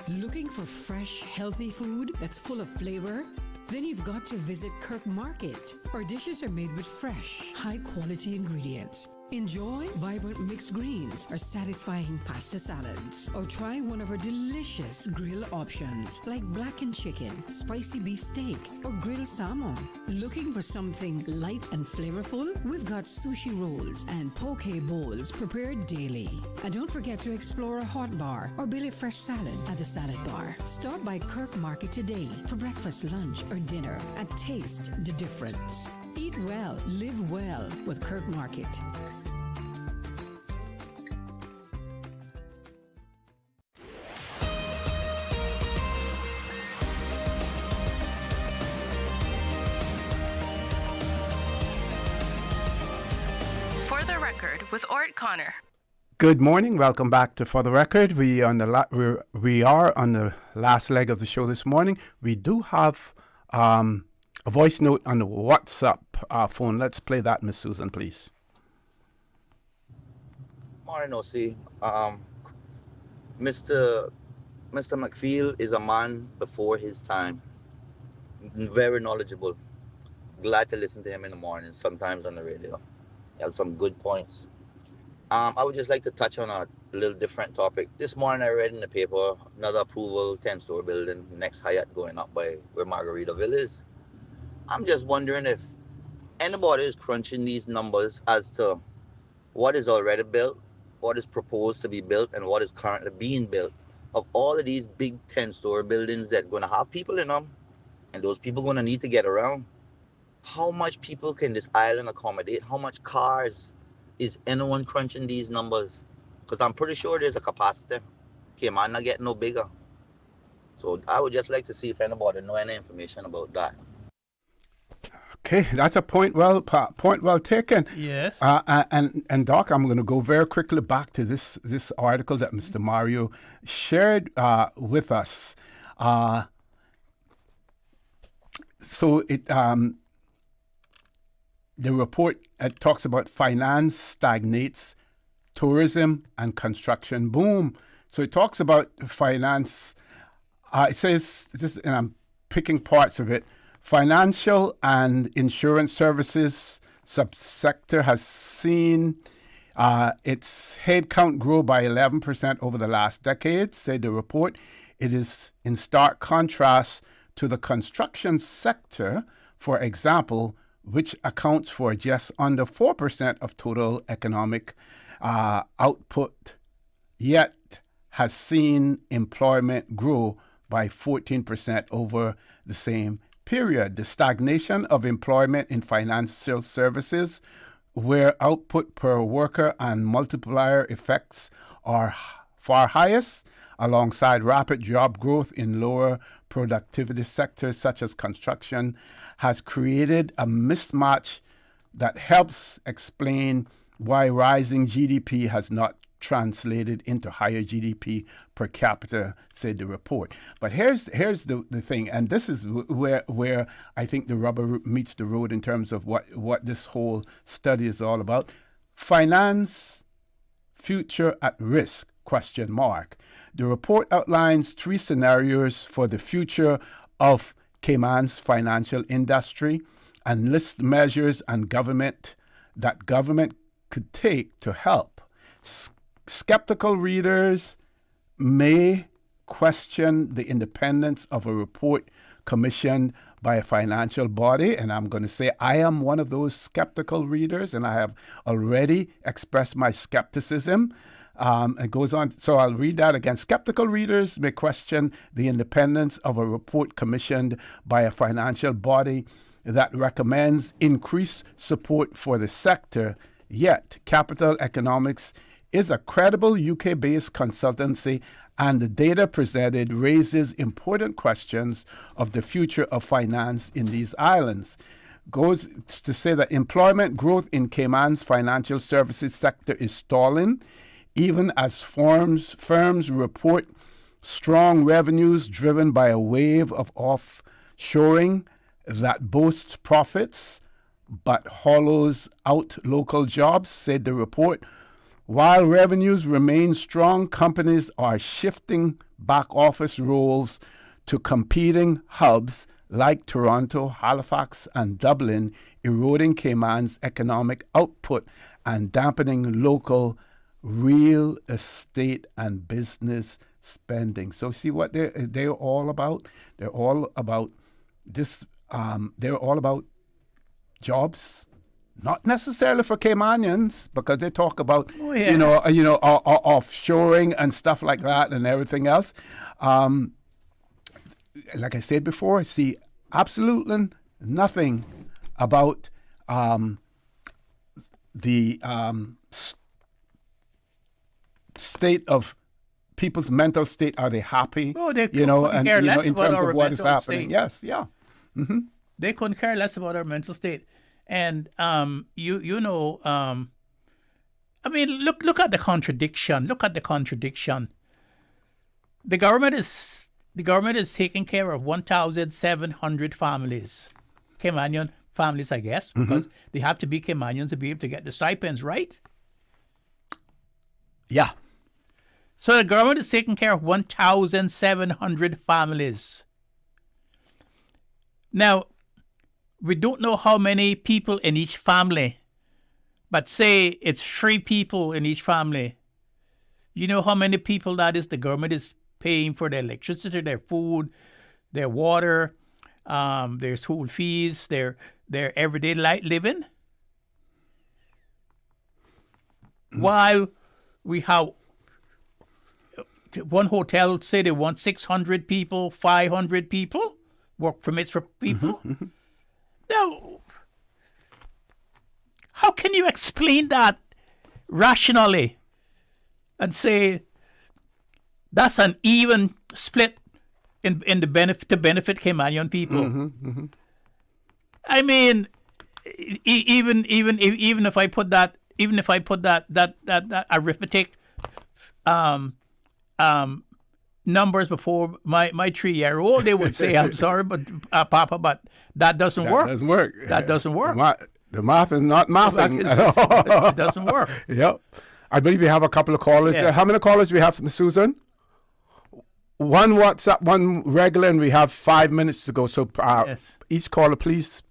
Looking for fresh, healthy food that's full of flavor? Then you've got to visit Kirk Market. Our dishes are made with fresh, high-quality ingredients. Enjoy vibrant mixed greens or satisfying pasta salads. Or try one of our delicious grill options like blackened chicken, spicy beef steak, or grilled salmon. Looking for something light and flavorful? We've got sushi rolls and poke bowls prepared daily. And don't forget to explore a hot bar or Billy Fresh salad at the salad bar. Stop by Kirk Market today for breakfast, lunch, or dinner and taste the difference. Eat well, live well with Kirk Market. For the record, with ORRETT Connor. Good morning. Welcome back to For the Record. We are on the last leg of the show this morning. We do have a voice note on the WhatsApp phone. Let's play that, Miss Susan, please. Morning, OC. Mr. McField is a man before his time. Very knowledgeable. Glad to listen to him in the morning, sometimes on the radio. He has some good points. I would just like to touch on a little different topic. This morning I read in the paper another approval 10-story building, next Hyatt going up by where Margaritaville is. I'm just wondering if anybody is crunching these numbers as to what is already built, what is proposed to be built, and what is currently being built. Of all of these big 10-story buildings that are going to have people in them, and those people going to need to get around, how much people can this island accommodate? How much cars? Is anyone crunching these numbers? Because I'm pretty sure there's a capacity. Cayman not getting no bigger. So I would just like to see if anybody know any information about that. Okay, that's a point well taken. Yes. And Doc, I'm going to go very quickly back to this article that Mr. Mario shared with us. So it the report talks about finance stagnates, tourism and construction boom. So it talks about finance. It says this, and I'm picking parts of it. Financial and insurance services subsector has seen its headcount grow by 11% over the last decade, said the report. It is in stark contrast to the construction sector, for example, which accounts for just under 4% of total economic output, yet has seen employment grow by 14% over the same period. The stagnation of employment in financial services, where output per worker and multiplier effects are far highest, alongside rapid job growth in lower productivity sectors such as construction, has created a mismatch that helps explain why rising GDP has not translated into higher GDP per capita, said the report. But here's the thing, and this is where I think the rubber meets the road in terms of what this whole study is all about. Finance future at risk, ? The report outlines 3 scenarios for the future of Cayman's financial industry and lists measures and government could take to help. Skeptical readers may question the independence of a report commissioned by a financial body, and I'm going to say I am one of those skeptical readers, and I have already expressed my skepticism. It goes on, so I'll read that again. Skeptical readers may question the independence of a report commissioned by a financial body that recommends increased support for the sector, yet Capital Economics is a credible UK-based consultancy, and the data presented raises important questions of the future of finance in these islands. Goes to say that employment growth in Cayman's financial services sector is stalling, even as firms report strong revenues driven by a wave of offshoring that boasts profits but hollows out local jobs, said the report. While revenues remain strong, companies are shifting back office roles to competing hubs like Toronto, Halifax, and Dublin, eroding Cayman's economic output and dampening local real estate and business spending. So see what they're all about? They're all about this. They're all about jobs. Not necessarily for Caymanians, because they talk about offshoring and stuff like that and everything else. Like I said before, see absolutely nothing about the state of people's mental state. Are they happy? Oh, they in terms of what is happening. State. Yes, yeah. Mm-hmm. They couldn't care less about our mental state. And I mean, look at the contradiction. Look at the contradiction. The government is taking care of 1,700 families, Caymanian families, I guess, because they have to be Caymanians to be able to get the stipends, right? Yeah. So the government is taking care of 1,700 families. Now, we don't know how many people in each family, but say it's 3 people in each family. You know how many people that is? The government is paying for their electricity, their food, their water, their school fees, their everyday living. While we have one hotel, say they want 600 people, 500 people, work permits for people. Now, how can you explain that rationally and say that's an even split in the benefit to benefit Caymanian people? I mean, even if I put that arithmetic numbers before my 3-year-old, they would say, "I'm sorry, but Papa, but that doesn't work. That doesn't work. That doesn't work. The math is not mathing at all. It doesn't work." Yep. I believe we have a couple of callers. Yes. How many callers do we have, Ms. Susan? One WhatsApp, one regular, and we have 5 minutes to go. So each caller, please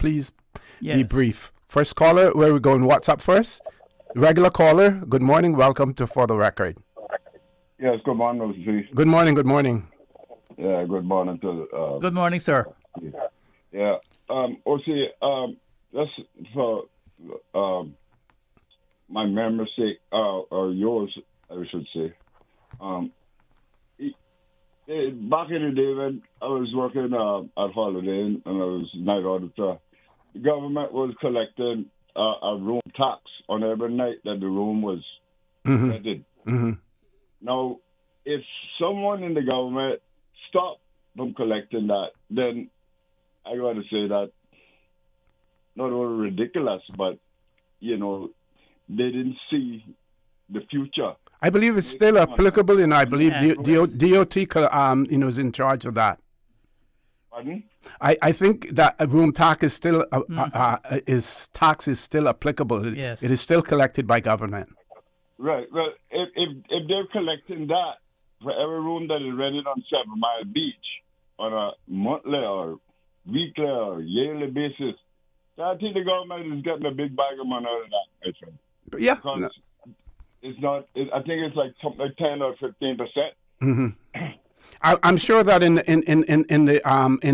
be brief. First caller, where are we going? WhatsApp first? Regular caller, good morning. Welcome to For the Record. Yes, good morning, Mr. Chief. Good morning, good morning. Yeah, good morning to good morning, sir. Yeah. That's for my memory's sake, or yours, I should say. Back in the day when I was working at Holiday Inn and I was night auditor, the government was collecting a room tax on every night that the room was rented. Now, if someone in the government stopped from collecting that, then I got to say that not only ridiculous, but they didn't see the future. I believe it's still applicable, and I believe DOT, is in charge of that. Pardon? I think that a room tax is still still applicable. Yes. It is still collected by government. Right. Well, if they're collecting that for every room that is rented on 7 Mile Beach on a monthly or weekly or yearly basis, I think the government is getting a big bag of money out of that. I think. Yeah. Because it's not. I think it's like something like 10 or 15%. Mm-hmm. I'm sure that in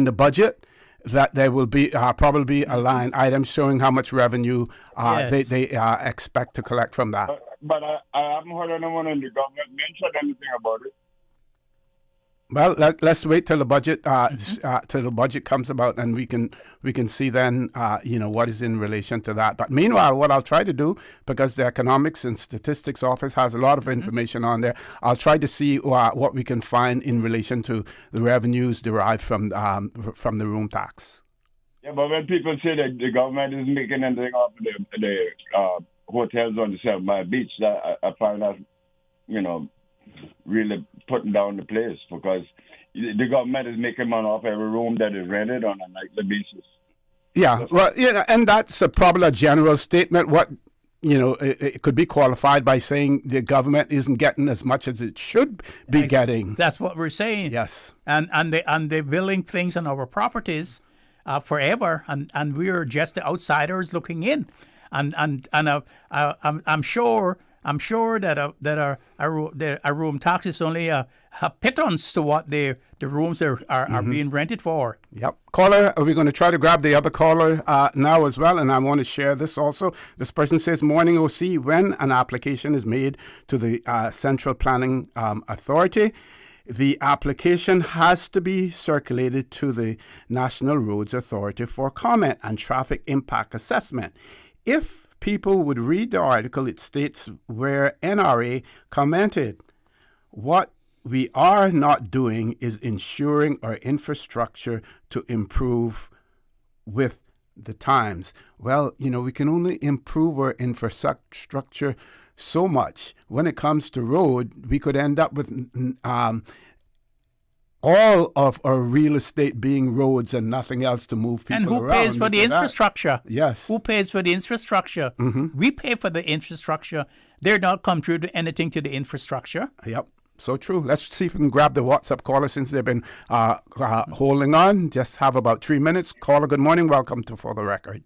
the budget that there will be probably a line item showing how much revenue they expect to collect from that. But I haven't heard anyone in the government mention anything about it. Well, let's wait till the budget comes about, and we can see then what is in relation to that. But meanwhile, what I'll try to do, because the Economics and Statistics Office has a lot of information on there, I'll try to see what we can find in relation to the revenues derived from the room tax. Yeah, but when people say that the government is making anything off of the hotels on the 7 Mile Beach, that I find that really putting down the place, because the government is making money off every room that is rented on a nightly basis. Yeah, well, and that's probably a general statement. What it could be qualified by saying the government isn't getting as much as it should be getting. That's what we're saying. Yes, and they're building things on our properties forever, and we're just the outsiders looking in, and I'm sure that a room tax is only a pittance to what the rooms are being rented for. Yep. Caller, are we going to try to grab the other caller now as well? And I want to share this also. This person says, "Morning, OC. When an application is made to the Central Planning Authority, the application has to be circulated to the National Roads Authority for comment and traffic impact assessment. If people would read the article, it states where NRA commented, what we are not doing is ensuring our infrastructure to improve with the times. Well, we can only improve our infrastructure so much. When it comes to road, we could end up with all of our real estate being roads and nothing else to move people around. And who pays for the infrastructure? Yes. Who pays for the infrastructure? Mm-hmm. We pay for the infrastructure. They're not contributing anything to the infrastructure. Yep. So true. Let's see if we can grab the WhatsApp caller since they've been holding on. Just have about 3 minutes. Caller, good morning. Welcome to For the Record.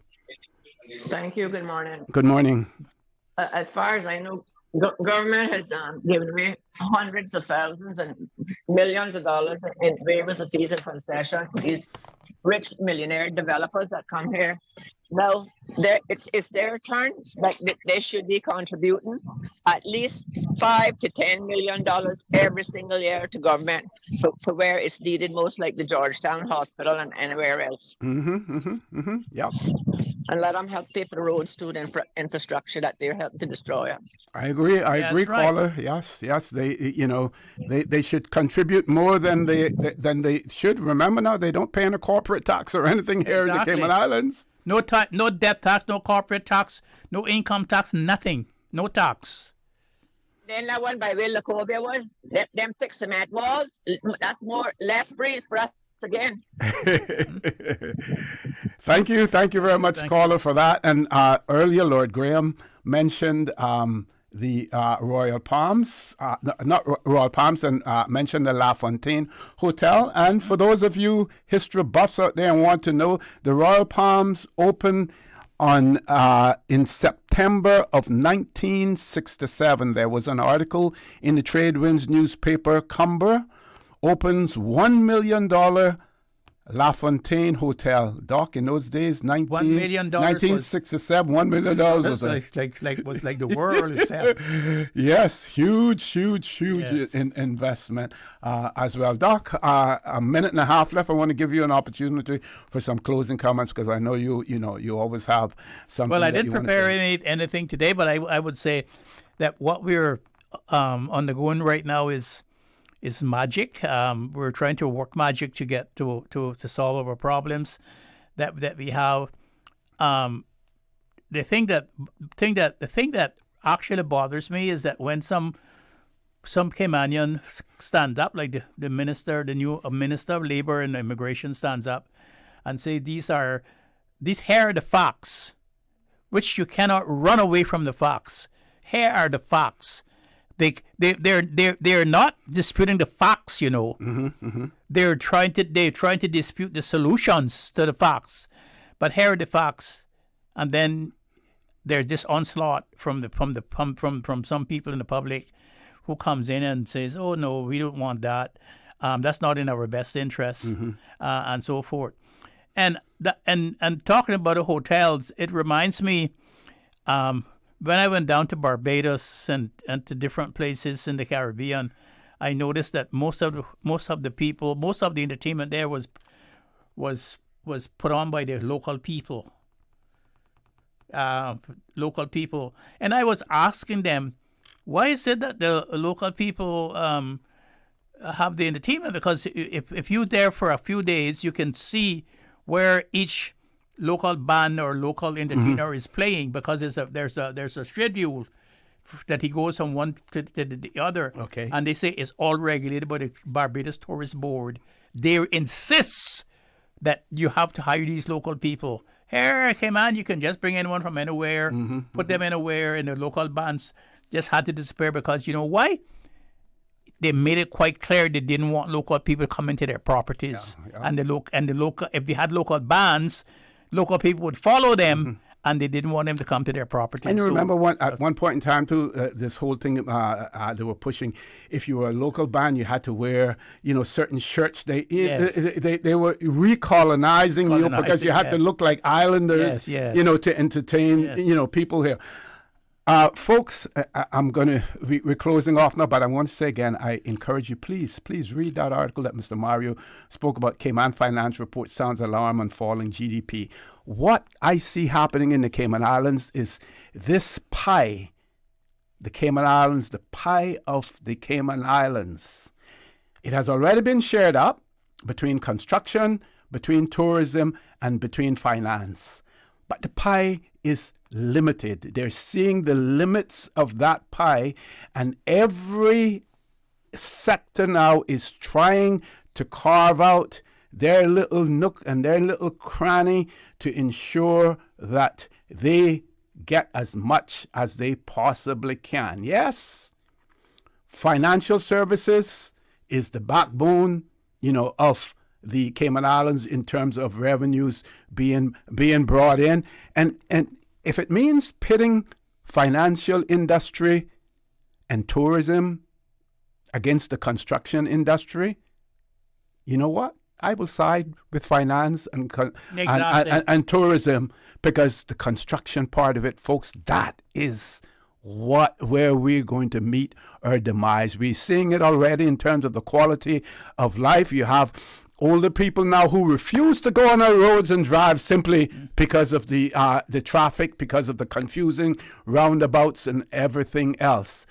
Thank you. Good morning. Good morning. As far as I know, government has given away hundreds of thousands and millions of dollars in waivers of fees and concession. These rich millionaire developers that come here. Now, it's their turn. Like they should be contributing at least $5 to $10 million every single year to government for where it's needed most, like the Georgetown Hospital and anywhere else. Yep. And let them help pay for the roads to the infrastructure that they're helping to destroy. I agree. I agree, caller. Right. Yes. They should contribute more than they should. Remember now, they don't pay any corporate tax or anything here in the Cayman Islands. No debt tax, no corporate tax, no income tax, nothing. No tax. Then that one by where Lacobia was, them 6 cement walls, that's less breeze for us again. Thank you very much, caller, for that. And earlier, Lord Graham mentioned the Royal Palms, not Royal Palms, and mentioned the La Fontaine Hotel. And for those of you history buffs out there and want to know, the Royal Palms opened in September of 1967. There was an article in the Tradewinds newspaper, Cumber opens $1 million La Fontaine Hotel. Doc, in those days, $1 million 1967, $1 million was like the world itself. Yes, huge investment as well. Doc, a minute and a half left. I want to give you an opportunity for some closing comments because I know you always have something. Well, I didn't prepare anything today, but I would say that what we're undergoing right now is magic. We're trying to work magic to get to solve our problems that we have. the thing that actually bothers me is that when some Caymanian stand up, like the new minister of labor and immigration stands up and say these here are the facts, which you cannot run away from the facts. Here are the facts. They're not disputing the facts, you know. They're trying to dispute the solutions to the facts. But here are the facts, and then there's this onslaught from some people in the public who comes in and says, "Oh no, we don't want that. That's not in our best interest," and so forth. And talking about the hotels, it reminds me when I went down to Barbados and to different places in the Caribbean, I noticed that most of the entertainment there was put on by the local people. And I was asking them, why is it that the local people have the entertainment? Because if you're there for a few days, you can see where each local band or local entertainer is playing, because there's a schedule that he goes from one to the other. Okay. And they say it's all regulated by the Barbados Tourist Board. They insist that you have to hire these local people. Here, Cayman, you can just bring anyone from anywhere, put them anywhere, and the local bands just had to disappear because you know why? They made it quite clear they didn't want local people coming to their properties. And the local, if they had local bands, local people would follow them, and they didn't want them to come to their properties. And you remember at one point in time too, this whole thing they were pushing. If you were a local band, you had to wear certain shirts. They were recolonizing you because you had to look like islanders, to entertain people here. Folks, we're closing off now, but I want to say again, I encourage you, please read that article that Mr. Mario spoke about. Cayman Finance Report sounds alarm on falling GDP. What I see happening in the Cayman Islands is this pie, the Cayman Islands, the pie of the Cayman Islands. It has already been shared up between construction, between tourism, and between finance. But the pie is limited. They're seeing the limits of that pie, and every sector now is trying to carve out their little nook and their little cranny to ensure that they get as much as they possibly can. Yes, financial services is the backbone, of the Cayman Islands in terms of revenues being brought in. And if it means pitting financial industry and tourism against the construction industry, you know what? I will side with finance and tourism, because the construction part of it, folks, that is where we're going to meet our demise. We're seeing it already in terms of the quality of life. You have older people now who refuse to go on our roads and drive simply because of the traffic, because of the confusing roundabouts and everything else.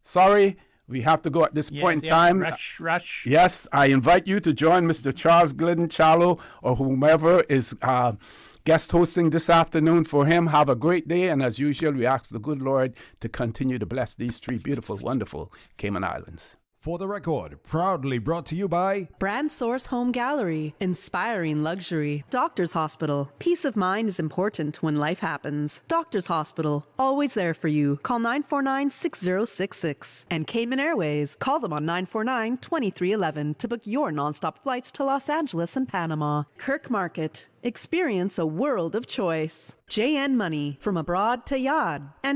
Sorry, we have to go at this point in time. Rush. Yes, I invite you to join Mr. Charles Glidden Chalo or whomever is guest hosting this afternoon for him. Have a great day, and as usual, we ask the good Lord to continue to bless these three beautiful, wonderful Cayman Islands. For the Record, proudly brought to you by Brand Source Home Gallery, inspiring luxury. Doctors Hospital, peace of mind is important when life happens. Doctors Hospital, always there for you. Call 949-6066. And Cayman Airways, call them on 949-2311 to book your nonstop flights to Los Angeles and Panama. Kirk Market, experience a world of choice. JN Money, from abroad to Yad. And